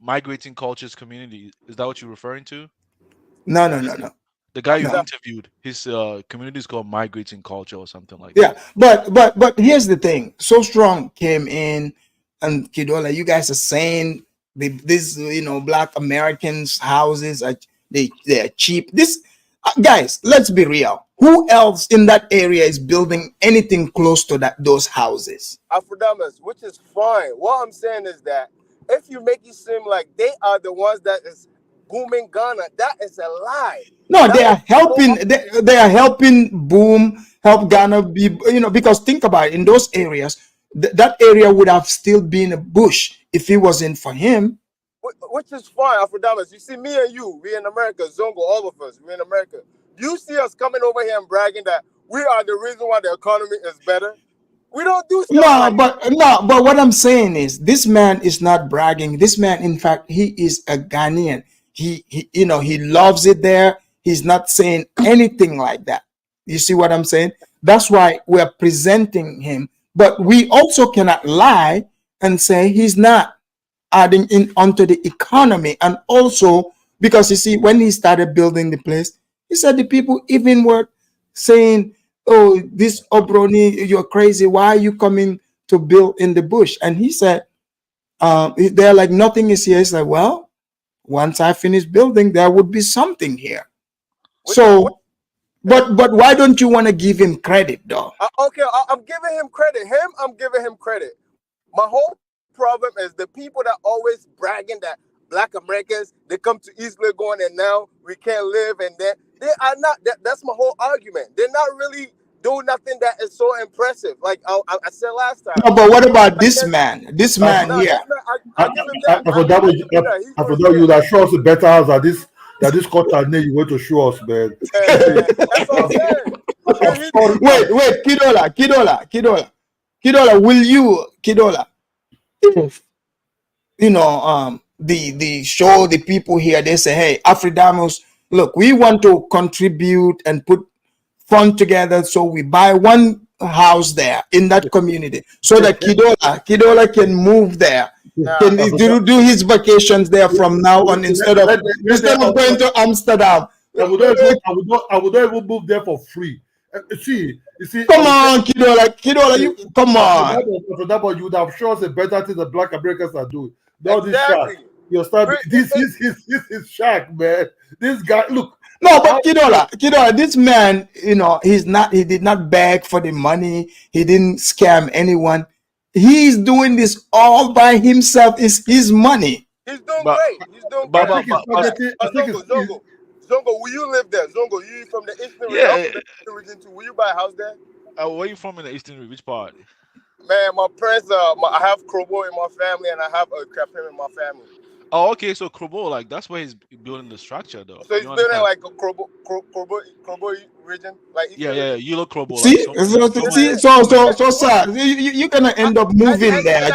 Migrating cultures community. Is that what you're referring to? No. The guy you interviewed, his community is called Migrating Culture or something like that. Yeah, but here's the thing. So Strong came in, and Kidola, you guys are saying these Black Americans' houses are they're cheap. This guys, let's be real. Who else in that area is building anything close to those houses? Afrodamas, which is fine. What I'm saying is that if you make it seem like they are the ones that is booming Ghana, that is a lie. No, they are helping. They are helping help Ghana be. Because think about it, in those areas, that area would have still been a bush if it wasn't for him. Which is fine, Afrodamas. You see, me and you, we in America, Zongo, all of us, we in America. You see us coming over here and bragging that we are the reason why the economy is better. We don't do stuff but what I'm saying is, this man is not bragging. This man, in fact, he is a Ghanaian. He loves it there. He's not saying anything like that. You see what I'm saying? That's why we're presenting him. But we also cannot lie and say he's not adding in onto the economy. And also, because you see, when he started building the place, he said the people even were saying, oh, this Obroni, you're crazy. Why are you coming to build in the bush? And he said, they're like, nothing is here. He's like, well, once I finish building, there would be something here. So, but why don't you want to give him credit, though? Okay, I'm giving him credit. I'm giving him credit. My whole problem is the people that always bragging that Black Americans, they come to East Legon and now we can't live, and then they are not. That's my whole argument. They're not really doing nothing that is so impressive. Like I said last time. No, but what about this man? This man here. I forgot you would have shown us a better house that this contact name you want to show us, man. That's what I'm saying. Wait, Kidola, will you, Kidola, if the show, the people here, they say, hey, Afridamos, look, we want to contribute and put fund together, so we buy one house there in that community so that Kidola can move there. Can do his vacations there from now on instead of going to Amsterdam. I would not even move there for free. You see. Come on, Kidola, you come on. But you would have shown us a better thing that Black Americans are doing. Not Exactly. this shark. This is shark, man. This guy, look. No, but Kidola, this man, he did not beg for the money. He didn't scam anyone. He's doing this all by himself. It's his money. He's doing great. He's doing great. Zongo, will you live there? Zongo, you from the Eastern region too. Will you buy a house there? Where are you from in the Eastern region? Which part? Man, my parents, I have Krobo in my family and I have a Krapim in my family. Oh, okay. So Krobo, like that's where he's building the structure, though. So he's building like a Krobo region, like you look Krobo. See, so sir, you're gonna end up moving there.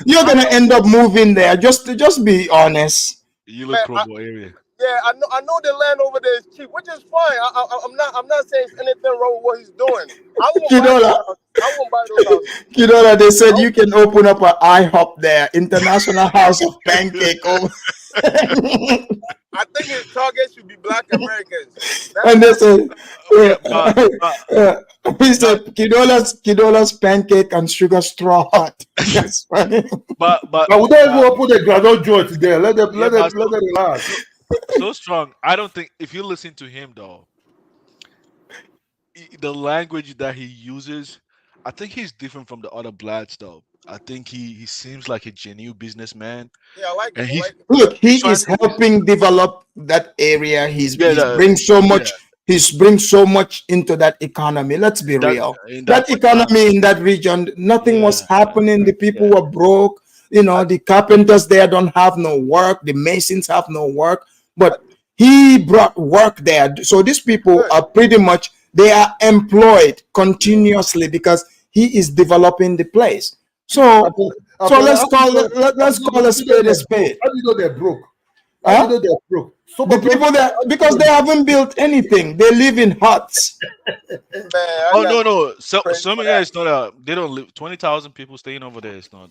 You're gonna end up moving there. Just be honest. You look Krobo area. Yeah, I know the land over there is cheap, which is fine. I'm not saying there's anything wrong with what he's doing. I won't buy those Kidola, houses. I won't buy those houses. Kidola, they said I you can open up an IHOP there, International House of Pancake. I think his target should be Black Americans. And they said, Okay, but he said Kidola's pancake and sugar straw hut. That's funny. but But we don't even open the groundnut joint there. Let them yeah, but relax. so strong. I don't think if you listen to him though, the language that he uses, I think he's different from the other blacks though. I think he seems like a genuine businessman, Yeah, I like it. and I he's like it. Look, he he's trying is to helping develop that area. He's yeah, brings so yeah much. He's brings so much into that economy. Let's be that real. in That that economy in that region, nothing was yeah happening. The people yeah were broke. The carpenters there don't have no work. The masons have no work. But he brought work there. So these people Good. are pretty much they are employed continuously because he is developing the place. So let's call a spade a spade. How do you know they're broke? How do Huh? you know they're broke? Some The of those people there because they haven't built anything. They live in huts. Man, I oh got no so crazy some for yeah that. it's not a they don't live 20,000 people staying over there. It's not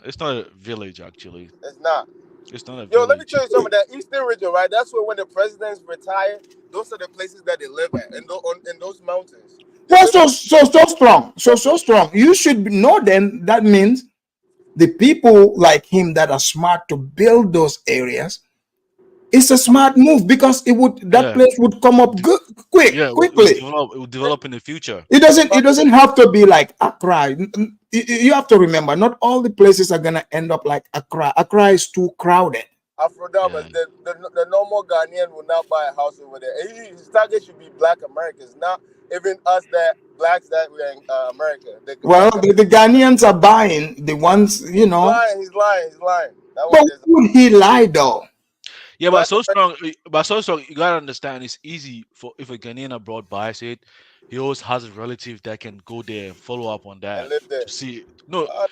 it's not a village actually. It's not. It's not a Yo, let me village. tell you something. That Eastern region, right? That's where when the presidents retire, those are the places that they live at, in those mountains. They Well, live so strong. You should know then that means the people like him that are smart to build those areas. It's a smart move because that Yeah, place would come up good, yeah. quickly. It will develop in the future. It doesn't have to be like Accra. You have to remember, not all the places are gonna end up like Accra. Accra is too crowded. Afrodamas. Yeah. The normal Ghanaian will not buy a house over there. His target should be Black Americans, not even us blacks that we're in America. Well, the Ghanaians are buying the ones, He's lying. He's lying. That But one is would he lie though? Yeah, Black but so strong. You gotta understand. It's easy for if a Ghanaian abroad buys it, he always has a relative that can go there and follow up on and that live there. to see. No, Uh,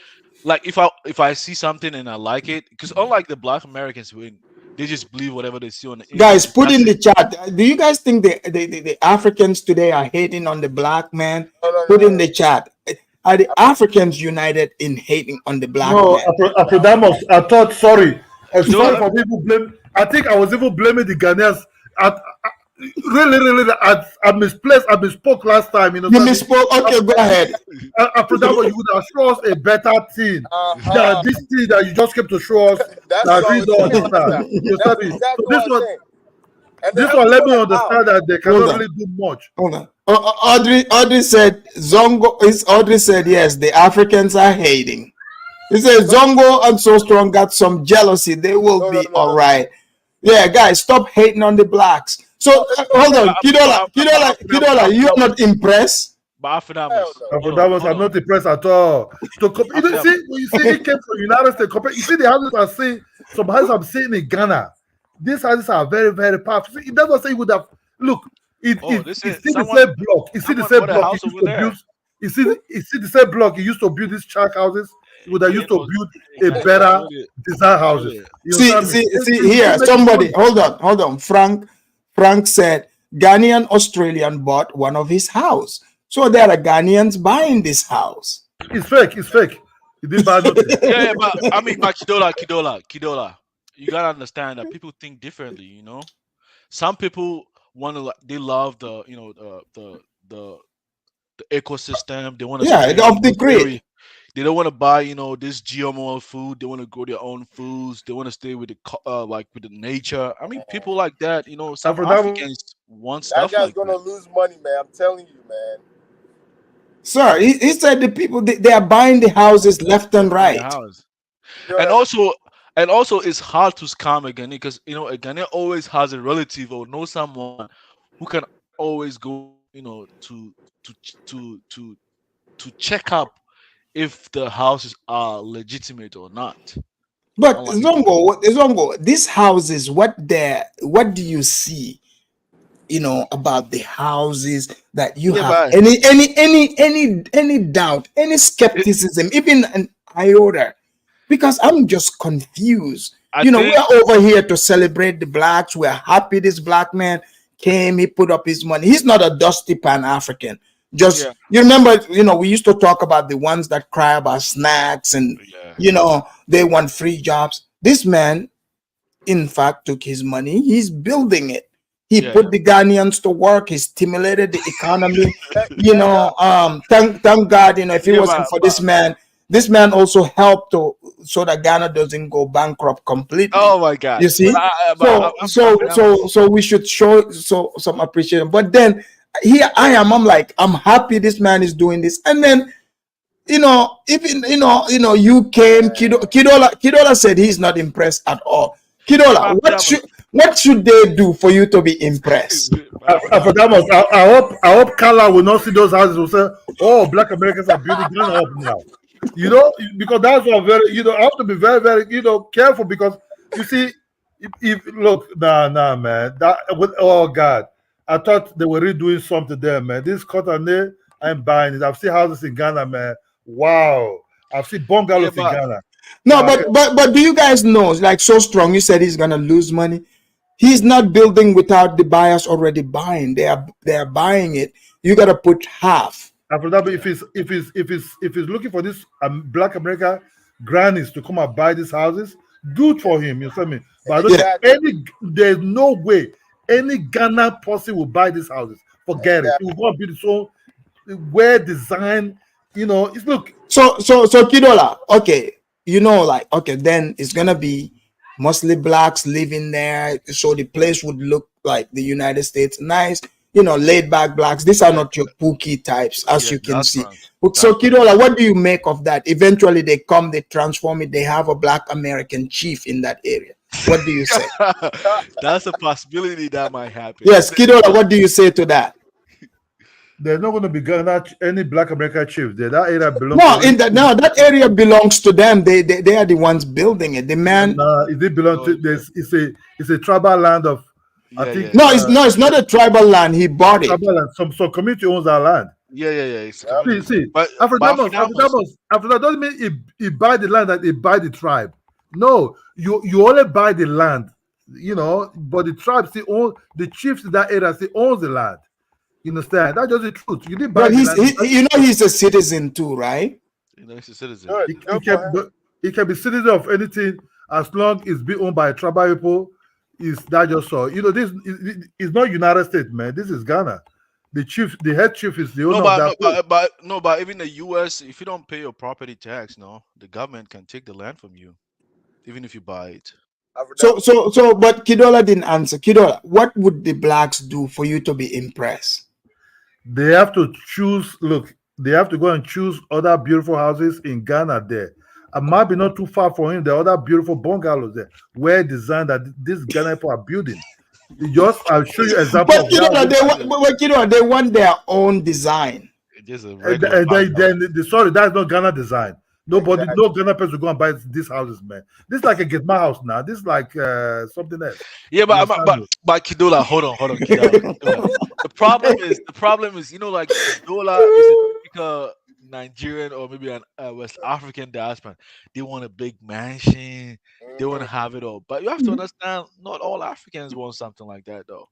like if I see something and I like it, because unlike the Black Americans, when they just believe whatever they see on the Guys, internet, put that's in the it. chat. Do you guys think the Africans today are hating on the black man? no. Put in the chat. Are the Africans united in hating on the black No, man? Afrodamus, I thought, sorry. No, Sorry for people blame. I think I was even blaming the Ghanaians. Really, I misplaced, I misspoke last time. You misspoke. Okay, go ahead. Afrodamus, you would have shown us a better thing than this thing that you just came to show us. That's That what I we was don't saying, understand. sister. You That's understand me? exactly So what I'm saying. And this the one let me episode is out. understand that they Hold cannot on. really do much. Hold on. Audrey said Zongo. Audrey said yes. The Africans are hating. He said Zongo and So Strong got some jealousy. They will be all right. Yeah, guys, stop hating on the blacks. So hold on, Kidola, you're not impressed? But Afrodamus, Hell no. Afrodamus, I'm not impressed at all. You see, it came from United States. You see the houses I'm seeing, some houses I'm seeing in Ghana. These houses are very, very powerful. See, that's what I say. Would have look. It's still the same block. It's still the same block. He used to build. It's still the same block. He used to build these shack houses. He would have used to build a better design houses. See here. Somebody, hold on. Frank said Ghanaian Australian bought one of his house. So there are Ghanaians buying this house. It's fake. He didn't buy nothing. yeah, but I mean, but Kidola, you gotta understand that people think differently. You know, some people want to, they love the, the ecosystem. They want to stay of the grid. They don't want to buy, this GMO food. They want to grow their own foods. They want to stay with with the nature. I mean, people like that. Some Africans want stuff That guy's like gonna that. lose money, man. I'm telling you, man. Sir, he said the people they are buying the houses left and right. And also it's hard to scam a Ghanaian because a Ghanaian always has a relative or know someone who can always go to check up if the houses are legitimate or not. But Zongo, these houses, what do you see? About the houses that you have any doubt, any skepticism, even an iota, because I'm just confused. You know, think we're over here to celebrate the blacks. We're happy this black man came, he put up his money. He's not a dusty Pan-African. Just, yeah, you remember, you know, we used to talk about the ones that cry about snacks and, yeah, you know, they want free jobs. This man, in fact, took his money. He's building it. He yeah, put the Ghanaians to work. He stimulated the economy. You Yeah, know, thank God, you know, if it yeah. wasn't for this man also helped to so that Ghana doesn't go bankrupt completely. Oh my God! You see, so we should show some appreciation. But then here I am. I'm happy this man is doing this. And then you know, even you came. Kidola said he's not impressed at all. Kidola, what should they do for you to be impressed? I hope Kala will not see those houses. Will say, "Oh, Black Americans are building Ghana up now." You know, because that's what very. You know, I have to be very, very, careful because you see, if look, nah, man. Oh God, I thought they were really doing something there, man. This cotton, I'm buying it. I've seen houses in Ghana, man. Wow, I've seen bungalows in Ghana. No, but do you guys know? Like so strong, you said he's gonna lose money. He's not building without the buyers already buying. They are buying it. You gotta put half. After that, if he's looking for this Black America grannies to come and buy these houses, good for him. You feel me? But I don't think there's no way any Ghana person will buy these houses. Forget it. It will go and be so well designed. You know, it's look. So Kidola, okay, you know, like okay, then it's gonna be mostly blacks living there, so the place would look like the United States, nice, you know, laid back blacks. These are not your pookie types, as you can see. So Kidola, what do you make of that? Eventually they come, they transform it, they have a Black American chief in that area. What do you say? That's a possibility that might happen. Yes, Kidola, what do you say to that? There's not going to be any Black American chiefs there. That area belongs. No, that area belongs to them. They are the ones building it. The man. It did belong to this. It's a tribal land of. I think. No, it's not a tribal land. He bought it. Tribal land. Some community owns that land. Yeah. See. But after that doesn't mean he buy the land that he buy the tribe. No, you only buy the land, you know. But the tribe still own the chiefs in that area. Still owns the land. You understand? That's just the truth. You didn't buy. But he's a citizen too, right? You know, he's a citizen. He can be citizen of anything as long as it's being owned by tribal people. Is that just so? You know, this is not United States, man. This is Ghana. The head chief is the owner of that. But even the U.S., if you don't pay your property tax, the government can take the land from you, even if you buy it. But Kidola didn't answer. Kidola, what would the blacks do for you to be impressed? They have to choose. Look, they have to go and choose other beautiful houses in Ghana. There, it might be not too far from him. There are other beautiful bungalows there, well designed that these Ghana people are building. I'll show you example. But Kidola, they want their own design. Sorry, that's not Ghana design. No Ghana person will go and buy these houses, man. This is like a get my house now. This is like something else. Yeah, but Kidola, hold on, Kidola. The problem is, like Kidola is a typical Nigerian or maybe a West African diaspora. They want a big mansion. They want to have it all. But you have to understand, not all Africans want something like that, though.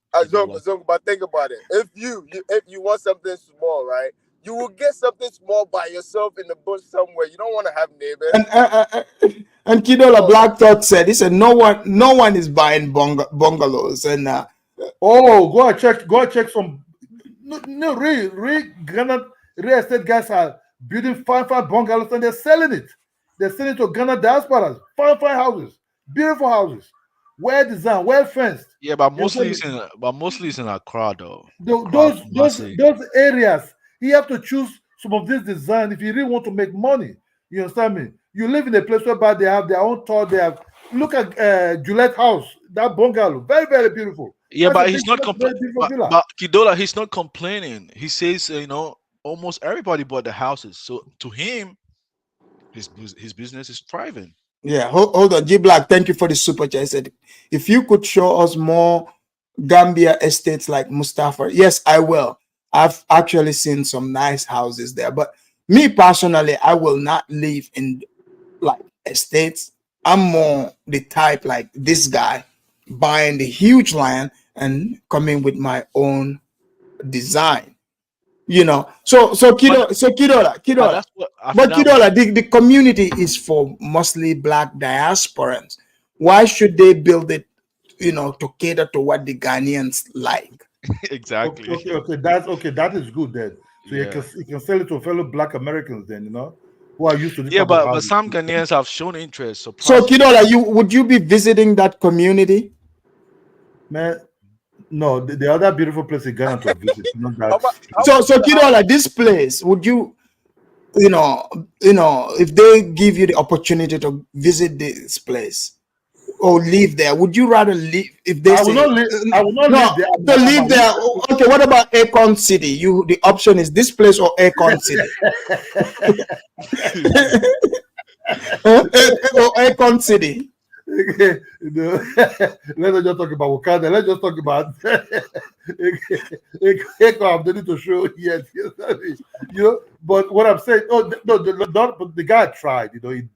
But think about it. If you want something small, right? You will get something small by yourself in the bush somewhere. You don't want to have neighbors. And Kidola Black Thought said, he said, no one is buying bungalows. And go and check some. No, real Ghana real estate guys are building fine bungalows and they're selling it. They're selling it to Ghana diasporas. Fine houses, beautiful houses, well designed, well fenced. Yeah, but mostly it's in Accra, though. Those areas. You have to choose some of this design if you really want to make money. You understand me? You live in a place whereby they have their own thought. Look at Juliet House, that bungalow, very, very beautiful. Yeah, but he's not complaining. But Kidola, he's not complaining. He says, almost everybody bought the houses. So to him, his business is thriving. Yeah, hold on, G Black. Thank you for the super chat. I said, if you could show us more Gambia estates like Mustafa, yes, I will. I've actually seen some nice houses there, but me personally, I will not live in like estates. I'm more the type like this guy, buying the huge land and coming with my own design. You know, so Kidola. That's what But Afidam. Kidola, the community is for mostly black diasporans. Why should they build it, you know, to cater to what the Ghanaians like? Exactly. Okay. That's okay. That is good then. So Yeah. you can sell it to fellow Black Americans then, you know, who are used to this Yeah, type of but houses. some Ghanaians have shown interest. So Surprisingly. Kidola, would you be visiting that community? Man, no, the other beautiful place in Ghana to visit, not that. So Kidola, this place, would you, you know, if they give you the opportunity to visit this place or live there, would you rather live if they I will say not live. I will not no live there. to live there? Okay, what about Akon City? The option is this place or Akon City. Or Akon City. You know, let's not just talk about Wakanda. Let's just talk about I'm ready to show yet. You know, but what I'm saying, but the guy tried. You know, he's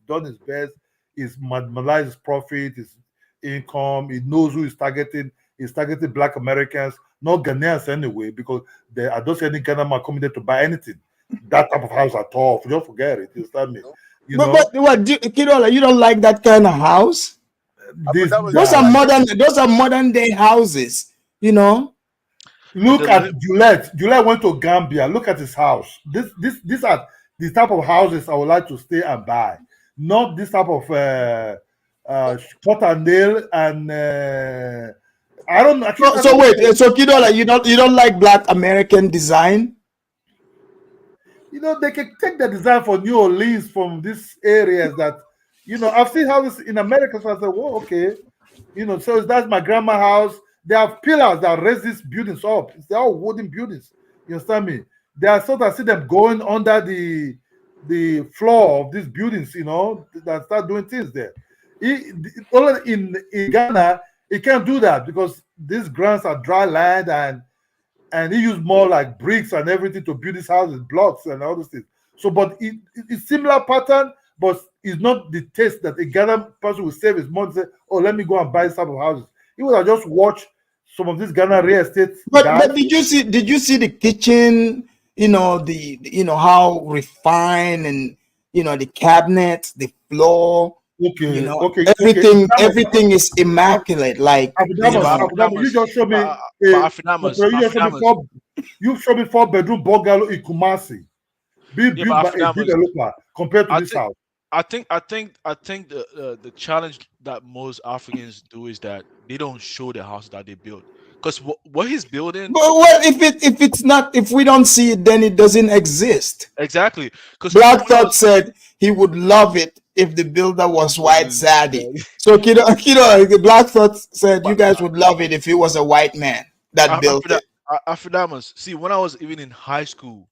done his best. He's maximized his profit, his income. He knows who he's targeting. He's targeting Black Americans, not Ghanaians anyway, because I don't see any Ghana man coming there to buy anything. That type of house at all. Don't forget it. You understand me? You know, But what, Kidola, you don't like that kind of house? Those are modern day houses, you know. Look at Gillette. Gillette went to Gambia. Look at his house. These are the type of houses I would like to stay and buy. Not this type of cut and nail and I don't actually. So wait, so Kidola, you don't like Black American design? You know, they can take the design for New Orleans from these areas that, you know, I've seen houses in America. So I said, well, okay. You know, so that's my grandma's house. They have pillars that raise these buildings up. They're all wooden buildings. You understand me? They are sort of see them going under the floor of these buildings, you know, that start doing things there. Only in Ghana, he can't do that because these grants are dry land and he used more like bricks and everything to build his houses, blocks and all those things. So, but it's similar pattern, but it's not the taste that a Ghana person will save his money. Say, oh, let me go and buy this type of houses. He would have just watched some of these Ghana real estate. But did you see the kitchen? You know how refined and the cabinets, the floor. Okay, you know, everything is immaculate. Like you just show me. You show me 4-bedroom bungalow in Kumasi, built by a developer compared to this house. I think the challenge that most Africans do is that they don't show the house that they built. Because what he's building. Well, if we don't see it, then it doesn't exist. Exactly. Because Black Thought said he would love it if the builder was white Zaddy. So the Black Thought said you guys would love it if it was a white man that built it. Afrodamus. See, when I was even in high school,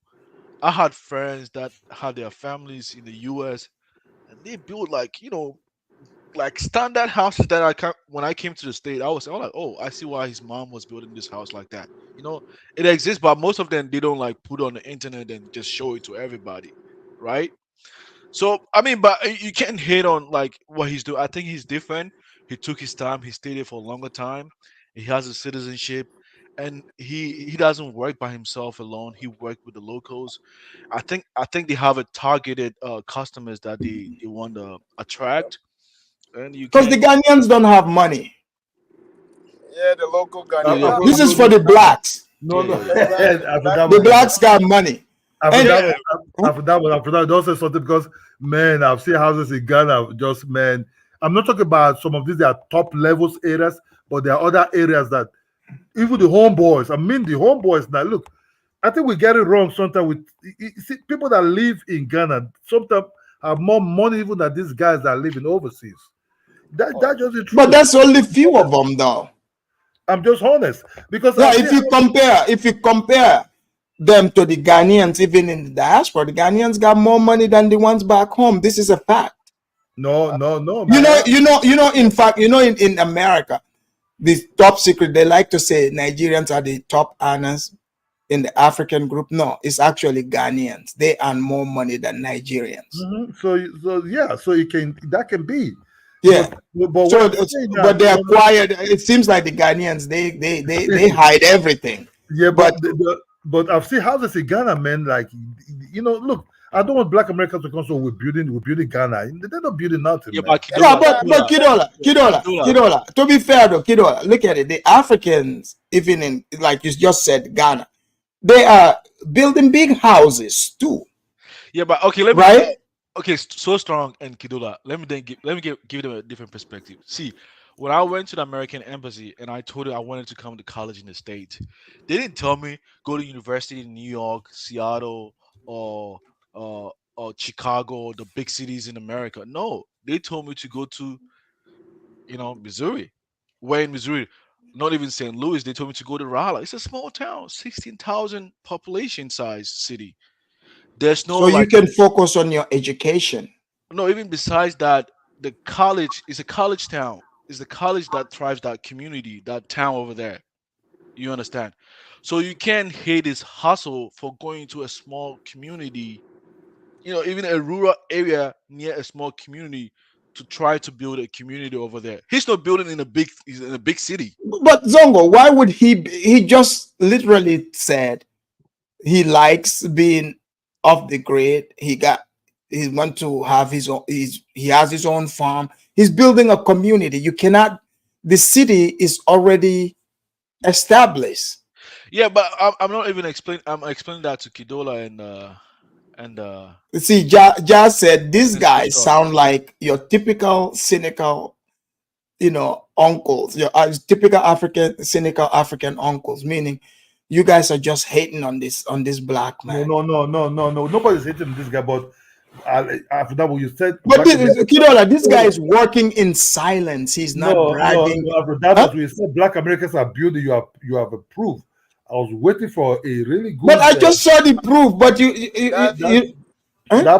I had friends that had their families in the US and they built like standard houses that when I came to the state, I was like, oh, I see why his mom was building this house like that. You know, it exists, but most of them they don't like put on the internet and just show it to everybody, right? So I mean, but you can't hate on like what he's doing. I think he's different. He took his time. He stayed there for a longer time. He has a citizenship, and he doesn't work by himself alone. He worked with the locals. I think they have a targeted customers that they want to attract. Because the Ghanaians don't have money. Yeah, the local Ghanaians. This is for the blacks. No. The blacks got money. After that, don't say something because, man, I've seen houses in Ghana. Just, man, I'm not talking about some of these. They are top levels areas, but there are other areas that even the homeboys. I mean, the homeboys now. Look, I think we get it wrong sometimes. See, people that live in Ghana sometimes have more money even than these guys that live in overseas. That's just the truth. But that's only few of them, though. I'm just honest because if you compare them to the Ghanaians, even in the diaspora, the Ghanaians got more money than the ones back home. This is a fact. No. Man. You know. In fact, in America, the top secret they like to say Nigerians are the top earners in the African group. No, it's actually Ghanaians. They earn more money than Nigerians. So it can, that can be. Yeah. But So, what I'm saying now, but they acquired. It seems like the Ghanaians they hide everything. yeah, But but I've seen houses in Ghana, man. Like, look, I don't want Black Americans to come. So we're building Ghana. They're not building nothing, Yeah, man. but Kidola. To be fair though, Kidola, look at it. The Africans, even in, like you just said, Ghana, they are building big houses too. Yeah, but okay, let me Right? Okay, so strong and Kidola. Let me give them a different perspective. See, when I went to the American embassy and I told them I wanted to come to college in the States, they didn't tell me go to university in New York, Seattle, or Chicago, the big cities in America. No, they told me to go to Missouri. Where in Missouri? Not even St. Louis. They told me to go to Raleigh. It's a small town, 16,000 population size city. There's no So you like can focus on your education. no, even besides that, the college is a college town. It's the college that thrives that community, that town over there. You understand? So you can't hate his hustle for going to a small community, even a rural area near a small community to try to build a community over there. He's not building he's in a big city. But Zongo, why would he just literally said he likes being off the grid. He want to have his own, he has his own farm. He's building a community. You cannot, the city is already established. Yeah, but I'm not even explaining. I'm explaining that to Kidola and See, Jazz said these and so guys strong. sound like your typical cynical, uncles, your typical cynical African uncles, meaning you guys are just hating on this black man. No. Nobody's hating this guy, but after that, what you said. But Kidola, this guy is working in silence. He's not bragging. No, after that, as we said, Black Americans are building. You have a proof. I was waiting for a really good. But I just saw the proof. But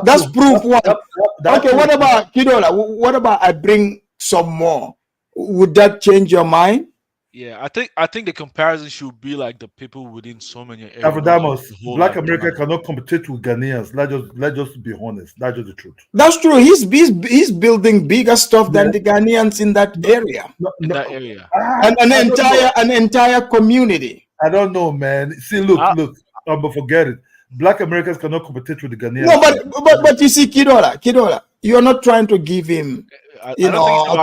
that's proof one. Okay, what about Kidola? What about I bring some more? Would that change your mind? Yeah, I think the comparison should be like the people within so many areas. After that, Black America cannot compete with Ghanaians. Let's just be honest. That's just the truth. That's true. He's building bigger stuff than the Ghanaians in that area. That area. And an entire community. I don't know, man. See, look. But forget it. Black Americans cannot compete with the Ghanaians. No, but you see, Kidola, you're not trying to give him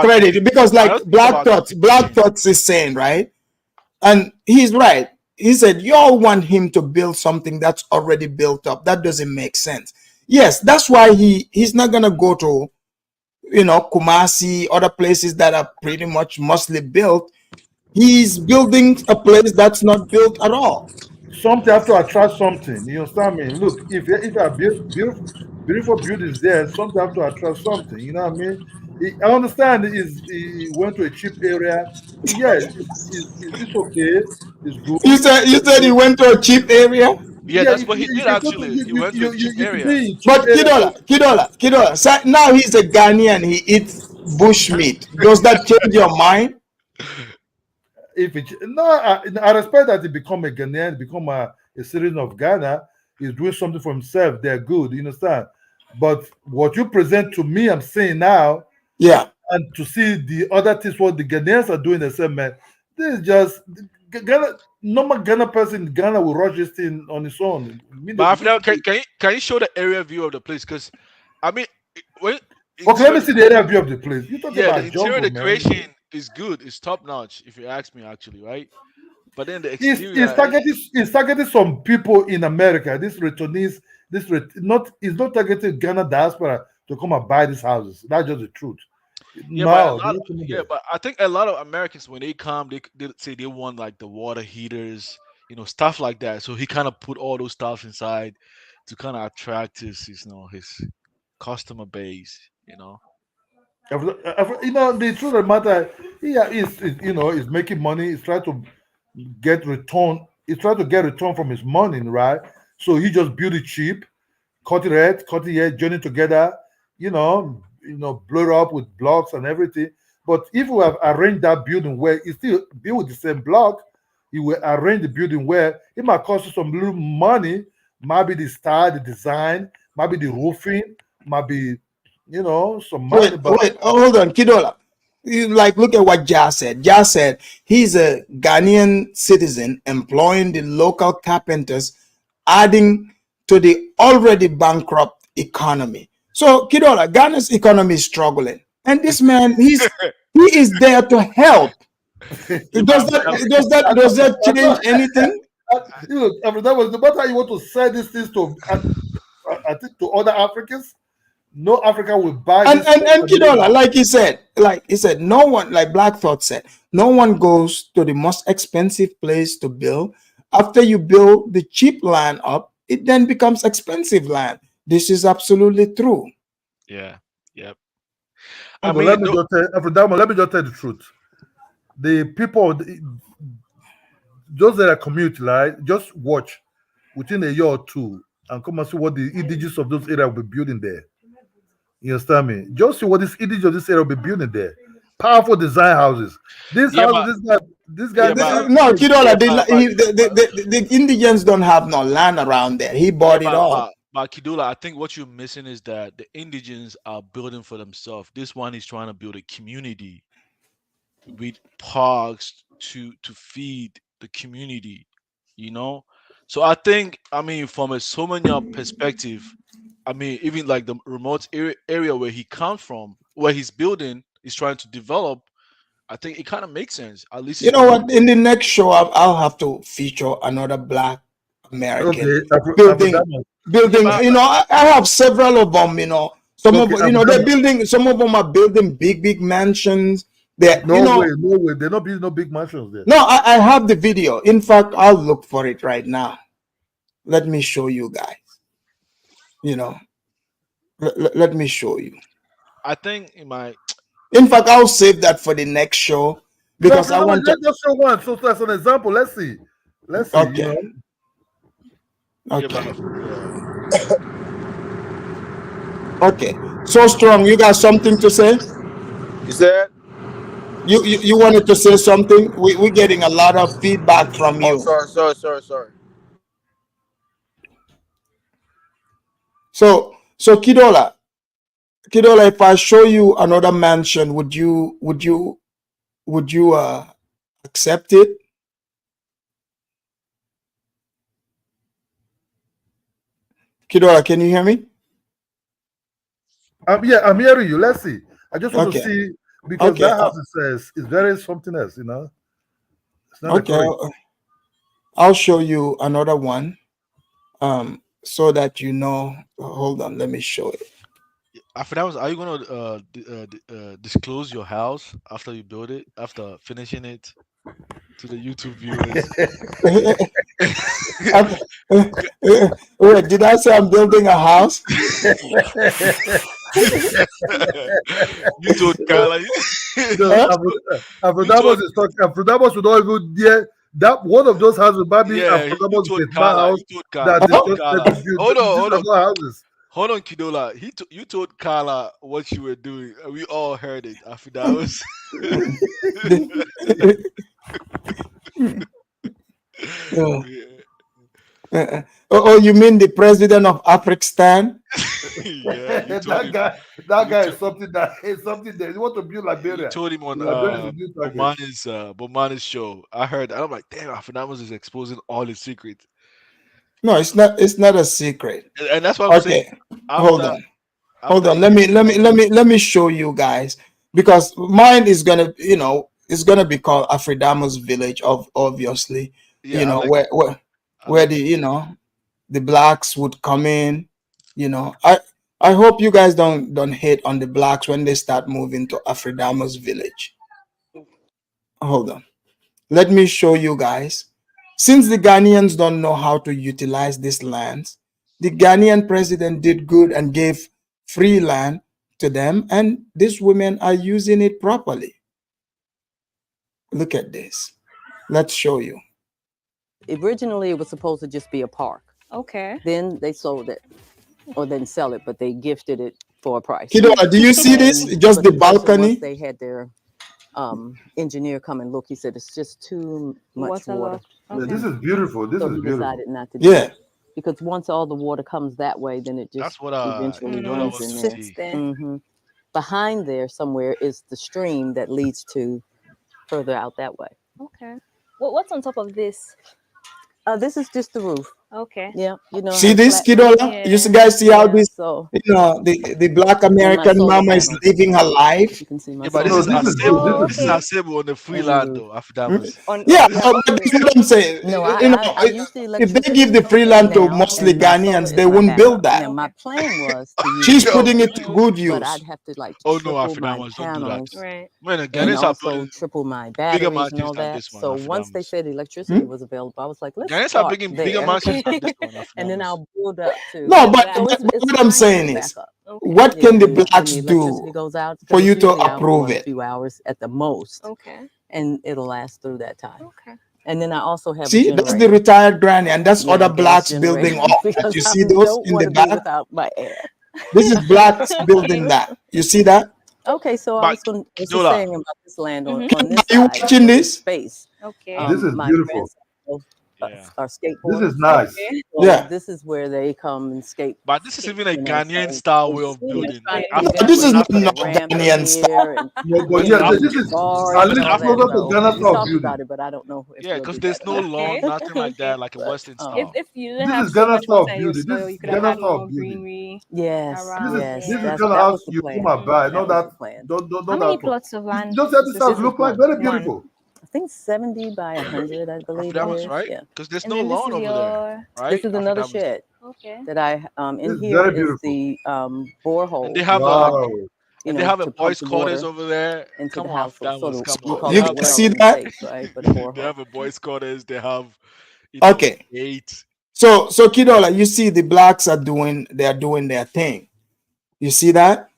credit, because like Black Thoughts is saying, right? And he's right. He said, y'all want him to build something that's already built up. That doesn't make sense. Yes, that's why he's not gonna go to Kumasi, other places that are pretty much mostly built. He's building a place that's not built at all. Something have to attract something. You understand me? Look, if a beautiful buildings there, something have to attract something. You know what I mean? I understand he went to a cheap area. Yeah, it's okay. It's good. You said he went to a cheap area? Yeah, that's what he did actually. He went to a cheap area. But Kidola, so now he's a Ghanaian. He eats bush meat. Does that change your mind? I respect that he become a Ghanaian, become a citizen of Ghana. He's doing something for himself. They're good, you understand? But what you present to me, I'm saying now, yeah, and to see the other things what the Ghanaians are doing, the same man. This is just Ghana. Normal Ghana person in Ghana will rush this thing on his own. But can you show the area view of the place? Because I mean, okay, let me see the area view of the place. You talking about the interior decoration is good. It's top notch, if you ask me, actually, right? But then the exterior, it's targeting some people in America. This returnees, it's not targeting Ghana diaspora to come and buy these houses. That's just the truth. Yeah, but I think a lot of Americans, when they come, they say they want like the water heaters, stuff like that. So he kind of put all those stuff inside to kind of attract his customer base. The truth of the matter, he's making money. He's trying to get return. He's trying to get return from his money, right? So he just built it cheap, cut it red, cut it here, join it together. Blow it up with blocks and everything. But if we have arranged that building where it's still built with the same block, he will arrange the building where it might cost you some little money, might be the style, the design, might be the roofing, might be, some money, but Hold on, Kidola. Like, look at what Jah said. Jah said he's a Ghanaian citizen employing the local carpenters, adding to the already bankrupt economy. So, Kidola, Ghana's economy is struggling, and this man, he is there to help. Does that change anything? no matter how you want to sell these things to, I think to other Africans, no African will buy And this. and Kidola, like he said, no one, like Black Thought said, no one goes to the most expensive place to build. After you build the cheap land up, it then becomes expensive land. This is absolutely true. Yeah. Yep. Let me just tell the truth. The people, those that are commute, right? Just watch within a year or two and come and see what the indigenous of those areas will be building there. You understand me? Just see what this indigenous of this area will be building there. Powerful design houses. These Yeah, houses, this guy. No, Kidola, the Indians don't have no land around there. He bought it all. But Kidula, I think what you're missing is that the indigens are building for themselves. This one is trying to build a community with parks to feed the community, So I think, from a Somanya perspective, even like the remote area where he comes from, where he's building, is trying to develop. I think it kind of makes sense. At least you know what? In the next show, I'll have to feature another Black American building. I have several of them. Some of they're building. Some of them are building big mansions. No way. They're not building no big mansions there. No, I have the video. In fact, I'll look for it right now. Let me show you guys. Let me show you. I think it might. In fact, I'll save that for the next show because I want to just show one. So as an example, let's see. Okay. Okay. Okay. So Strong, you got something to say? You said? You wanted to say something? We're getting a lot of feedback from you. Oh, sorry. So Kidola, if I show you another mansion, would you accept it? Kidola, can you hear me? Yeah, I'm hearing you. Let's see. I just want to see because Okay. that house says is very something else, It's not Okay, I'll show you another one, so that Hold on, let me show it. Are you gonna disclose your house after you build it, after finishing it, to the YouTube viewers? Wait, did I say I'm building a house? You told Carla. Afrodamos would not even dare that one of those houses might be Afrodamos house that Hold on, Kidola. You told Carla what you were doing, and we all heard it. Afrodamos. You mean the president of African? Yeah, that guy is something that you want to build Liberia. You told him on Bomani's show. I heard. I'm like, damn, Afrodamos is exposing all his secrets. No, it's not. It's not a secret. And that's what I'm saying. Hold on. Let me show you guys, because mine is gonna, it's gonna be called Afrodamos Village, obviously. Yeah, where the blacks would come in. I hope you guys don't hate on the blacks when they start moving to Afrodamos Village. Hold on. Let me show you guys. Since the Ghanaians don't know how to utilize these lands, the Ghanaian president did good and gave free land to them, and these women are using it properly. Look at this. Let's show you. Originally, it was supposed to just be a park. Okay. Then they sold it, or didn't sell it, but they gifted it for a price. Kidola, do you see this? Just the balcony. They had their engineer come and look. He said it's just too much Water water. loss. Yeah, Okay. this is beautiful. This So is he beautiful. decided not to do Yeah. it. Because once all the water comes that way, then it just That's what eventually Kinola runs wants in to there. Sits see. there. hmm Behind there somewhere is the stream that leads to further out that way. Okay. What's on top of this? This is just the roof. Okay. Yeah, you know, See has this, flat roof. Kidola? You Yeah. guys see how Yeah, this, so the Black and my American solar mama is panels. living her life? You can see my Yeah, but this solar is No, this panels. is good. Oh, This This is is okay. good. Asebo on the free And the land roof. though. Afdamas. Yeah, Yeah. but that's what I'm saying. No, I use the If they electricity give the free land to now, mostly and my solar Ghanaians, is they my wouldn't build backup. that. Now, my plan was to use She's solar, putting it to good but I'd use. have to like Oh no, triple my Afdamas, don't do that. panels Right. Man, the and Ghanaians are also building triple my bigger batteries and mansions all than that. this one, So once they Afdamas. said electricity was available, I was like, let's Ghanaians are start bigger bigger there, mansions than this Okay. one, and then Afdamas. I'll build up to. No, but, So but, but it's what I'm fine as saying a is, backup. Okay. what Yeah, can the when the blacks electricity do goes out, for because you it's to usually out approve for a it? few hours at the most, Okay. and it'll last through that time. Okay. And then I also have a See, that's the generator. retired granny, and that's Yeah, other gas blacks generator, building up. because You I see those don't in want the to be back? without my air. This is blacks building that. You see that? Okay, so I But was just Kidola, saying about this land on Mhm. this Are you side, watching this this? space. Okay. This is My beautiful. grandsons both, yeah. are This skateboarders. is nice. Okay. So Yeah. this is where they come and skate. But this is even a You know, Ghanaian so style way it's of You're building. trying Like to No, figure out this is where not to put no a ramp in Ghanaian style. here and No, but you yeah, know this is bars at and least all that. closer to So Ghana we style talked building. about it, but I don't know if yeah, we'll because do there's that no or not. lawn, Okay. nothing like Okay. that, like a Western But style. If you didn't This have is so Ghana much style water in your building. This soil, is you could have Ghana had style more building. greenery yes, around. yes, This is Yeah. kind of that house was the you come plan. and buy. That Not was the that plan. How don't many that one. plots of land Just said this does house this look like one. very one? beautiful. I think 70 by 100, I believe it Afdamas, is. right? Yeah. Because there's And no then this lawn is over there, your right? This is another Afdamas. shed okay. that I This in is here very is beautiful. the And borehole they have Wow. you and they know, have a to pump boys' the quarters water over there. into Come the on, house. So sort Afdamas, of, come we on. call They You it a have guys a see welcome that? space, right, for the they borehole. have a boys' quarters. They have Okay. gate. So Kidola, you see the blacks are doing their thing. You see that?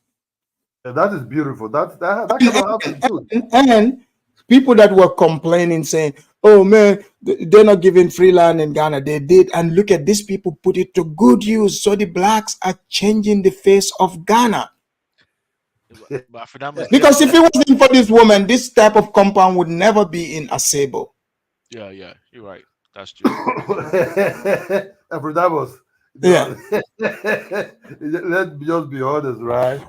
Yeah, that is beautiful. That kind of house is good. And people that were complaining saying, oh man, they're not giving free land in Ghana. They did. And look at these people put it to good use. So the blacks are changing the face of Ghana. But Afdamas, Because if it wasn't for this woman, this type of compound would never be in Asebo. yeah, you're right. That's true. Afrodabos, Yeah. let's just be honest, right?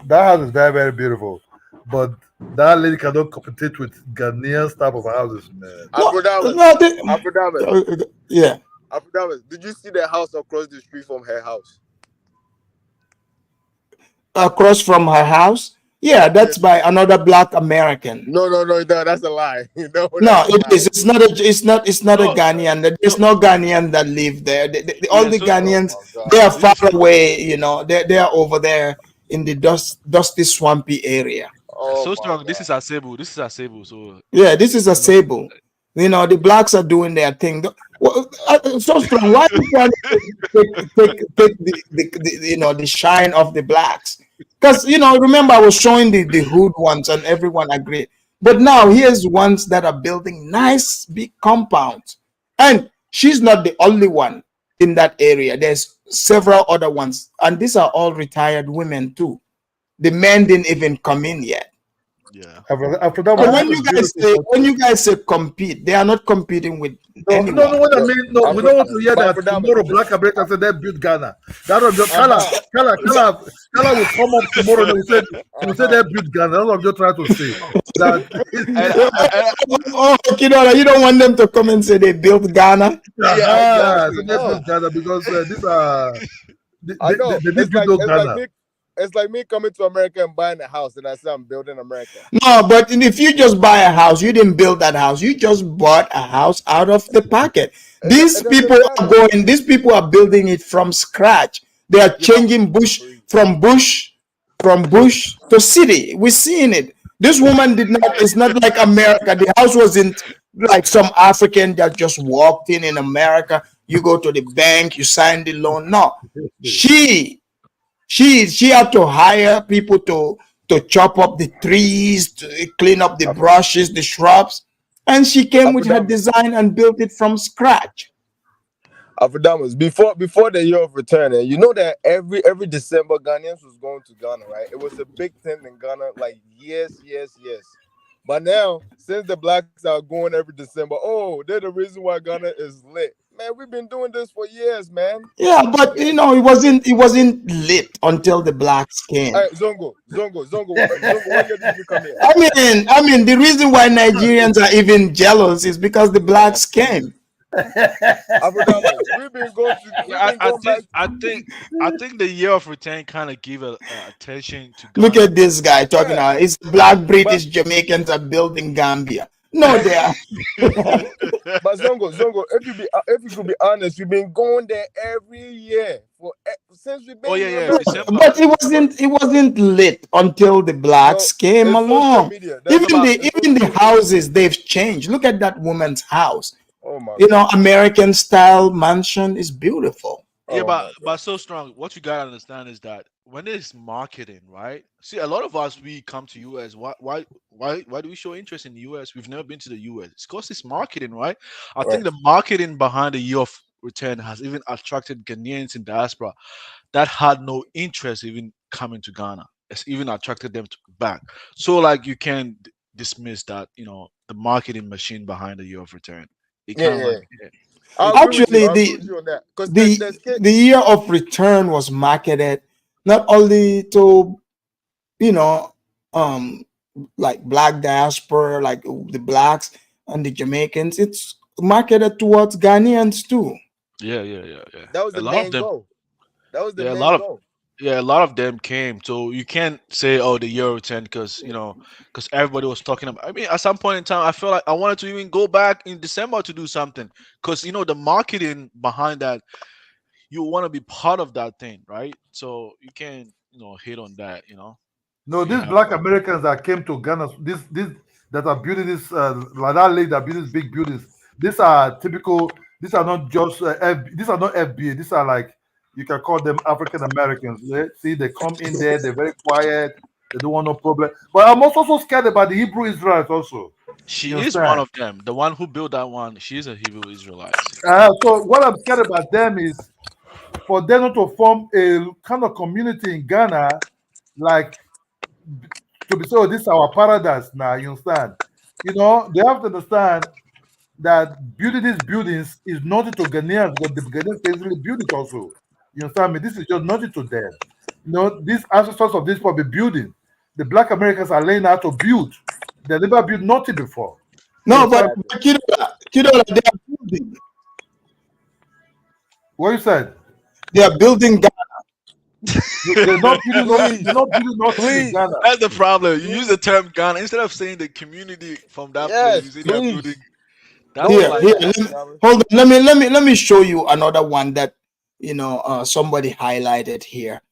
That house is very, very beautiful, but that lady cannot compete with Ghanaian type of houses, man. Afrodamas, Yeah. Afrodamas, did you see the house across the street from her house? Across from her house. Yeah, that's by another black American. No, that's a lie. No, it is. It's not a. It's not a Ghanaian. There's no Ghanaian that live there. All the Ghanaians, they are far away. You know, they are over there in the dusty, swampy area. So strong. This is Asebo. So yeah, this is Asebo. You know, the blacks are doing their thing. So strong. Why are you trying to take the shine of the blacks? Because remember I was showing the hood ones and everyone agreed. But now here's ones that are building nice big compounds. And she's not the only one in that area. There's several other ones. And these are all retired women too. The men didn't even come in yet. Yeah. After that, when you guys say compete, they are not competing with anyone. No, what I mean, no, we don't want to hear that tomorrow Black Americans say they built Ghana. That was just Kala will come up tomorrow and we say they built Ghana. That's what I'm just trying to say. Kidola, you don't want them to come and say they built Ghana? Yeah, exactly. So they built Ghana because these are they built Ghana. It's like me coming to America and buying a house and I say I'm building America. No, but if you just buy a house, you didn't build that house. You just bought a house out of the pocket. These people are building it from scratch. They are changing bush to city. We're seeing it. This woman it's not like America. The house wasn't like some African that just walked in America. You go to the bank, you sign the loan. No, she had to hire people to chop up the trees, to clean up the brushes, the shrubs, and she came with her design and built it from scratch. Afrodamas, before the year of return, and you know that every December Ghanaians was going to Ghana, right? It was a big thing in Ghana, like yes. But now, since the blacks are going every December, oh, they're the reason why Ghana is lit. Man, we've been doing this for years, man. Yeah, but you know, it wasn't lit until the blacks came. Hey, Zongo, what year did you come here? I mean, the reason why Nigerians are even jealous is because the blacks came. Afrodama, we've been going back. I think the year of return kind of give attention to Look Ghana. at this guy talking Yeah. about it's black British Jamaicans are building Gambia. No, they are. But Zongo, if you could be honest, we've been going there every year since we've been. Oh yeah, December. But it wasn't lit until the blacks came it's social along. media. Even the houses, they've changed. Look at that woman's house. Oh my You know, American style mansion is beautiful. Yeah, Oh, but so strong. What you gotta understand is that when there's marketing, right? See, a lot of us we come to US. Why do we show interest in the US? We've never been to the US. It's because it's marketing, right? I think the marketing behind the year of return has even attracted Ghanaians in diaspora that had no interest even coming to Ghana. It's even attracted them back. So like you can't dismiss that, the marketing machine behind the year of return. It kind of like, Actually, the year of return was marketed not only to, like black diaspora, like the blacks and the Jamaicans. It's marketed towards Ghanaians too. Yeah. That was the main goal. That was the main goal. Yeah, a lot of them came. So you can't say, oh, the year of 10 because, because everybody was talking about. I mean, at some point in time, I felt like I wanted to even go back in December to do something because, the marketing behind that, you want to be part of that thing, right? So you can't, hate on that, No, these black Americans that came to Ghana, this that are building this, like that lady that building these big buildings. These are typical. These are not just these are not FBA. These are like, you can call them African Americans. See, they come in there, they're very quiet, they don't want no problem. But I'm also so scared about the Hebrew Israelites also. She is one of them. The one who built that one, she's a Hebrew Israelite. So what I'm scared about them is for them not to form a kind of community in Ghana, like to be so this is our paradise now, you understand? They have to understand that building these buildings is nothing to Ghanaians, because the Ghanaians can easily build it also. You understand me? This is just nothing to them. These ancestors of this probably building. The black Americans are learning how to build. They never built nothing before. No, but Kidola, they are building. What you said? They are building Ghana. They're not building nothing in Ghana. That's the problem. You use the term Ghana instead of saying the community from that place. You say they're building. Hold on. Let me show you another one that somebody highlighted here.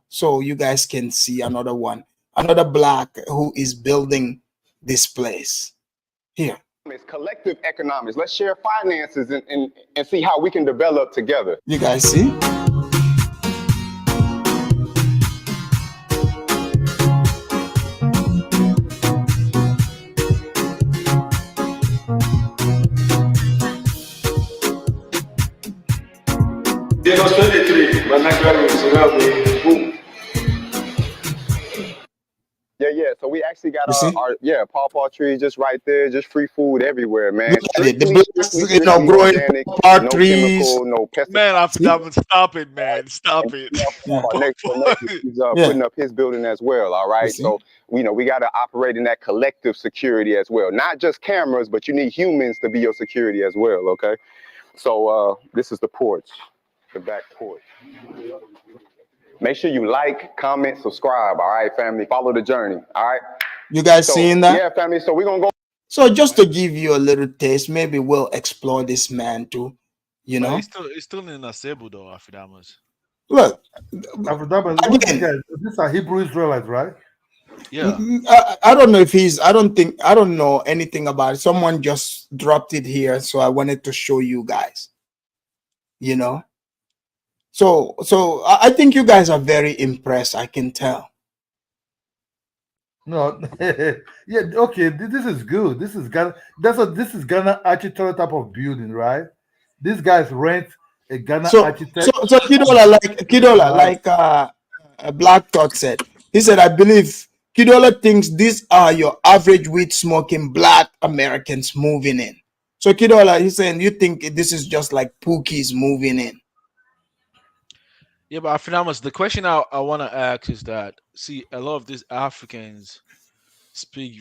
So you guys can see another one, another black who is building this place here. It's collective economics. Let's share finances and see how we can develop together. You guys see? Yeah. So we actually got our pawpaw trees just right there, just free food everywhere, man. The growing pawpaw trees. Chemical, no pesticides. Man, stop it, man. Stop it. Our next he's putting up his building as well. All right. So we got to operate in that collective security as well. Not just cameras, but you need humans to be your security as well. Okay. So this is the porch, the back porch. Make sure you like, comment, subscribe. All right, family. Follow the journey. All right. You guys seeing that? Yeah, family. So we're gonna go. So just to give you a little taste, maybe we'll explore this man too. It's still in Asebu though, Afrodamas. Look, these are Hebrew Israelites, right? Yeah. I don't know if I don't know anything about it. Someone just dropped it here, so I wanted to show you guys. So I think you guys are very impressed. I can tell. No, yeah, okay. This is good. This is Ghana. This is Ghana architecture type of building, right? These guys rent a Ghana architect. So Kidola, like Black Thought said, he said, I believe Kidola thinks these are your average weed smoking black Americans moving in. So Kidola, he's saying you think this is just like Pookie's moving in. Yeah, but Afinamas, the question I want to ask is that, see, a lot of these Africans speak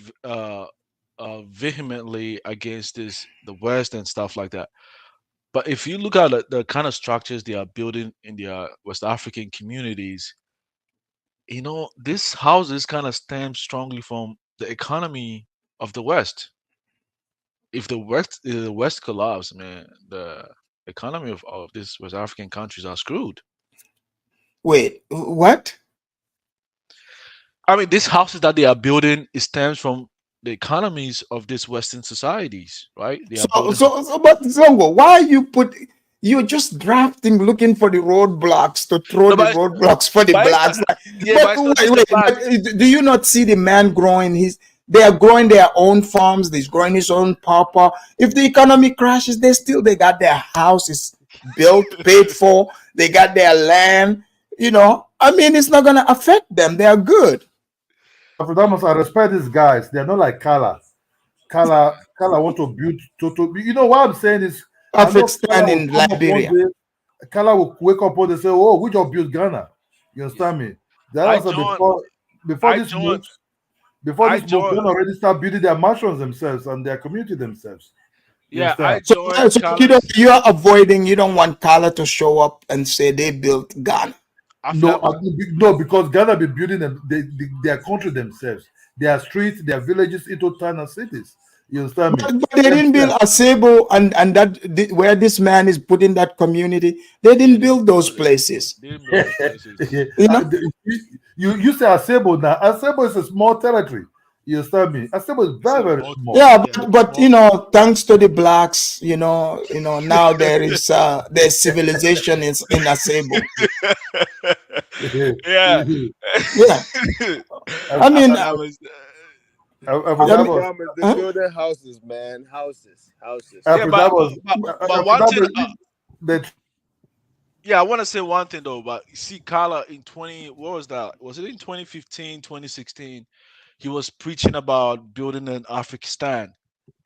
vehemently against the West and stuff like that. But if you look at the kind of structures they are building in their West African communities, these houses kind of stem strongly from the economy of the West. If the West collapse, man, the economy of these West African countries are screwed. Wait, what? I mean, these houses that they are building, it stems from the economies of these Western societies, right? They are building. But Zongo, why you're just drafting, looking for the roadblocks to throw No, the but roadblocks for the but it's blacks. not, yeah, but it's not just the fact. But do you not see the man growing they are growing their own farms, he's growing his own pawpaw. If the economy crashes, they got their houses built, paid for, they got their land, I mean, it's not gonna affect them. They are good. I respect these guys. They're not like Kala. Kala want to build total. You know what I'm saying is, Pakistan in Liberia. Kala will wake up one day and say, "Oh, we just built Ghana." You understand me? That was before this move. Before this move, Ghana already start building their mansions themselves and their community themselves. Yeah, I so joined. you are avoiding. You don't want Kala to show up and say they built Ghana. No, because Ghana be building their country themselves, their streets, their villages into town and cities. You understand me? But they didn't build Asebo and that where this man is putting that community. They didn't build those places. You say Asebo now. Asebo is a small territory. You understand me? Asebo is very, very small. Yeah, but thanks to the blacks, now there's civilization in Asebo. Yeah. I mean, they're building houses, man. Houses. Yeah, but one thing. Yeah, I want to say one thing though. But you see, Kala in what was that? Was it in 2015, 2016? He was preaching about building an African.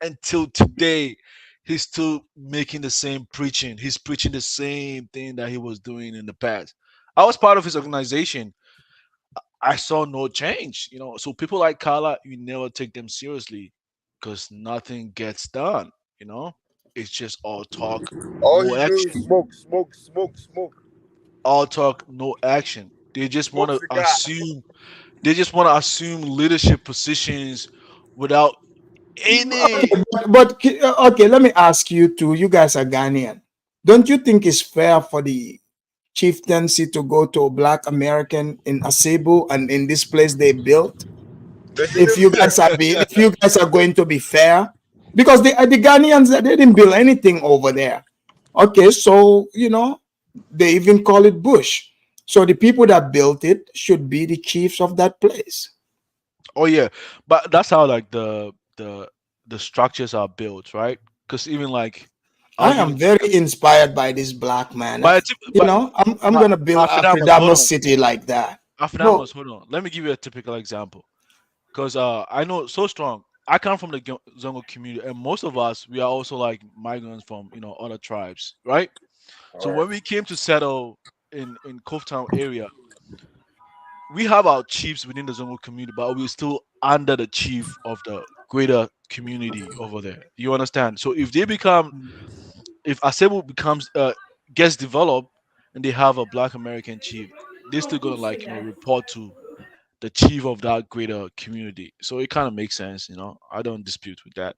Until today, he's still making the same preaching. He's preaching the same thing that he was doing in the past. I was part of his organization. I saw no change, So people like Kala, you never take them seriously because nothing gets done, It's just all talk, all no he action. do is smoke. All talk, no action. They just want to assume. They just want to assume leadership positions without any. But okay, let me ask you two. You guys are Ghanaian. Don't you think it's fair for the chieftaincy to go to a black American in Asebo and in this place they built? If you guys are going to be fair, because the Ghanaians, they didn't build anything over there. Okay, so they even call it bush. So the people that built it should be the chiefs of that place. Oh yeah, but that's how like the structures are built, right? Because even like I am very inspired by this black man. I'm gonna build a city like that. Afinamas, hold on. Let me give you a typical example. Because I know so strong. I come from the Zongo community, and most of us we are also like migrants from other tribes, right? So when we came to settle in Covetown area, we have our chiefs within the Zongo community, but we're still under the chief of the greater community over there. You understand? So if Asebo gets developed and they have a black American chief, they're still gonna report to the chief of that greater community. So it kind of makes sense, I don't dispute with that.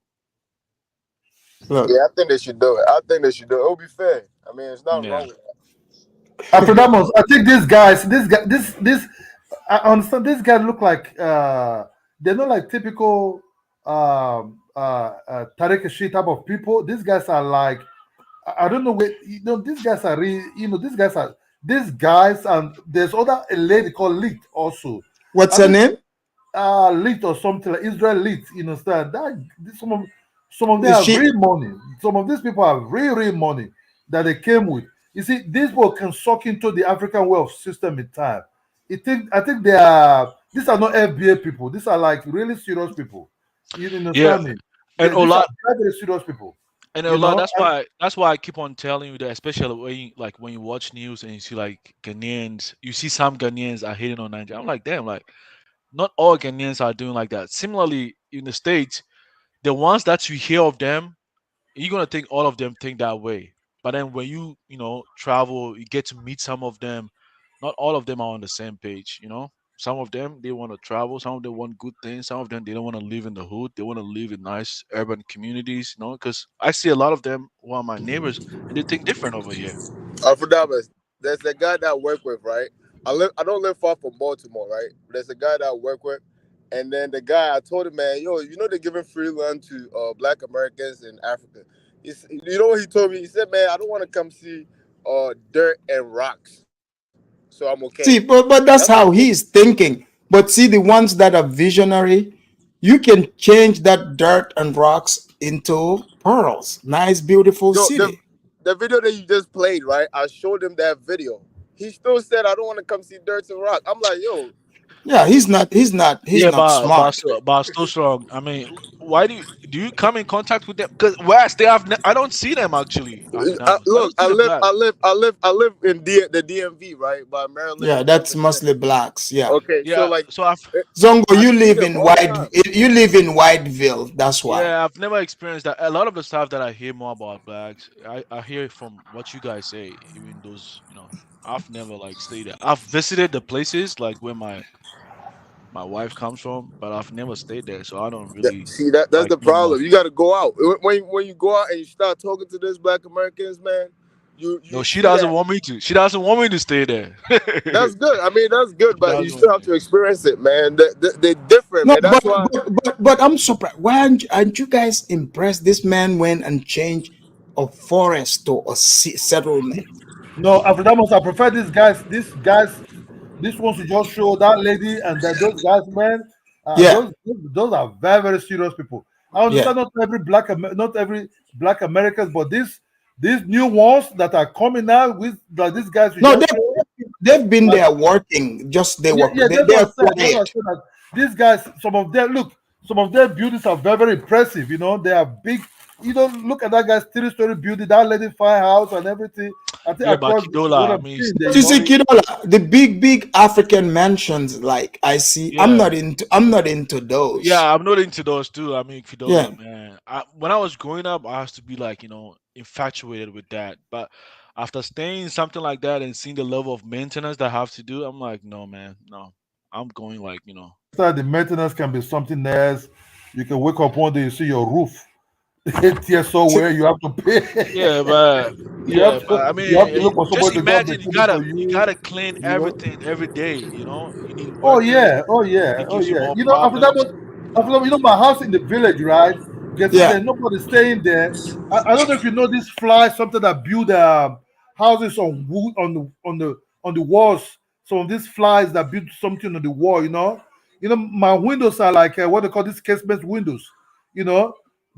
Look. Yeah, I think they should do it. It'll be fair. I mean, it's not wrong with that. After that, I think this I understand. These guys look like they're not like typical Tariq Ashi type of people. These guys are like, I don't know where these guys are really, these guys, and there's a lady called Lit also. What's her name? Lit or something like Israel Lit. You understand that some of them have real money. Some of these people have real money that they came with. You see, these people can suck into the African wealth system in time. I think they are. These are not FBA people. These are like really serious people. You Yeah, understand me? and These are Ola, very, very serious people. and You Ola. know, That's why I keep on telling you that, especially when you watch news and you see like Ghanaians, you see some Ghanaians are hating on Nigeria. I'm like, damn, like not all Ghanaians are doing like that. Similarly, in the States, the ones that you hear of them, you're gonna think all of them think that way. But then when you travel, you get to meet some of them. Not all of them are on the same page. Some of them they want to travel, some of them want good things, some of them they don't want to live in the hood. They want to live in nice urban communities. Because I see a lot of them who are my neighbors, and they think different over here. Affordability. There's a guy that I work with, right? I don't live far from Baltimore, right? There's a guy that I work with, and then the guy I told him, man, yo, they're giving free land to Black Americans in Africa. You know what he told me? He said, man, I don't want to come see dirt and rocks, so I'm okay. See, but That's that's what he how told me. he's thinking. But see, the ones that are visionary, you can change that dirt and rocks into pearls. Nice, beautiful Yo, city. the video that you just played, right? I showed him that video. He still said, I don't want to come see dirt and rock. I'm like, yo, Yeah, he's Yeah, not but smart. still strong. I mean, why do you come in contact with them? Because West, I don't see them actually. Afrikaners. I look, don't see the black. I live in the DMV, right, by Maryland Yeah, and that's Virginia. mostly blacks. Yeah. Okay, so Yeah, like, so I've eh, Zongo, I see them all the time. You live in Whiteville. That's why. Yeah, I've never experienced that. A lot of the stuff that I hear more about blacks, I hear it from what you guys say. Even those. I've never like stayed there. I've visited the places like where my wife comes from, but I've never stayed there, so I don't Yeah, really see that's like the know more. problem. You got to go out when you go out and you start talking to those Black Americans, man. No, You she see doesn't that want me to. She doesn't want me to stay there. that's good. I mean, that's good, She but you doesn't still want have me. to experience it, man. They're different, No, man. That's why. but I'm surprised. Why aren't you guys impressed? This man went and changed a forest to a settlement. no, Afrodamus, I prefer these guys. These ones to just show that lady and that those guys, man. Yeah, Those are very, very serious people. I yeah. understand not every Black Americans, but these new ones that are coming out with like these guys you No, just show. they've been Like, there working. Just yeah, yeah, that's what I they're said. That's what I quiet. said. That these guys, some of their buildings are very, very impressive. They are big. Look at that guy's three-story building, that lady fine house and everything. I think Yeah, but across what Kidola, I I'm mean, seeing there, But you see, still, Kidola, the big African mansions, like I see, yeah, I'm not into those. yeah. I'm not into those too. I mean, Yeah. Kidola, man. When I was growing up, I used to be like, infatuated with that. But after staying in something like that and seeing the level of maintenance that I have to do, I'm like, no, man, no. I'm going like. start the maintenance can be something else. You can wake up one day, you see your roof. It's here somewhere you have to pay. Yeah, but you have yeah, to but I you have mean, to look for just somebody to go and imagine you maintain it gotta for you you. gotta clean You know. everything every day. You need Oh workers. yeah, oh yeah, It oh gives you yeah. more problems. After that, my house in the village, right? You can see Yeah. there's nobody staying there. I don't know if you know this fly, something that build houses on wood on the walls. Some of these flies that build something on the wall, my windows are like what they call these casement windows. You know,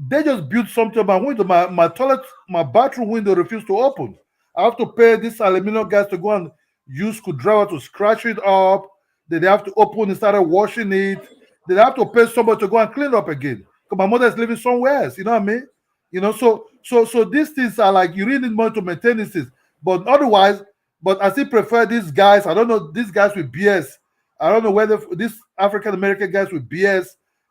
they just built something on my window. My toilet, my bathroom window refused to open. I have to pay this aluminum guys to go and use screwdriver to scratch it up. Then they have to open and start washing it. Then they have to pay somebody to go and clean it up again. Because my mother is living somewhere else. You know what I mean? So these things are like you really need money to maintain these things. But otherwise, but I still prefer these guys. I don't know these guys with BS. I don't know whether these African American guys with BS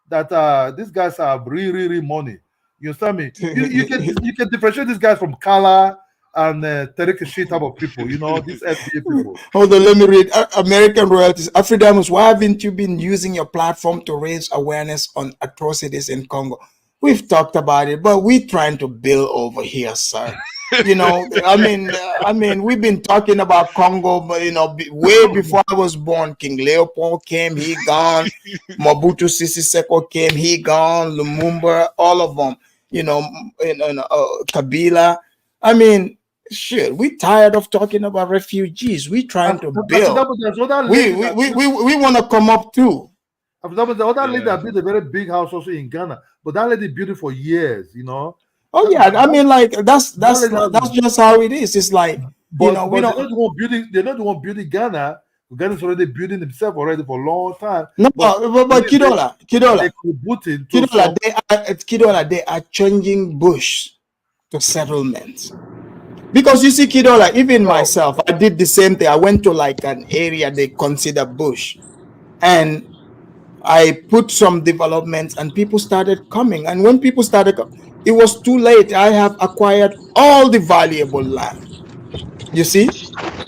that these guys have really money. You understand me? You can differentiate these guys from Kala and Tereke type of people. These FBA people. Hold on, let me read. American royalties. Afridamus, why haven't you been using your platform to raise awareness on atrocities in Congo? We've talked about it, but we're trying to build over here, sir. We've been talking about Congo, but way before I was born. King Leopold came, he gone. Mobutu Sese Seko came, he gone. Lumumba, all of them. Kabila. I mean, shit, we tired of talking about refugees. We trying to build. There's other We lady we that we we, we want to come up too. the other lady Yeah. that built a very big house also in Ghana, but that lady built it for years. Oh That, yeah, I mean, like that lady has, that's just how it is. It's like we but they're don't. not the one building. They're not the one building Ghana. Ghana is already building himself already for a long time. No, but Kidola, they are changing bush to settlements. Because you see, Kidola, even myself, I did the same thing. I went to like an area they consider bush, and I put some developments, and people started coming. And when people started, it was too late. I have acquired all the valuable land. You see,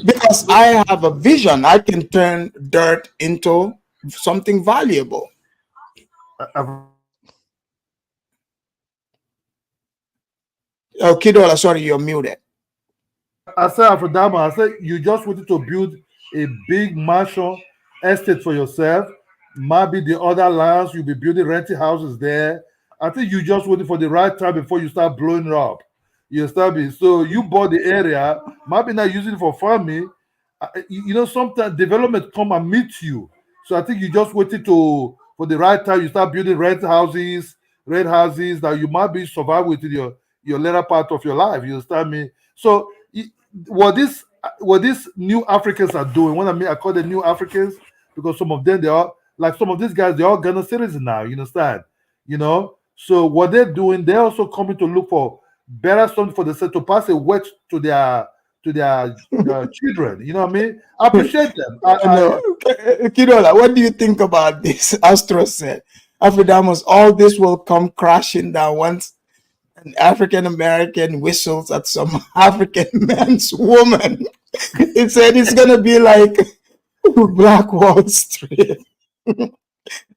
because I have a vision, I can turn dirt into something valuable. Oh, Kidola, sorry, you're muted. I said, Afrodama, I said, you just wanted to build a big mansion estate for yourself. Maybe the other lands, you'll be building renting houses there. I think you just waiting for the right time before you start blowing it up. You start being, so you bought the area, maybe not using it for farming. You know, sometimes development come and meet you. So I think you just waited for the right time. You start building red houses that you might be survive with in your later part of your life. You understand me? So what these new Africans are doing, when I call them new Africans, because some of them, they are like some of these guys, they're all Ghana citizens now, you understand? You know, so what they're doing, they're also coming to look for better something for themselves, to pass a word to their children. You know what I mean? I appreciate them. Kidola, what do you think about this? Astro said, Afrodamos, all this will come crashing down once an African American whistles at some African man's woman. It said it's gonna be like Black Wall Street.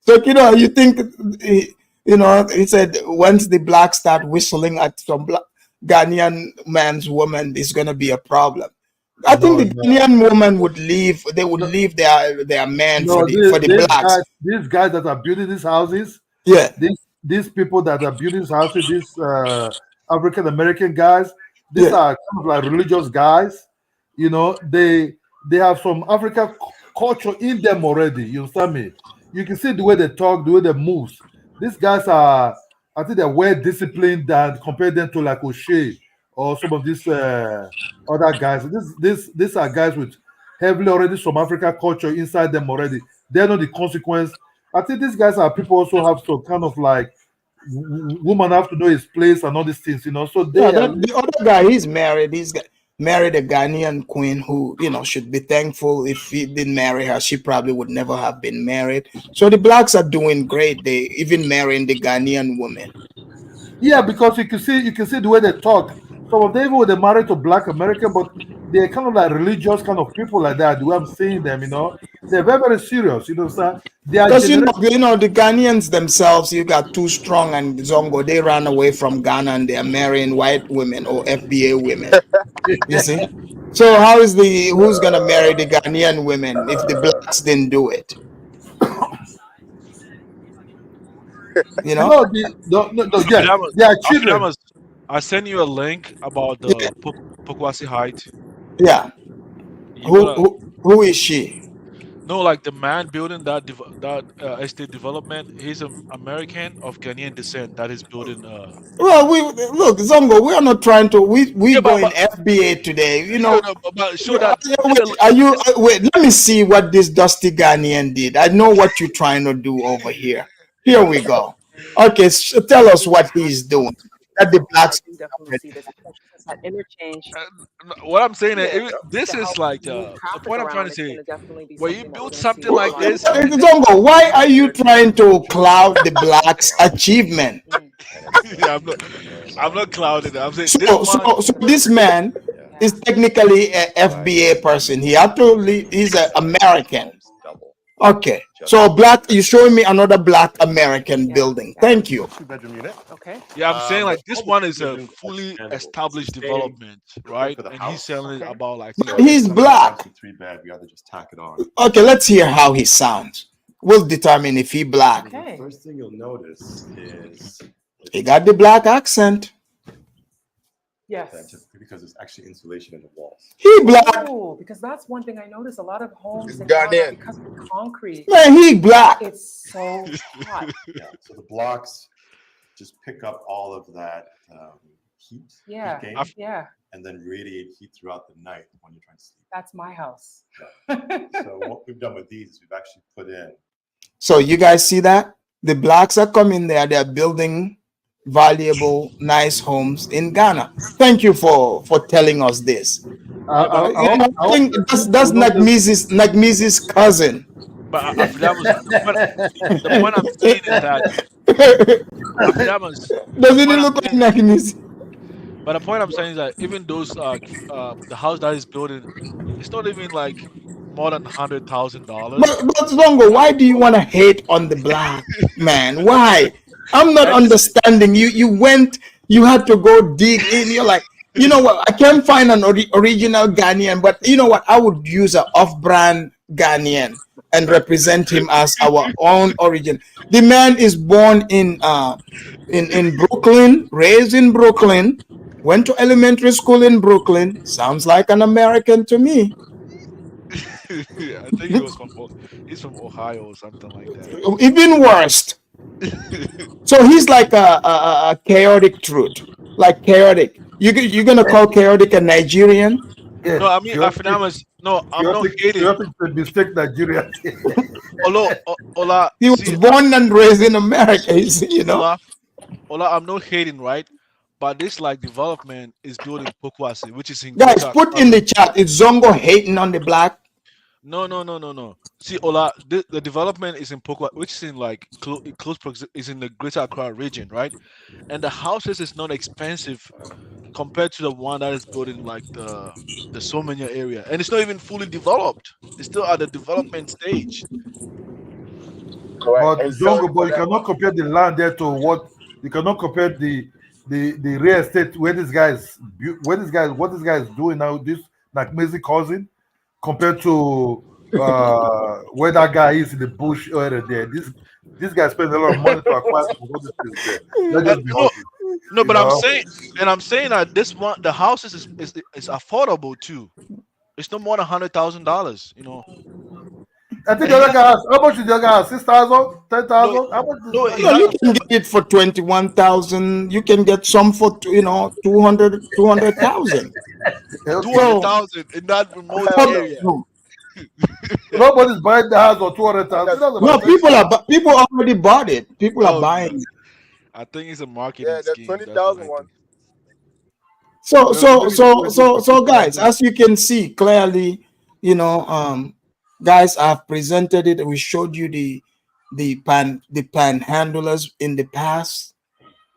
So, you think, he said once the blacks start whistling at some Ghanaian man's woman, there's gonna be a problem. I think the Ghanaian woman would leave. They would leave their man for the blacks. These guys that are building these houses, yeah, these people that are building these houses, these African American guys, these are kind of like religious guys. You know, they have some African culture in them already. You understand me? You can see the way they talk, the way they move. These guys are, I think, they're well disciplined and compare them to like O'Shea or some of these other guys. These are guys with heavily already some African culture inside them already. They know the consequence. I think these guys are people also have to kind of like woman have to know his place and all these things, you know. So the other guy, he's married. He's married a Ghanaian queen who, should be thankful. If he didn't marry her, she probably would never have been married. So the blacks are doing great. They even marrying the Ghanaian woman. Yeah, because you can see the way they talk. Some of them, they're married to Black American, but they're kind of like religious kind of people like that. The way I'm seeing them, they're very, very serious. You know, sir. Because the Ghanaians themselves, you got Too Strong and Zongo. They ran away from Ghana and they are marrying white women or FBA women. You see. So how is who's gonna marry the Ghanaian women if the blacks didn't do it? No, yeah, children. I send you a link about the Pokwasi Height. Yeah. Who is she? No, like the man building that estate development. He's an American of Ghanaian descent that is building. Well, look, Zongo. We are not trying to. We go in FBA today. Wait, let me see what this dusty Ghanaian did. I know what you're trying to do over here. Here we go. Okay, so tell us what he's doing. That the blacks definitely see this interchange. What I'm saying is, this is like the point I'm trying to say. When you build something like this, Zongo, why are you trying to cloud the blacks' achievement? Yeah, I'm not clouding it. I'm saying so this man is technically an FBA person. He's an American. Okay, so you're showing me another Black American building. Thank you. 2-bedroom unit. Okay. Yeah, I'm saying like this one is a fully established development, right? And he's selling it about like. He's Black. 3-bed. We ought to just tack it on. Okay, let's hear how he sounds. We'll determine if he's Black. Okay. The first thing you'll notice is he got the Black accent. Yes. Because there's actually insulation in the walls. He Black. Oh, because that's one thing I noticed. A lot of homes in Ghana, Ghana, because of the concrete. Man, he Black. It's so hot. Yeah. So the blocks just pick up all of that heat, Yeah, heat gain, yeah. and then radiate heat throughout the night when you're trying to sleep. That's my house. So what we've done with these is we've actually put in. So you guys see that? The blacks are coming there. They're building valuable, nice homes in Ghana. Thank you for telling us this. You know, I think that's Nagmizi's cousin. But Afidamos, the point I'm saying is that Afidamos, the Doesn't it point I'm look like saying, Nagmizi? but the point I'm saying is that even those the house that is building, it's not even like more than $100,000. But Zongo, why do you want to hate on the black man? Why? I'm not understanding. You had to go dig in. You're like, you know what? I can't find an original Ghanaian, but you know what? I would use an off-brand Ghanaian and represent him as our own origin. The man is born in Brooklyn, raised in Brooklyn, went to elementary school in Brooklyn. Sounds like an American to me. I think he's from Ohio or something like that. Even worse. So he's like a chaotic truth, like chaotic. You're gonna call chaotic a Nigerian? Yeah, No, I mean Afidamos. No, I'm not hating. Chaotic to mistake Nigeria. Ola, He was born and raised in America. You know. Ola, I'm not hating, right? But this like development is built in Pokwasi, which is in Guys, Greater put Accra in the region. chat. Is Zongo hating on the black? No. See, Ola, the development is in Pokwa, which is in like is in the Greater Accra region, right? And the houses is not expensive compared to the one that is built in like the Somenya area, and it's not even fully developed. It's still at the development stage. But Zongo, but you cannot compare the land there to what you cannot compare the real estate where this guy is what this guy is doing now. This like Macy cousin compared to where that guy is in the bush area there. This guy spends a lot of money to acquire some of this place there. Let's just be honest. No, but know? I'm saying that this one, the houses is affordable too. It's no more than $100,000. You know. I think the other guy has how much is the other guy has? 6,000, 10,000? How much is No, you can get it for 21,000. You can get some for 200,000. 200,000 in that remote area. Nobody's buying the house for 200,000. No, people already bought it. People are buying it. I think it's a marketing scheme. 20,000 one. So guys, as you can see clearly, guys, I've presented it. We showed you the panhandlers in the past,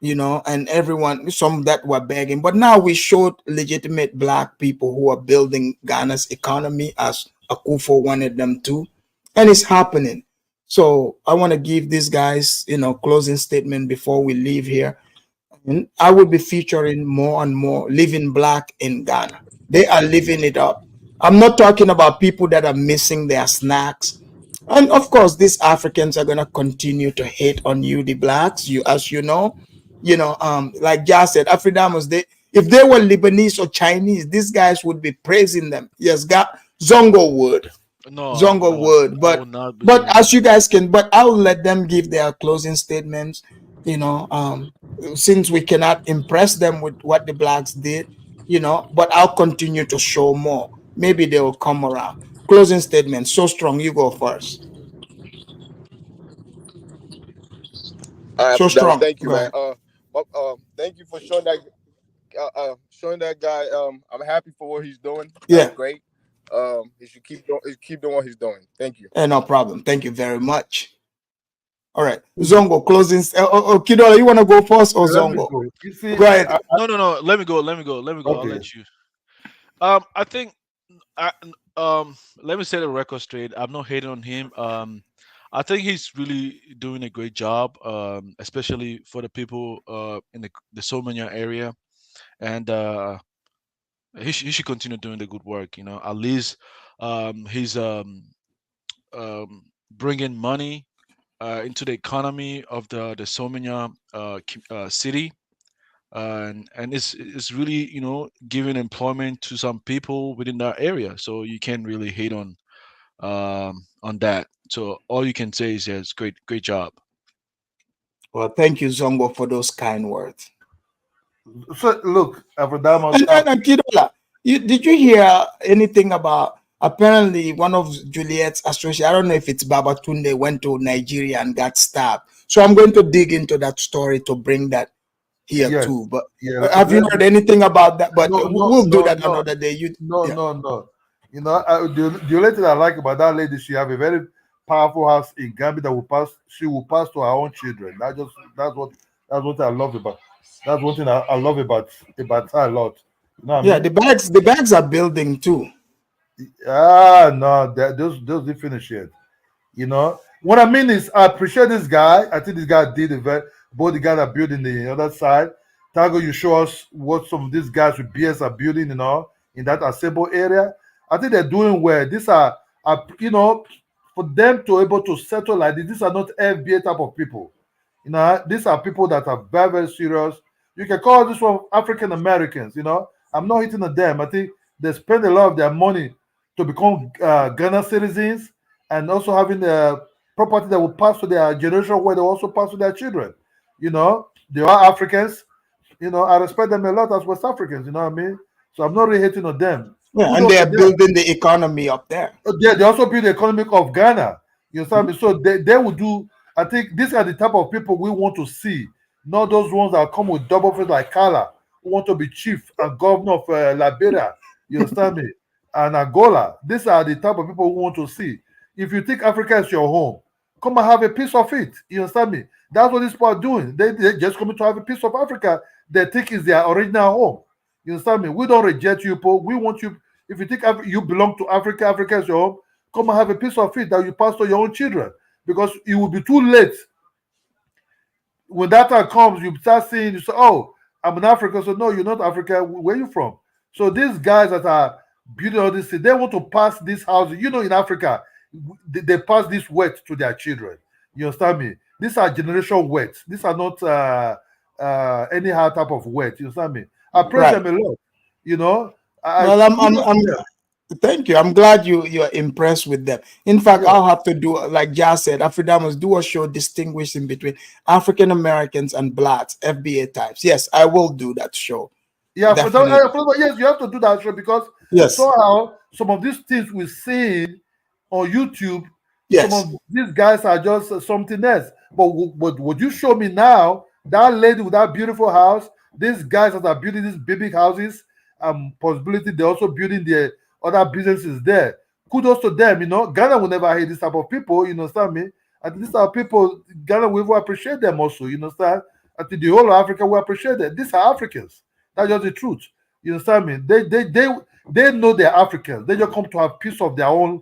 and everyone, some that were begging, but now we showed legitimate black people who are building Ghana's economy as Akufo wanted them to, and it's happening. So I want to give these guys, closing statement before we leave here. And I will be featuring more and more living black in Ghana. They are living it up. I'm not talking about people that are missing their snacks. And of course, these Africans are gonna continue to hate on you, the blacks. As you know, like Jas said, Afridamus, if they were Lebanese or Chinese, these guys would be praising them. Yes, Zongo would. No, Zongo would. But as you guys can, but I'll let them give their closing statements. Since we cannot impress them with what the blacks did, but I'll continue to show more. Maybe they will come around. Closing statement. So strong. You go first. So strong. Thank you, man. Thank you for showing that guy. I'm happy for what he's doing. That's great. He should keep doing what he's doing. Thank you. No problem. Thank you very much. All right, Zongo, closing. Kidola, you want to go first or Zongo? Go ahead. No. Let me go. Okay. I'll let you. I think. Let me set the record straight. I'm not hating on him. I think he's really doing a great job, especially for the people in the Somanya area, and he should continue doing the good work. At least he's bringing money into the economy of the Somanya city, and it's really giving employment to some people within that area. So you can't really hate on that. So all you can say is yes, great job. Well, thank you, Zongo, for those kind words. So look, Afrodamus, And Kidola, did you hear anything about apparently one of Juliet's associates? I don't know if it's Babatunde went to Nigeria and got stabbed. So I'm going to dig into that story to bring that here yes, too. But yeah. have you heard anything about that? But No, no, we'll do no, that no, another day. no, Yeah. no, no. You know, the only thing I like about that lady, she have a very powerful house in Gambia that will pass. She will pass to her own children. That's what I love about. That's one thing I love about her a lot. You know what I Yeah, mean? the bags are building too. Ah, no, those didn't finish yet. You know what I mean is I appreciate this guy. I think this guy did a very both the guys that built in the other side. Tago, you show us what some of these guys with BS are building, in that assemble area. I think they're doing well. These are for them to able to settle like this. These are not FBA type of people. These are people that are very, very serious. You can call this one African Americans. I'm not hitting at them. I think they spend a lot of their money to become Ghana citizens and also having the property that will pass to their generation where they also pass to their children. They are Africans. I respect them a lot as West Africans. You know what I mean? So I'm not really hating on them. Yeah, and Kudos they to are them. building the economy up there. They also build the economic of Ghana. You understand me? So they will do. I think these are the type of people we want to see, not those ones that come with double face like Kala, who want to be chief and governor of Liberia. You understand me? And Angola. These are the type of people we want to see. If you think Africa is your home, come and have a piece of it. You understand me? That's what these people are doing. They just coming to have a piece of Africa. They think is their original home. You understand me? We don't reject you, Paul. We want you. If you think you belong to Africa, Africa is your home, come and have a piece of it that you pass to your own children. Because it will be too late. When that time comes, you start seeing, you say, oh, I'm an African. So, no, you're not African. Where are you from? So, these guys that are building all this, they want to pass this house. In Africa, they pass this wealth to their children. You understand me? These are generation wealth. These are not anyhow type of wealth. You understand me? I praise them a lot. Well, thank you. I'm glad you're impressed with them. In fact, I'll have to do, like Jazz said, Afridamus, do a show distinguishing between African Americans and blacks, FBA types. Yes, I will do that show. Yeah, yes, you have to do that show because somehow some of these things we see on YouTube, some of these guys are just something else. But would you show me now that lady with that beautiful house, these guys that are building these big houses, possibility they're also building their other businesses there. Kudos to them, Ghana will never hate this type of people, you understand me? And these are people, Ghana will appreciate them also, you understand? I think the whole of Africa will appreciate them. These are Africans. That's just the truth. You understand me? They know they're Africans. They just come to have piece of their own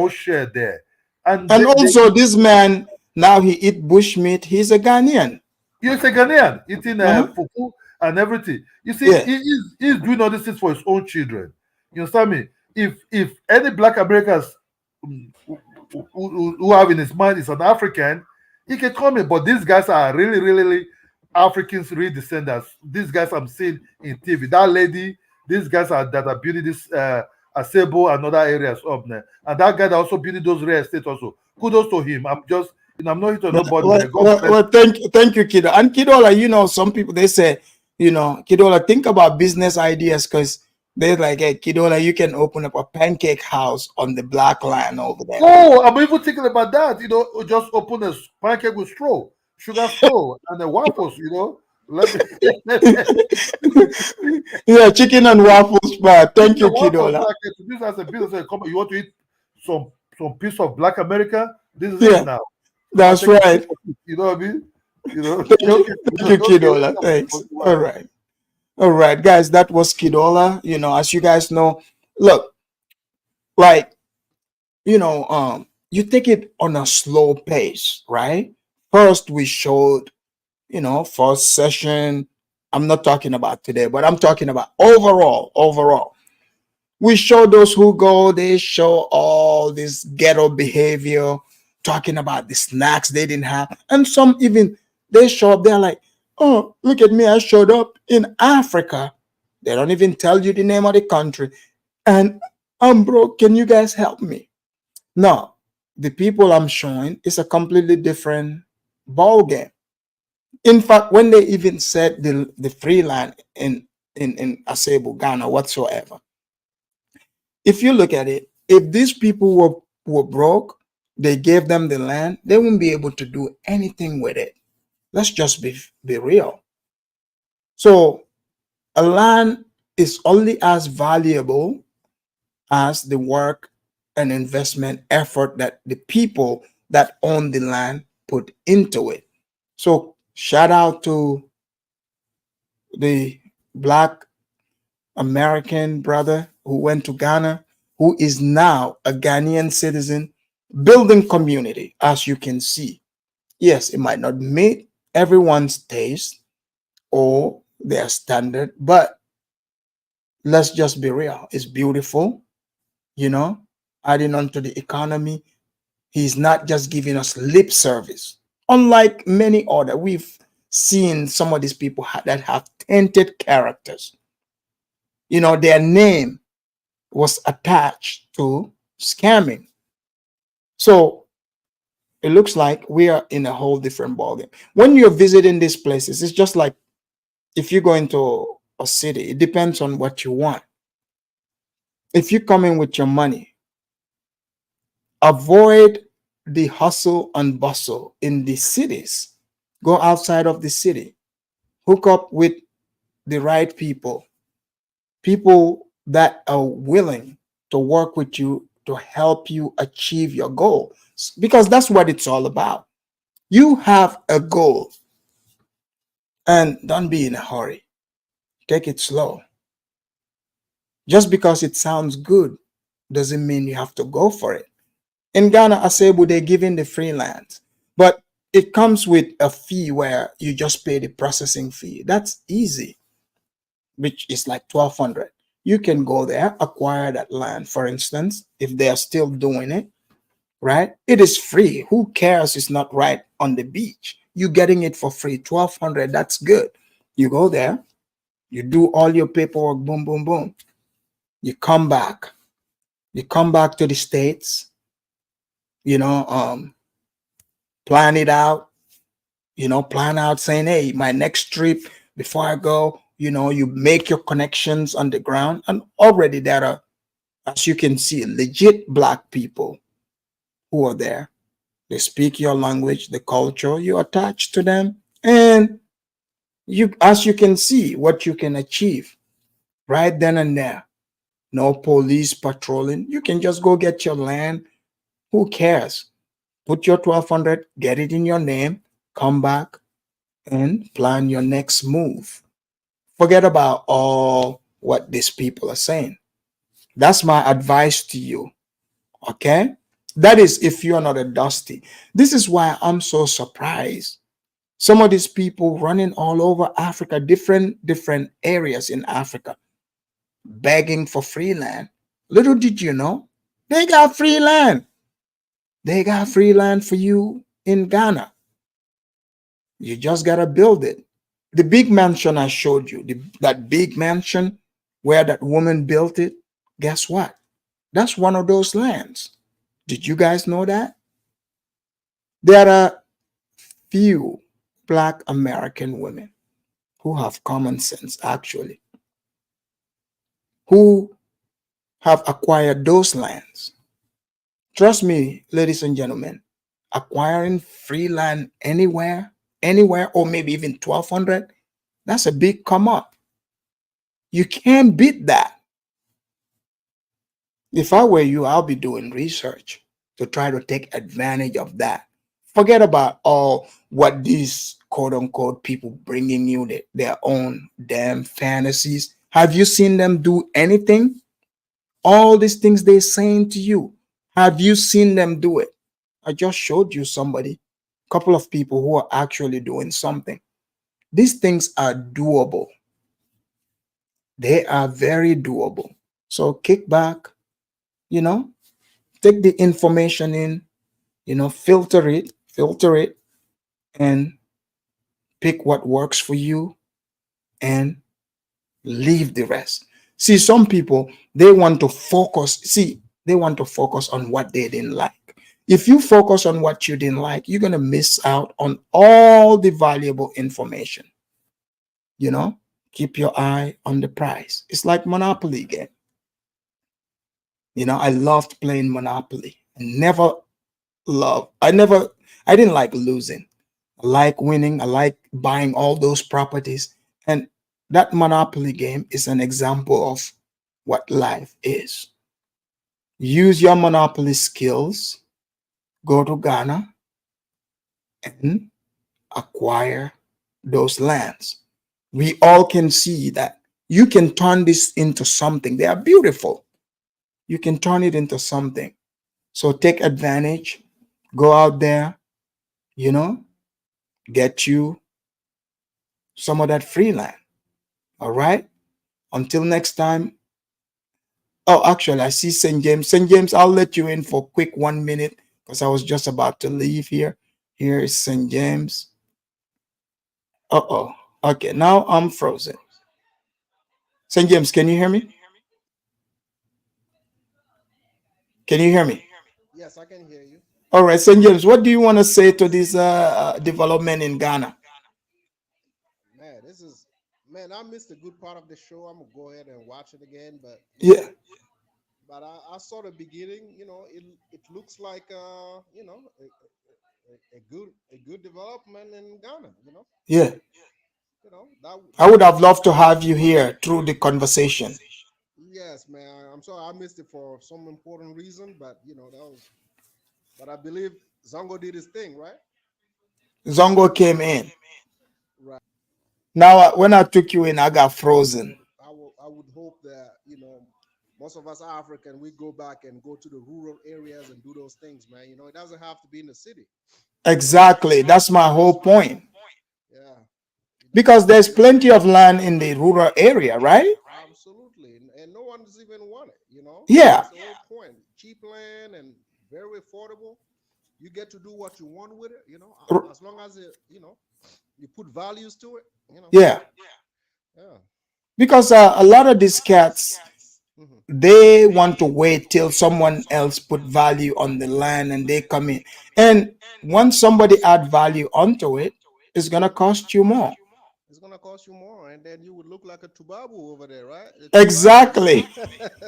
share there. And also this man, now he eat bushmeat, he's a Ghanaian. He's a Ghanaian, eating fufu and everything. You see, he's doing all these things for his own children. You understand me? If any black Americans who have in his mind is an African, he can come in. But these guys are really, really, really Africans, real descendants. These guys I'm seeing in TV. That lady, these guys that are building this Asebo and other areas up there. And that guy that also building those real estate also. Kudos to him. I'm not here to nobody. Well, thank you, Kido. And Kidola, some people they say, Kidola, think about business ideas because they're like, hey, Kidola, you can open up a pancake house on the black land over there. Oh, I'm even thinking about that. Just open a pancake with straw, sugar straw, and the waffles. Yeah, chicken and waffles. But thank you, Kidola. This as a business, you want to eat some piece of Black America? This is it now. That's right. You know what I mean? Thank you, Kidola. Thanks. All right, guys, that was Kidola. As you guys know, look, you take it on a slow pace, right? First, we showed, first session. I'm not talking about today, but I'm talking about overall. We show those who go, they show all this ghetto behavior, talking about the snacks they didn't have. And some even, they show up, they're like, oh, look at me, I showed up in Africa. They don't even tell you the name of the country. And I'm broke, can you guys help me? No, the people I'm showing is a completely different ball game. In fact, when they even said the free land in Asebu, Ghana, whatsoever, if you look at it, if these people were broke, they gave them the land, they wouldn't be able to do anything with it. Let's just be real. So a land is only as valuable as the work and investment effort that the people that own the land put into it. So shout out to the Black American brother who went to Ghana, who is now a Ghanaian citizen, building community, as you can see. Yes, it might not meet everyone's taste or their standard, but let's just be real. It's beautiful, you know, adding on to the economy. He's not just giving us lip service. Unlike many other, we've seen some of these people that have tainted characters. You know, their name was attached to scamming. So it looks like we are in a whole different ballgame. When you're visiting these places, it's just like if you go into a city, it depends on what you want. If you come in with your money, avoid the hustle and bustle in the cities. Go outside of the city. Hook up with the right people, people that are willing to work with you to help you achieve your goal, because that's what it's all about. You have a goal, and don't be in a hurry. Take it slow. Just because it sounds good doesn't mean you have to go for it. In Ghana, Asebu, they're giving the free land, but it comes with a fee where you just pay the processing fee. That's easy, which is like 1,200. You can go there, acquire that land, for instance, if they are still doing it, right? It is free. Who cares? It's not right on the beach. You're getting it for free, 1,200. That's good. You go there, you do all your paperwork, boom, boom, boom. You come back. You come back to the States, you know, plan it out, plan out saying, hey, my next trip, before I go, you make your connections on the ground. And already there are, as you can see, legit Black people who are there. They speak your language, the culture, you attach to them. And as you can see, what you can achieve right then and there. No police patrolling. You can just go get your land. Who cares? Put your 1,200, get it in your name, come back and plan your next move. Forget about all what these people are saying. That's my advice to you. Okay? That is if you're not a dusty. This is why I'm so surprised. Some of these people running all over Africa, different areas in Africa, begging for free land. Little did you know, they got free land. They got free land for you in Ghana. You just got to build it. The big mansion I showed you, that big mansion where that woman built it, guess what? That's one of those lands. Did you guys know that? There are few Black American women who have common sense, actually, who have acquired those lands. Trust me, ladies and gentlemen, acquiring free land anywhere, or maybe even 1,200, that's a big come up. You can't beat that. If I were you, I'll be doing research to try to take advantage of that. Forget about all what these quote unquote people bringing you their own damn fantasies. Have you seen them do anything? All these things they're saying to you, have you seen them do it? I just showed you somebody, a couple of people who are actually doing something. These things are doable. They are very doable. So kick back, take the information in, filter it, and pick what works for you and leave the rest. See, some people, they want to focus on what they didn't like. If you focus on what you didn't like, you're going to miss out on all the valuable information. You know, keep your eye on the prize. It's like Monopoly game. You know, I loved playing Monopoly. I never, I didn't like losing. I like winning. I like buying all those properties. And that Monopoly game is an example of what life is. Use your Monopoly skills, go to Ghana and acquire those lands. We all can see that you can turn this into something. They are beautiful. You can turn it into something. So take advantage, go out there, you know, get you some of that free land. All right. Until next time. Oh, actually, I see St. James. St. James, I'll let you in for quick 1 minute because I was just about to leave here. Here is St. James. Uh-oh. Okay, now I'm frozen. St. James, can you hear me? Can you hear me? Yes, I can hear you. All right, St. James, what do you want to say to this development in Ghana? Man, I missed a good part of the show. I'm gonna go ahead and watch it again, but Yeah. but I saw the beginning. It looks like a good development in Ghana. Yeah. That I would have loved to have you here through the conversation. yes, man. I'm sorry I missed it for some important reason, but but I believe Zongo did his thing, right? Zongo came in. Right. Now, when I took you in, I got frozen. I would hope that most of us African, we go back and go to the rural areas and do those things, man. It doesn't have to be in the city. Exactly. That's my whole point. Yeah. Because there's plenty of land in the rural area, right? Absolutely. And no one's even want it, Yeah. That's the whole point. Cheap land and very affordable. You get to do what you want with it, as long as you put values to it, Yeah. Yeah. Because a lot of these cats, they want to wait till someone else put value on the land and they come in. And once somebody add value onto it, it's going to cost you more. It's gonna cost you more, and then you would look like a tubabu over there, right? Exactly.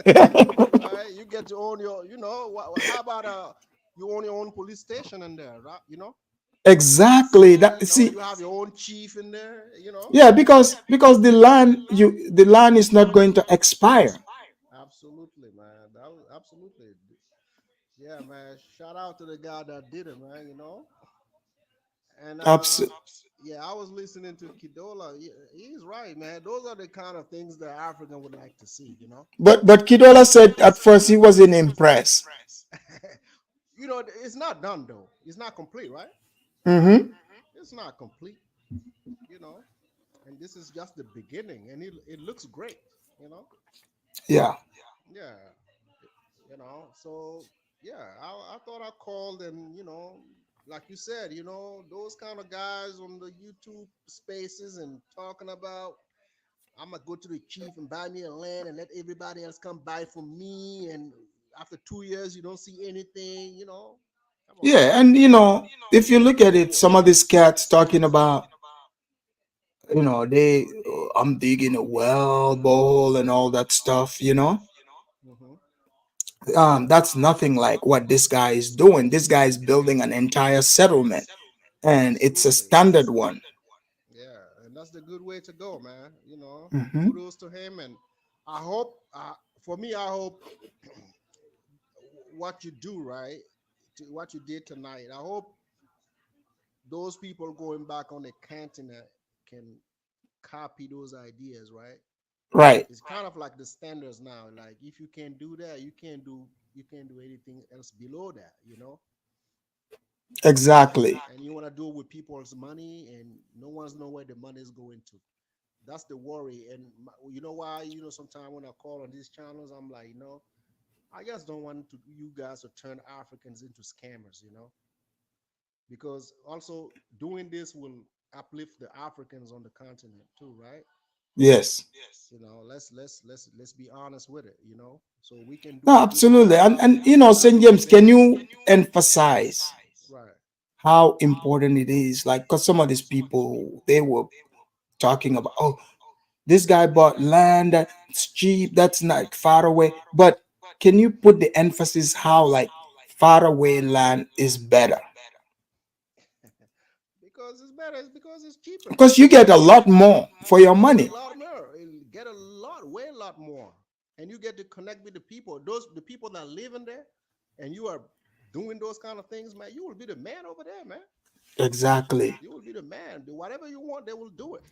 Right? You get to own your, how about you own your own police station in there, right? Exactly. That see, you have your own chief in there, yeah, because the land is not going to expire. Absolutely, man. Absolutely. Yeah, man. Shout out to the guy that did it, man. And yeah, I was listening to Kidola. He's right, man. Those are the kind of things that African would like to see, But Kidola said at first he wasn't impressed. It's not done though. It's not complete, right? Mm-hmm. It's not complete, you know. And this is just the beginning, and it looks great, you know. Yeah. Yeah, So yeah, I thought I called, and like you said, those kind of guys on the YouTube spaces and talking about, I'm gonna go to the chief and buy me a land and let everybody else come buy from me, and after 2 years you don't see anything, Come on, Yeah, man. and if you look at it, some of these cats talking about, I'm digging a well bowl and all that stuff. Mhm. That's nothing like what this guy is doing. This guy is building an entire settlement, and it's a Absolutely. standard one. Yeah, and that's the good way to go, man. Hmm. Kudos to him, and I hope, for me, I hope what you do, right, what you did tonight. I hope those people going back on the continent can copy those ideas, right? Right. It's kind of like the standards now. Like if you can't do that, you can't do anything else below that. Exactly. And you want to do it with people's money, and no one's know where the money is going to. That's the worry. And you know why? Sometimes when I call on these channels, I'm like, I just don't want you guys to turn Africans into scammers, because also doing this will uplift the Africans on the continent too, right? Yes. You know, let's be honest with it. You know, so we can do. No, absolutely. And you know, St. James, can you emphasize Right. how important it is? Like, because some of these people, they were talking about, oh, this guy bought land that's cheap, that's not far away. But can you put the emphasis how like far away land is better? Because it's better. It's because it's cheaper. Because you get a lot more for your money. A lot more. You get a lot, way a lot more, and you get to connect with the people. The people that live in there, and you are doing those kind of things, man. You will be the man over there, man. Exactly. You will be the man. Do whatever you want, they will do it.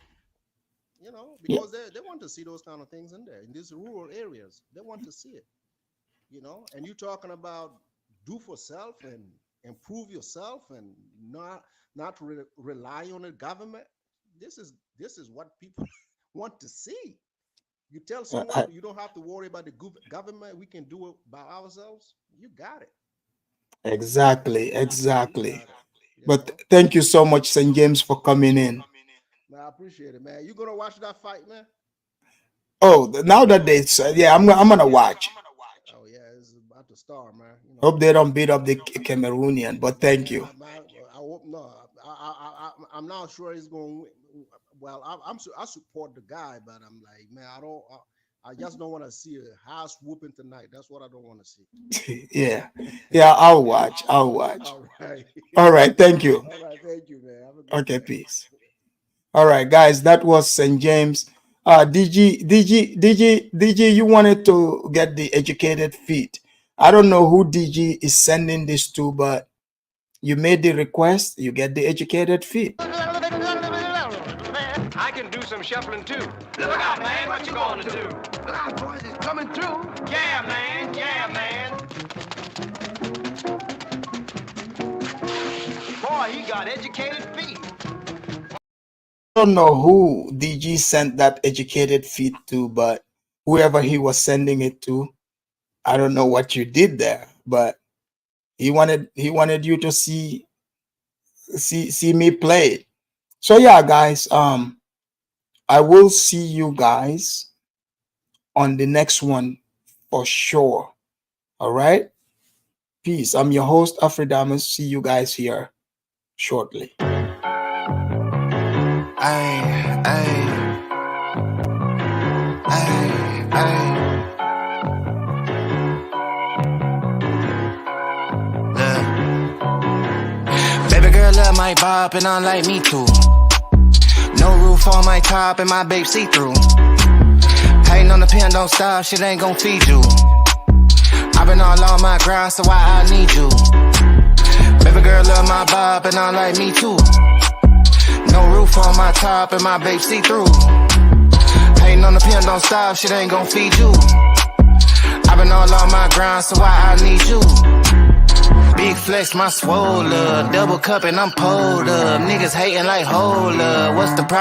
You know, because they want to see those kind of things in there, in these rural areas. They want to see it. You know, and you talking about do for self and improve yourself and not rely on the government. This is what people want to see. You tell someone you don't have to worry about the government. We can do it by ourselves. You got it. Exactly. But thank you so much, St. James, for coming in. Man, I appreciate it, man. You gonna watch that fight, man? Oh, now that they said, yeah, I'm gonna watch. Oh yeah, it's about to start, man. You know, Hope they don't beat up the Cameroonian, but thank you. I hope not. I'm not sure he's going. Well, I support the guy, but I'm like, man, I just don't want to see a house whooping tonight. That's what I don't want to see. Yeah, I'll watch. All right. All right. Thank you. All right. Thank you, man. Okay, peace. All right, guys, that was St. James. DG, you wanted to get the educated feet. I don't know who DG is sending this to, but you made the request, you get the educated feet. I can do some shuffling too. Look out, man, what you gonna do? Look out, boys, it's coming through. Yeah, man, yeah, man. Boy, he got educated feet. I don't know who DG sent that educated feed to, but whoever he was sending it to, I don't know what you did there, but he wanted you to see me play. So yeah, guys, I will see you guys on the next one for sure. All right, peace. I'm your host, Afridamus. See you guys here shortly. Baby girl love my bop and I like me too. No roof on my top and my babe see through. Hating on the pen, don't stop, shit ain't gon' feed you. I've been all on my grind, so why I need you. Baby girl love my bop and I like me too. No roof on my top and my babe see through. Hating on the pen, don't stop, shit ain't gon' feed you. I've been all on my grind, so why I need you. Big flex, my swole up, double cup and I'm pulled up. Niggas hating like hold up, what's the problem?